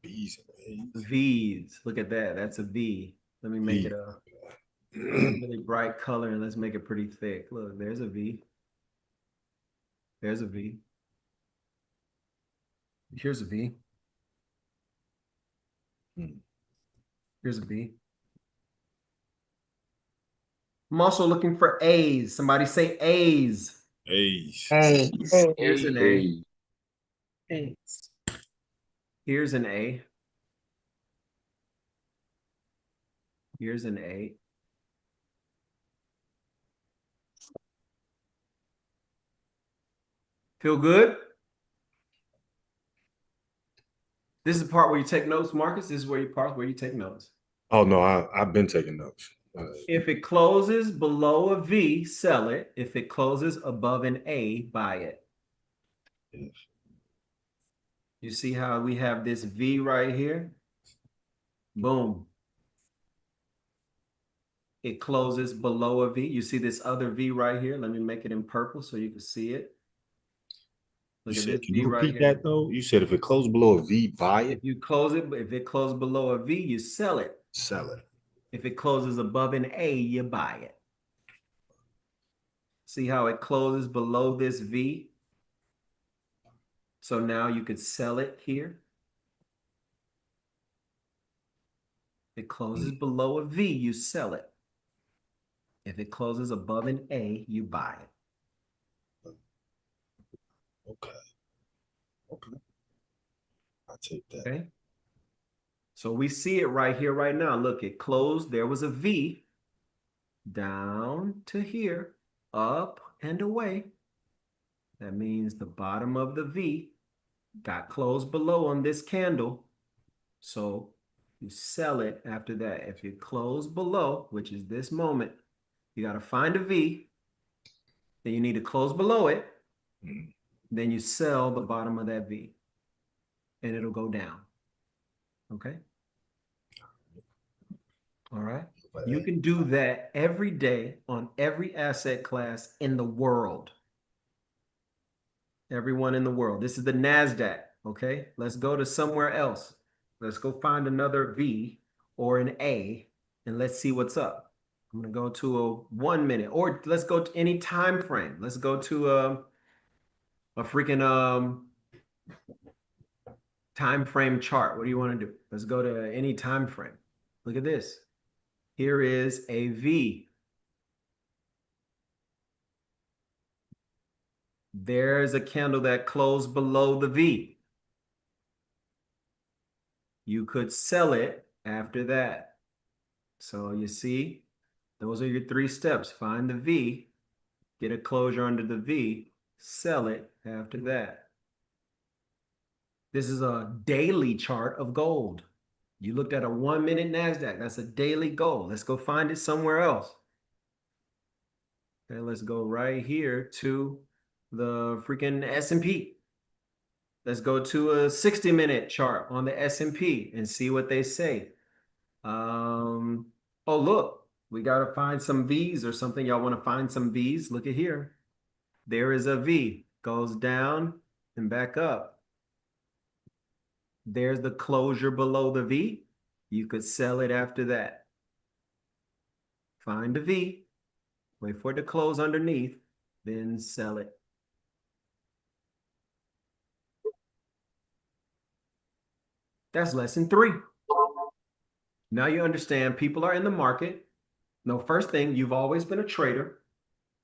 B's and A's. V's. Look at that. That's a V. Let me make it a really bright color and let's make it pretty thick. Look, there's a V. There's a V. Here's a V. Here's a V. I'm also looking for A's. Somebody say A's. A's. A's. Here's an A. A's. Here's an A. Here's an A. Feel good? This is the part where you take notes, Marcus. This is where you take notes. Oh no, I've been taking notes. If it closes below a V, sell it. If it closes above an A, buy it. Yes. You see how we have this V right here? Boom. It closes below a V. You see this other V right here? Let me make it in purple so you can see it. Look at this Can V you right repeat here. that though? You said if it closed below a V, buy it. If it closes below a V, you sell it. Sell it. If it closes above an A, you buy it. See how it closes below this V? So now you could sell it here. If it closes below a V, you sell it. If it closes above an A, you buy it. Okay. Okay. I'll take that. Okay. So we see it right here, right now. Look, it closed. There was a V down to here, up and away. That means the bottom of the V got closed below on this candle. So you sell it after that. If you close below, which is this moment, you got to find a V. Then you need to close below it. Then you sell the bottom of that V. And it'll go down. Okay? All right? You can do that every day on every asset class in the world. Everyone in the world. This is the NASDAQ. Okay? Let's go to somewhere else. Let's go find another V or an A and let's see what's up. I'm going to go to a 1 minute, or let's go to any time frame. Let's go to a freaking time frame chart. What do you want to do? Let's go to any time frame. Look at this. Here is a V. There's a candle that closed below the V. You could sell it after that. So you see, those are your 3 steps. Find the V, get a closure under the V, sell it after that. This is a daily chart of gold. You looked at a 1 minute NASDAQ. That's a daily gold. Let's go find it somewhere else. Okay, let's go right here to the freaking S&P. Let's go to a 60-minute chart on the S&P and see what they say. Oh, look, we got to find some V's or something. Y'all want to find some V's? Look at here. There is a V. Goes down and back up. There's the closure below the V. You could sell it after that. Find a V. Wait for it to close underneath. Then sell it. That's lesson 3. Now you understand people are in the market. No, first thing, you've always been a trader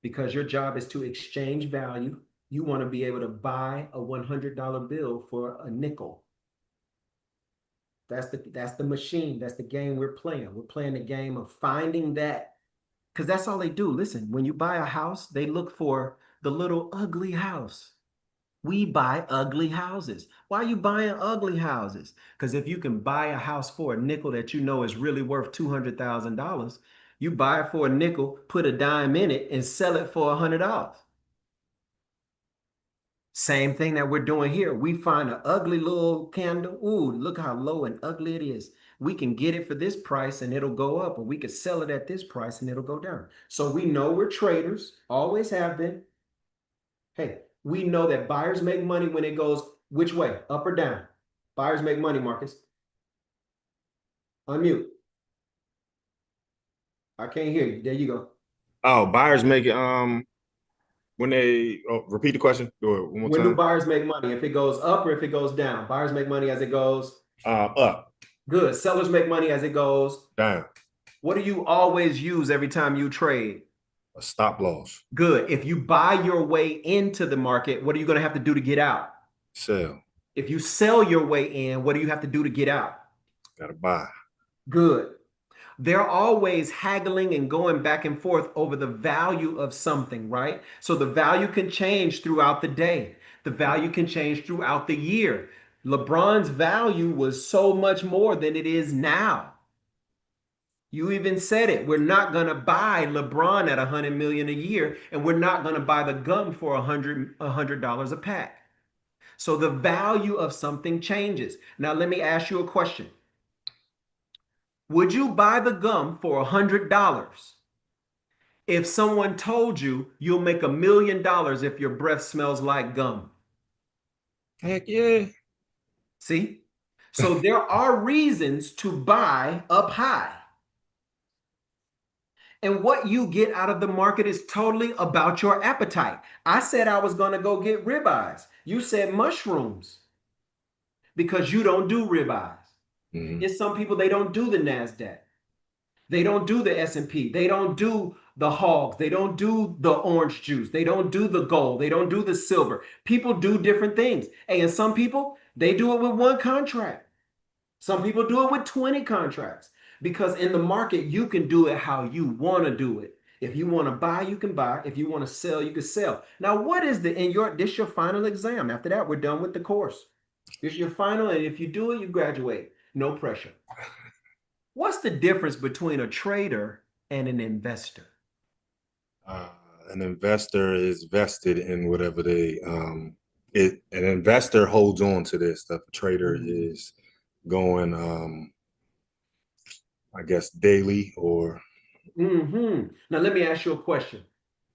because your job is to exchange value. You want to be able to buy a $100 bill for a nickel. That's the machine. That's the game we're playing. We're playing the game of finding that, because that's all they do. Listen, when you buy a house, they look for the little ugly house. We buy ugly houses. Why are you buying ugly houses? Because if you can buy a house for a nickel that you know is really worth $200,000, you buy it for a nickel, put a dime in it, and sell it for $100. Same thing that we're doing here. We find an ugly little candle. Ooh, look how low and ugly it is. We can get it for this price and it'll go up, or we could sell it at this price and it'll go down. So we know we're traders, always have been. Hey, we know that buyers make money when it goes which way, up or down. Buyers make money, Marcus. Unmute. I can't hear you. There you go. Oh, buyers make it when they repeat the question. Do it one more When time. do buyers make money? If it goes up or if it goes down? Buyers make money as it goes up. Good. Sellers make money as it goes down. What do you always use every time you trade? A stop loss. Good. If you buy your way into the market, what are you going to have to do to get out? Sell. If you sell your way in, what do you have to do to get out? Gotta buy. Good. They're always haggling and going back and forth over the value of something, right? So the value can change throughout the day. The value can change throughout the year. LeBron's value was so much more than it is now. You even said it. We're not going to buy LeBron at $100 million a year, and we're not going to buy the gum for $100 a pack. So the value of something changes. Now, let me ask you a question. Would you buy the gum for $100 if someone told you you'll make $1 million if your breath smells like gum? Heck yeah. See? So there are reasons to buy up high. And what you get out of the market is totally about your appetite. I said I was going to go get ribeyes. You said mushrooms because you don't do ribeyes. It's some people, they don't do the NASDAQ. They don't do the S&P. They don't do the hogs. They don't do the orange juice. They don't do the gold. They don't do the silver. People do different things. And some people, they do it with one contract. Some people do it with 20 contracts because in the market, you can do it how you want to do it. If you want to buy, you can buy. If you want to sell, you can sell. Now, what is this your final exam? After that, we're done with the course. This is your final, and if you do it, you graduate. No pressure. What's the difference between a trader and an investor? An investor is vested in whatever an investor holds on to this stuff. A trader is going, I guess, daily or. Now, let me ask you a question.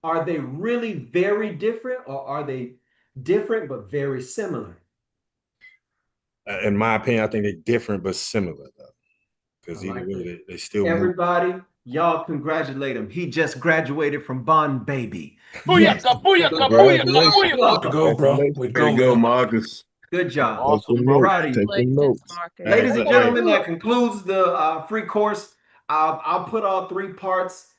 Are they really very different, or are they different but very similar? In my opinion, I think they're different but similar, though. Because either way, they still Everybody, y'all congratulate him. He just graduated from Bond, baby. Booyaka, booyaka, booyaka, booyaka. Go, bro. Way to go, Marcus. Good job. Awesome, bro. Proud of you. Take them notes. Ladies and gentlemen, that concludes the free course. I'll put all 3 parts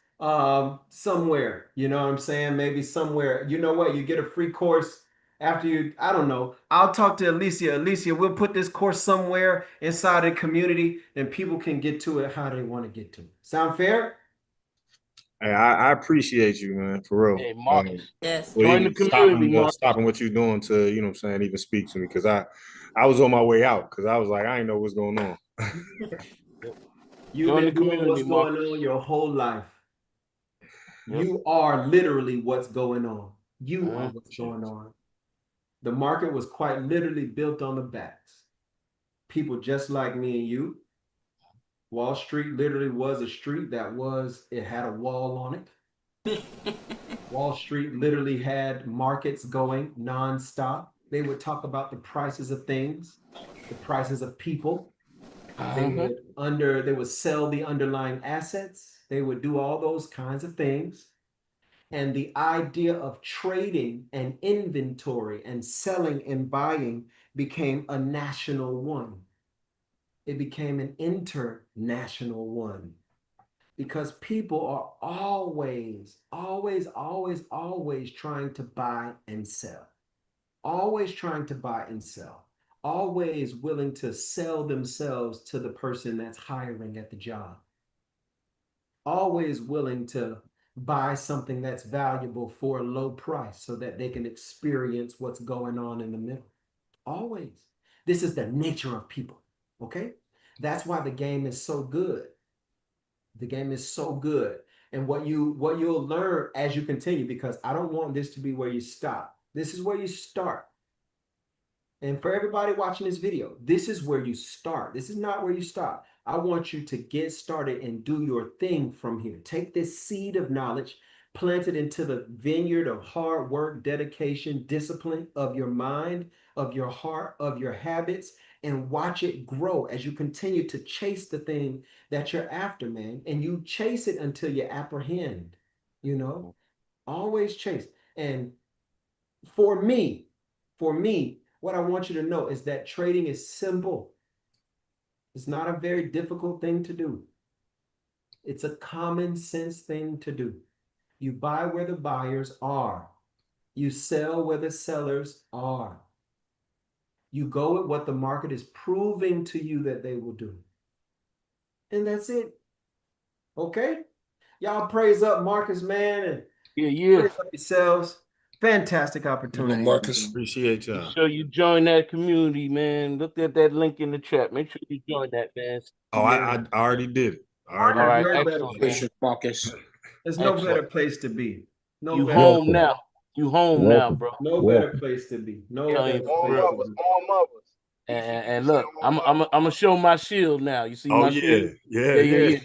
somewhere. You know what I'm saying? Maybe somewhere. You know what? You get a free course after you, I don't know. I'll talk to Alicia. Alicia, we'll put this course somewhere inside the community and people can get to it how they want to get to it. Sound fair? Hey, I appreciate you, man, for real. Hey, Marcus. Yes. Join the community, Marcus. Stopping what you're doing to, you know what I'm saying, even speak to me, because I was on my way out because I was like, I didn't know what's going on. You've been doing what's going on your whole life. You are literally what's going on. You are what's going on. The market was quite literally built on the backs. People just like me and you. Wall Street literally was a street it had a wall on it. Wall Street literally had markets going nonstop. They would talk about the prices of things, the prices of people. They would sell the underlying assets. They would do all those kinds of things. And the idea of trading and inventory and selling and buying became a national one. It became an international one because people are always trying to buy and sell. Always trying to buy and sell. Always willing to sell themselves to the person that's hiring at the job. Always willing to buy something that's valuable for a low price so that they can experience what's going on in the middle. Always. This is the nature of people, okay? That's why the game is so good. The game is so good. And what you'll learn as you continue, because I don't want this to be where you stop. This is where you start. And for everybody watching this video, this is where you start. This is not where you stop. I want you to get started and do your thing from here. Take this seed of knowledge, plant it into the vineyard of hard work, dedication, discipline of your mind, of your heart, of your habits, and watch it grow as you continue to chase the thing that you're after, man. And you chase it until you apprehend, you know, always chase. And for me, what I want you to know is that trading is simple. It's not a very difficult thing to do. It's a common sense thing to do. You buy where the buyers are. You sell where the sellers are. You go with what the market is proving to you that they will do. And that's it. Okay? Y'all praise up Marcus, man. And praise up yourselves. Fantastic opportunity. Marcus. Appreciate y'all. Make sure you join that community, man. Look at that link in the chat. Make sure you join that, man. Oh, I already did it. All right, excellent. Marcus. There's no better place to be. You home now. You home now, bro. No better place to be. No better place to be. And look, I'm gonna show my shield now. You see my shield? Yeah.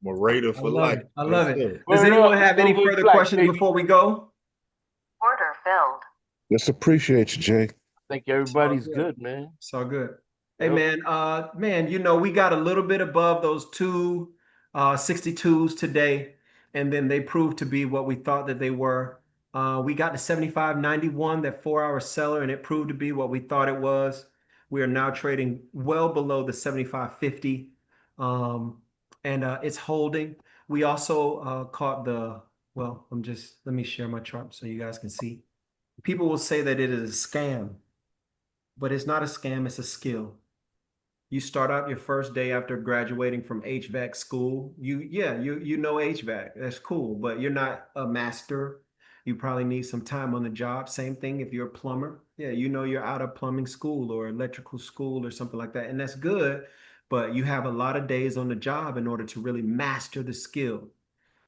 I'm a raider for life. I love it. Does anyone have any further questions before we go? Order filled. Just appreciate you, Jay. I think everybody's good, man. It's all good. Hey, man, you know, we got a little bit above those 2 62s today, and then they proved to be what we thought that they were. We got to 75.91, that 4-hour seller, and it proved to be what we thought it was. We are now trading well below the 75.50, and it's holding. We also caught the, well, let me share my chart so you guys can see. People will say that it is a scam, but it's not a scam, it's a skill. You start out your first day after graduating from HVAC school. You know HVAC. That's cool, but you're not a master. You probably need some time on the job. Same thing if you're a plumber. Yeah, you know you're out of plumbing school or electrical school or something like that. And that's good, but you have a lot of days on the job in order to really master the skill,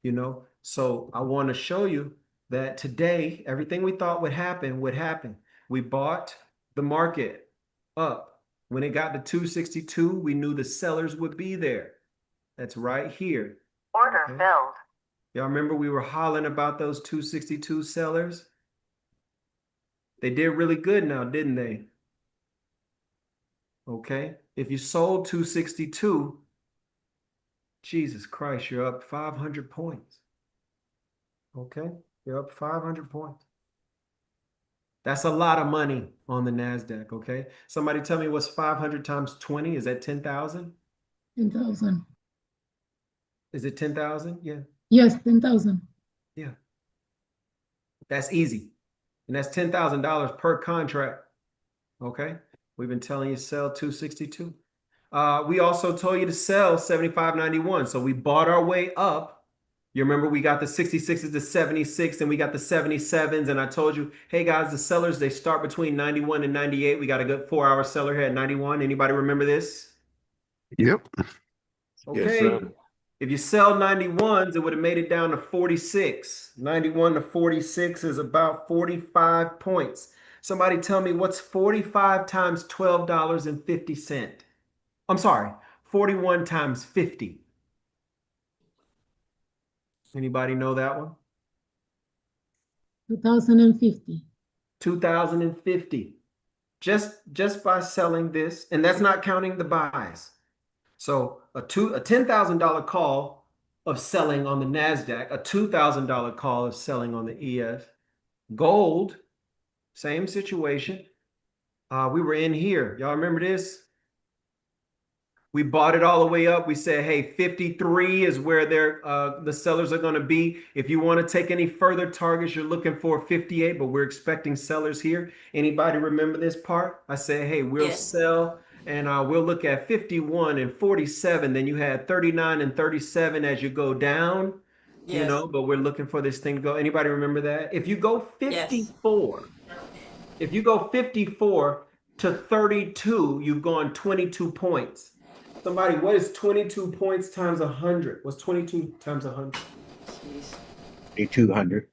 you know? So I want to show you that today, everything we thought would happen would happen. We bought the market up. When it got to 262, we knew the sellers would be there. That's right here. Order filled. Y'all remember we were hollering about those 262 sellers? They did really good now, didn't they? Okay. If you sold 262, Jesus Christ, you're up 500 points. Okay. You're up 500 points. That's a lot of money on the NASDAQ, okay? Somebody tell me what's 500 times 20? Is that 10,000? 10,000. Is it 10,000? Yeah. Yes, 10,000. Yeah. That's easy. And that's $10,000 per contract, okay? We've been telling you sell 262. We also told you to sell 75.91. So we bought our way up. You remember we got the 66s to 76 and we got the 77s. And I told you, hey guys, the sellers, they start between 91 and 98. We got a good 4-hour seller here at 91. Anybody remember this? Yep. Okay. Yes, sir. If you sell 91s, it would have made it down to 46. 91 to 46 is about 45 points. Somebody tell me what's 45 times $12.50. I'm sorry, 41 times 50. Anybody know that one? 2050. 2050. Just by selling this, and that's not counting the buys. So a $10,000 call of selling on the NASDAQ, a $2,000 call of selling on the ES. Gold, same situation. We were in here. Y'all remember this? We bought it all the way up. We said, hey, 53 is where the sellers are going to be. If you want to take any further targets, you're looking for 58, but we're expecting sellers here. Anybody remember this part? I said, hey, we'll sell and we'll look at 51 and 47. Then you had 39 and 37 as you go down, you know, but we're looking for this thing to go. Anybody remember that? If you go 54, if you go 54 to 32, you've gone 22 points. Somebody, what is 22 points times 100? What's 22 times 100? 200.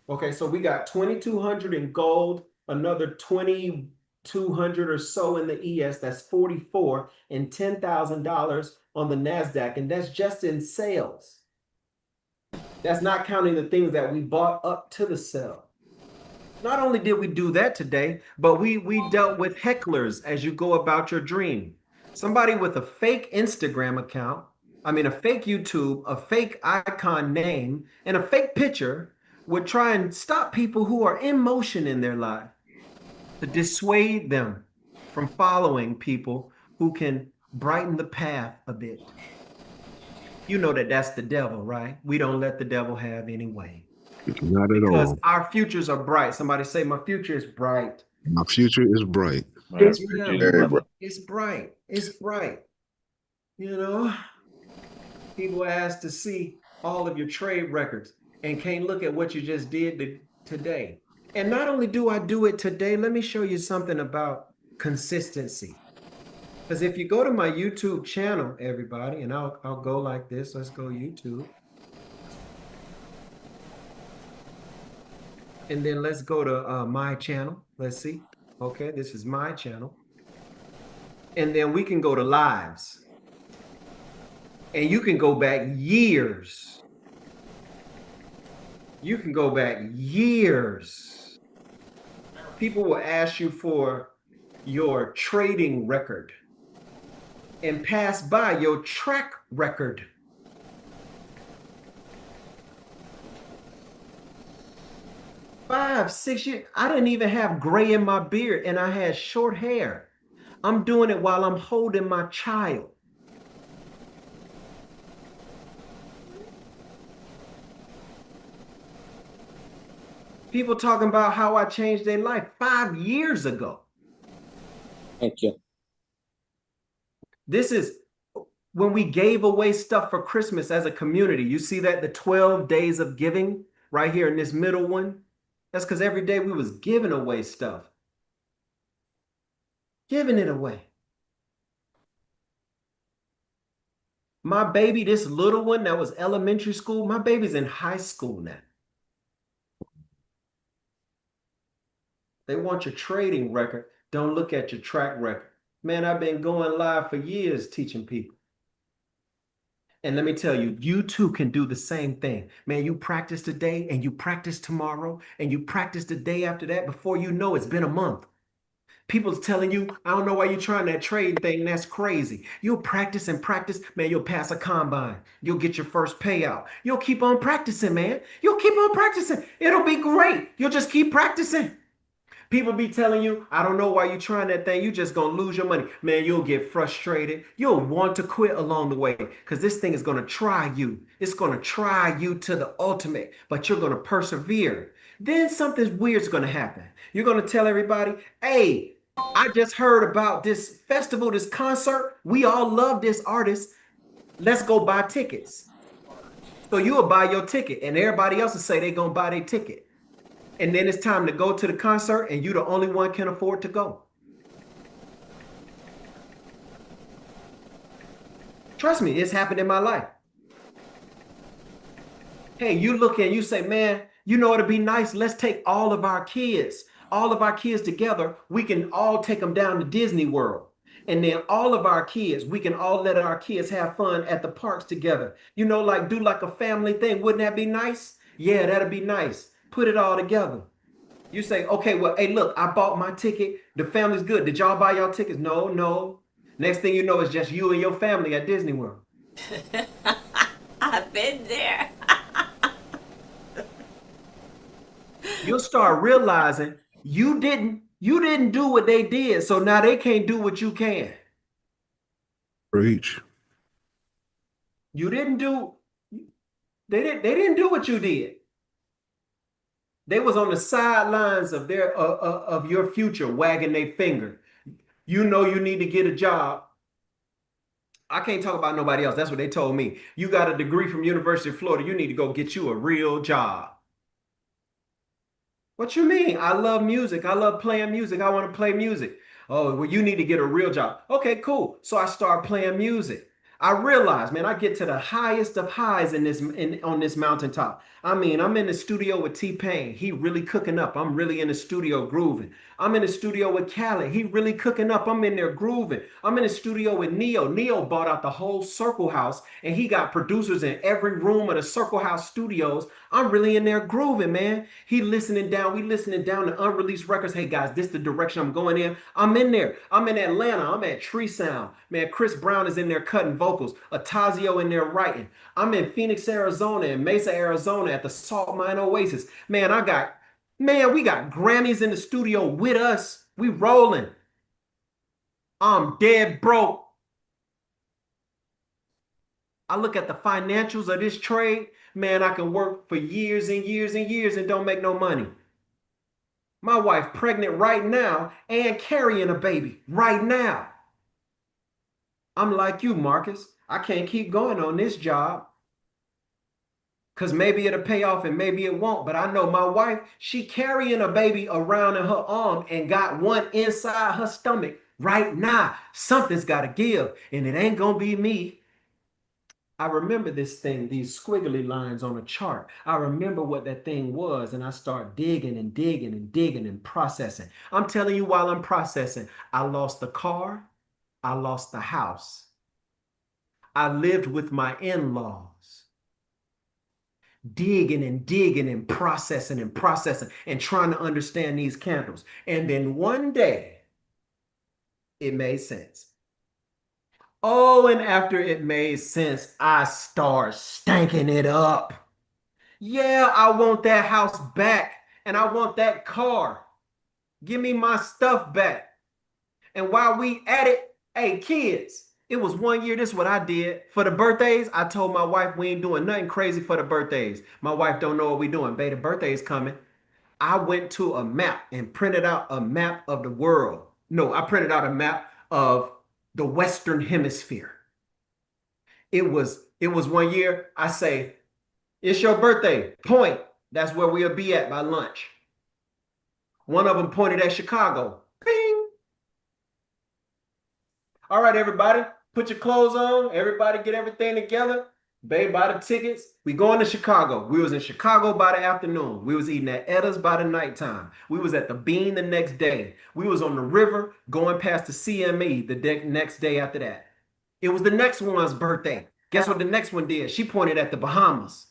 Okay, so we got 2,200 in gold, another 2,200 or so in the ES. That's 44 and $10,000 on the NASDAQ. And that's just in sales. That's not counting the things that we bought up to the sell. Not only did we do that today, but we dealt with hecklers as you go about your dream. Somebody with a fake Instagram account, a fake YouTube, a fake icon name, and a fake picture would try and stop people who are in motion in their life, to dissuade them from following people who can brighten the path a bit. You know that that's the devil, right? We don't let the devil have any way. Not at Because all. our futures are bright. Somebody say, my future is bright. My future is bright. It's bright. It's bright. You know, people ask to see all of your trade records and can't look at what you just did today. And not only do I do it today, let me show you something about consistency. Because if you go to my YouTube channel, everybody, and I'll go like this. Let's go YouTube. And then let's go to my channel. Let's see. Okay, this is my channel. And then we can go to lives. And you can go back years. You can go back years. People will ask you for your trading record and pass by your track record. Five, 6 years. I didn't even have gray in my beard and I had short hair. I'm doing it while I'm holding my child. People talking about how I changed their life 5 years ago. Thank you. This is when we gave away stuff for Christmas as a community. You see that the 12 days of giving right here in this middle one? That's because every day we was giving away stuff. Giving it away. My baby, this little one that was elementary school, my baby's in high school now. They want your trading record. Don't look at your track record. Man, I've been going live for years teaching people. And let me tell you, you too can do the same thing. Man, you practice today and you practice tomorrow and you practice the day after that. Before you know, it's been a month. People's telling you, I don't know why you're trying that trading thing. That's crazy. You'll practice and practice. Man, you'll pass a combine. You'll get your first payout. You'll keep on practicing, man. You'll keep on practicing. It'll be great. You'll just keep practicing. People be telling you, I don't know why you're trying that thing. You just gonna lose your money. Man, you'll get frustrated. You'll want to quit along the way because this thing is gonna try you. It's gonna try you to the ultimate, but you're gonna persevere. Then something weird's gonna happen. You're gonna tell everybody, hey, I just heard about this festival, this concert. We all love this artist. Let's go buy tickets. So you'll buy your ticket and everybody else will say they're gonna buy their ticket. And then it's time to go to the concert and you're the only one can afford to go. Trust me, it's happened in my life. Hey, you look and you say, man, you know, it'd be nice. Let's take all of our kids together. We can all take them down to Disney World. And then all of our kids, we can all let our kids have fun at the parks together. You know, like do like a family thing. Wouldn't that be nice? Yeah, that'd be nice. Put it all together. You say, okay, well, hey, look, I bought my ticket. The family's good. Did y'all buy y'all tickets? No, no. Next thing you know, it's just you and your family at Disney World. I've been there. You'll start realizing you didn't do what they did, so now they can't do what you can. Preach. They didn't do what you did. They was on the sidelines of your future, wagging their finger. You know you need to get a job. I can't talk about nobody else. That's what they told me. You got a degree from University of Florida. You need to go get you a real job. What you mean? I love music. I love playing music. I want to play music. Oh, well, you need to get a real job. Okay, cool. So I start playing music. I realize, man, I get to the highest of highs on this mountaintop. I mean, I'm in the studio with T-Pain. He really cooking up. I'm really in the studio grooving. I'm in the studio with Khaled. He really cooking up. I'm in there grooving. I'm in the studio with Neo. Neo bought out the whole Circle House, and he got producers in every room of the Circle House studios. I'm really in there grooving, man. We listening down to unreleased records. Hey, guys, this is the direction I'm going in. I'm in there. I'm in Atlanta. I'm at Tree Sound. Man, Chris Brown is in there cutting vocals. Atazio in there writing. I'm in Phoenix, Arizona, and Mesa, Arizona at the Salt Mine Oasis. Man, we got Grammys in the studio with us. We rolling. I'm dead broke. I look at the financials of this trade. Man, I can work for years and years and years and don't make no money. My wife pregnant right now and carrying a baby right now. I'm like you, Marcus. I can't keep going on this job. Because maybe it'll pay off and maybe it won't. But I know my wife, she carrying a baby around in her arm and got one inside her stomach right now. Something's got to give, and it ain't going to be me. I remember this thing, these squiggly lines on a chart. I remember what that thing was, and I start digging and digging and digging and processing. I'm telling you, while I'm processing, I lost the car. I lost the house. I lived with my in-laws. Digging and digging and processing and trying to understand these candles. And then one day, it made sense. Oh, and after it made sense, I start stanking it up. Yeah, I want that house back and I want that car. Give me my stuff back. And while we at it, hey, kids, it was one year. This is what I did. For the birthdays, I told my wife we ain't doing nothing crazy for the birthdays. My wife don't know what we doing. Baby, the birthday's coming. I went to a map and printed out a map of the world. No, I printed out a map of the Western Hemisphere. It was one year. I say, it's your birthday. Point. That's where we'll be at by lunch. One of them pointed at Chicago. Bing. All right, everybody, put your clothes on. Everybody get everything together. Babe, buy the tickets. We going to Chicago. We was in Chicago by the afternoon. We was eating at Etta's by the nighttime. We was at the Bean the next day. We was on the river going past the CME the next day after that. It was the next one's birthday. Guess what the next one did? She pointed at the Bahamas.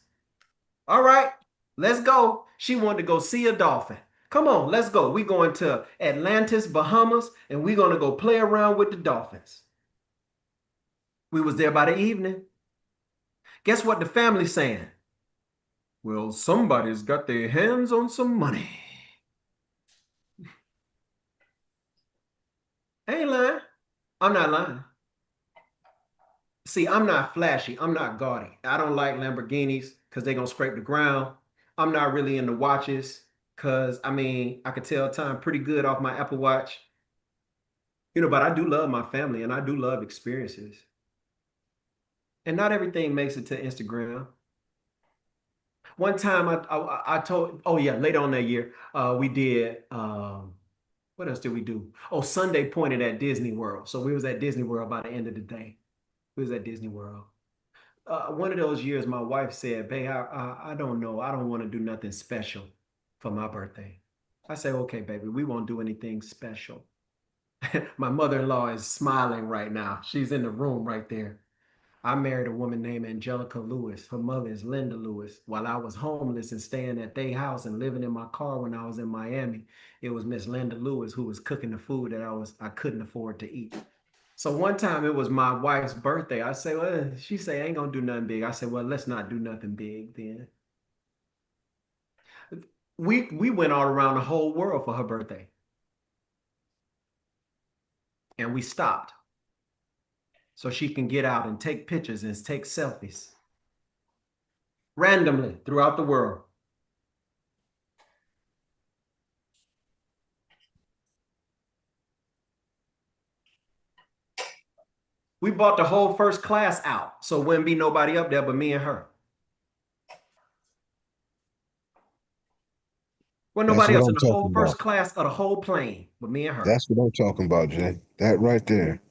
All right, let's go. She wanted to go see a dolphin. Come on, let's go. We going to Atlantis, Bahamas, and we going to go play around with the dolphins. We was there by the evening. Guess what the family's saying? Well, somebody's got their hands on some money. I ain't lying. I'm not lying. See, I'm not flashy. I'm not gaudy. I don't like Lamborghinis because they're going to scrape the ground. I'm not really into watches because, I mean, I could tell time pretty good off my Apple Watch. But I do love my family and I do love experiences. And not everything makes it to Instagram. One time I told, oh yeah, later on that year, we did, what else did we do? Oh, Sunday pointed at Disney World. So we was at Disney World by the end of the day. We was at Disney World. One of those years, my wife said, babe, I don't know. I don't want to do nothing special for my birthday. I said, okay, baby, we won't do anything special. My mother-in-law is smiling right now. She's in the room right there. I married a woman named Angelica Lewis. Her mother is Linda Lewis. While I was homeless and staying at their house and living in my car when I was in Miami, it was Miss Linda Lewis who was cooking the food that I couldn't afford to eat. So one time it was my wife's birthday. I say, well, she say, I ain't gonna do nothing big. I said, well, let's not do nothing big then. We went all around the whole world for her birthday. And we stopped so she can get out and take pictures and take selfies randomly throughout the world. We bought the whole first class out, so wouldn't be nobody up there but me and her. Well, nobody else in the whole first class of the whole plane but me and her. That's what I'm talking about, Jay. That right there.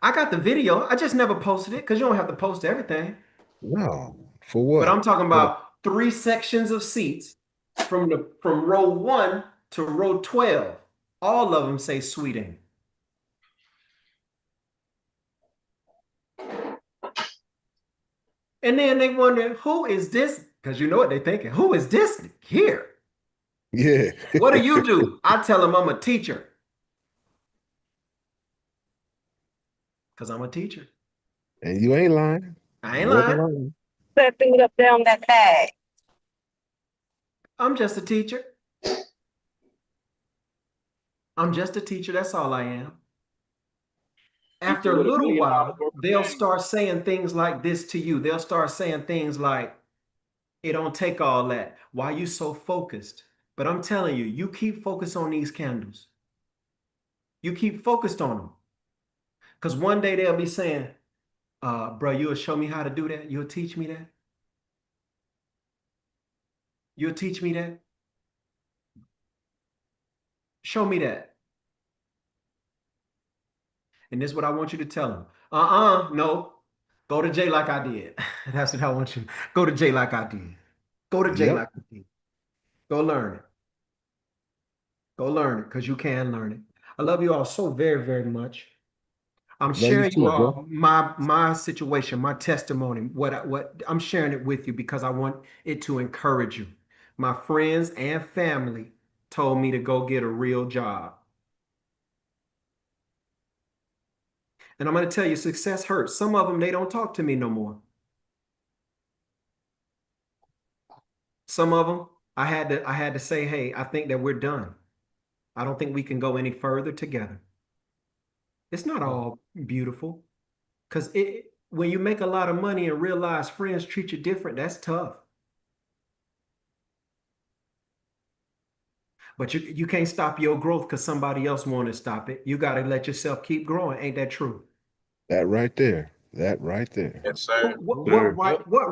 I got the video. I just never posted it because you don't have to post everything. No, for what? But I'm talking about 3 sections of seats from row 1 to row 12. All of them say Sweden. And then they wonder, who is this? Because you know what they're thinking. Who is this here? Yeah. What do you do? I tell them I'm a teacher. Because I'm a teacher. And you ain't lying. I ain't lying. That thing up there on that bag. I'm just a teacher. I'm just a teacher. That's all I am. After a little while, they'll start saying things like this to you. They'll start saying things like, it don't take all that. Why you so focused? But I'm telling you, you keep focused on these candles. You keep focused on them. Because one day they'll be saying, bro, you'll show me how to do that? You'll teach me that? You'll teach me that? Show me that. And this is what I want you to tell them. No. Go to J like I did. That's what I want you. Go to J like I did. Go to J like I did. Go learn it. Go learn it because you can learn it. I love you all so very, very much. I'm sharing you all my situation, my testimony, what I'm sharing it with you because I want it to encourage you. My friends and family told me to go get a real job. And I'm going to tell you, success hurts. Some of them, they don't talk to me no more. Some of them, I had to say, hey, I think that we're done. I don't think we can go any further together. It's not all beautiful, because when you make a lot of money and realize friends treat you different, that's tough. But you can't stop your growth because somebody else want to stop it. You got to let yourself keep growing. Ain't that true? That right there. That right there. Yes, sir. What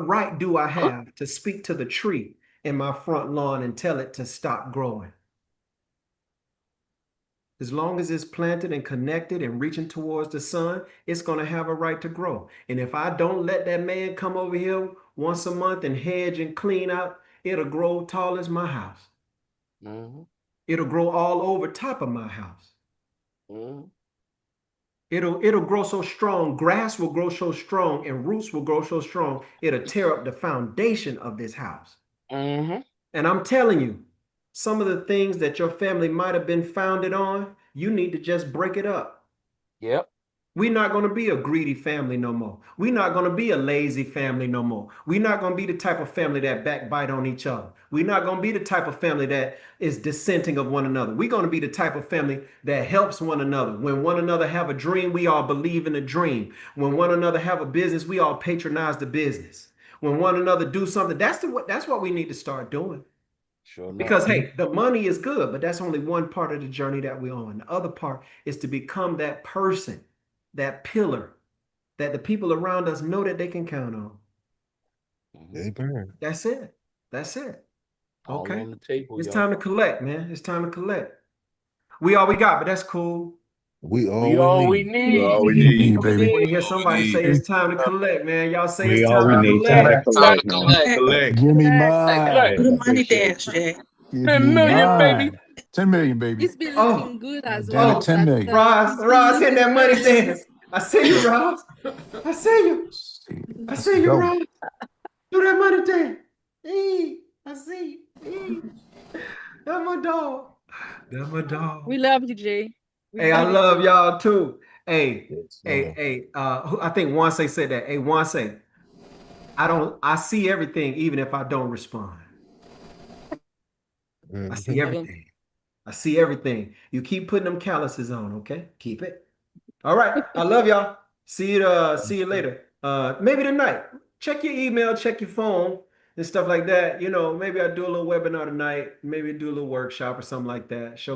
right do I have to speak to the tree in my front lawn and tell it to stop growing? As long as it's planted and connected and reaching towards the sun, it's going to have a right to grow. And if I don't let that man come over here once a month and hedge and clean out, it'll grow tall as my house. Mm-hmm. It'll grow all over top of my house. Mm-hmm. It'll grow so strong, grass will grow so strong, and roots will grow so strong, it'll tear up the foundation of this house. Mm-hmm. And I'm telling you, some of the things that your family might have been founded on, you need to just break it up. Yep. We're not going to be a greedy family no more. We're not going to be a lazy family no more. We're not going to be the type of family that backbite on each other. We're not going to be the type of family that is dissenting of one another. We're going to be the type of family that helps one another. When one another have a dream, we all believe in the dream. When one another have a business, we all patronize the business. When one another do something, that's what we need to start doing. Sure enough. Because hey, the money is good, but that's only one part of the journey that we're on. The other part is to become that person, that pillar that the people around us know that they can count on. Amen. That's it. That's it. All Okay. on the table, It's y'all. time to collect, man. It's time to collect. We all we got, but that's cool. We all We all we need. All we We need. need, I baby. want to hear somebody say it's time to collect, man. Y'all say We it's all we time to need. Time to collect. Time to collect, man. collect. Collect. Give me Collect. mine. Do the money Appreciate dance, Jay. Give 10 me million, baby. mine. 10 million, baby. It's been Oh, looking good as Down well. to 10 million. Ross, hit that money dance. I see you, Ross. I see you. I Let's see you, go. Ross. Do that money dance. Hey, I see you. Hey. That's my dog. That's my dog. We love you, Jay. We Hey, I really love do. y'all too. Hey, Yes, hey. I think Wanse said that. Hey, Wanse, I see everything even if I don't respond. I see everything. I see everything. You keep putting them calluses on, okay? Keep it. All right. I love y'all. See you later. Maybe tonight. Check your email, check your phone and stuff like that. You know, maybe I do a little webinar tonight, maybe do a little workshop or something like that. Show people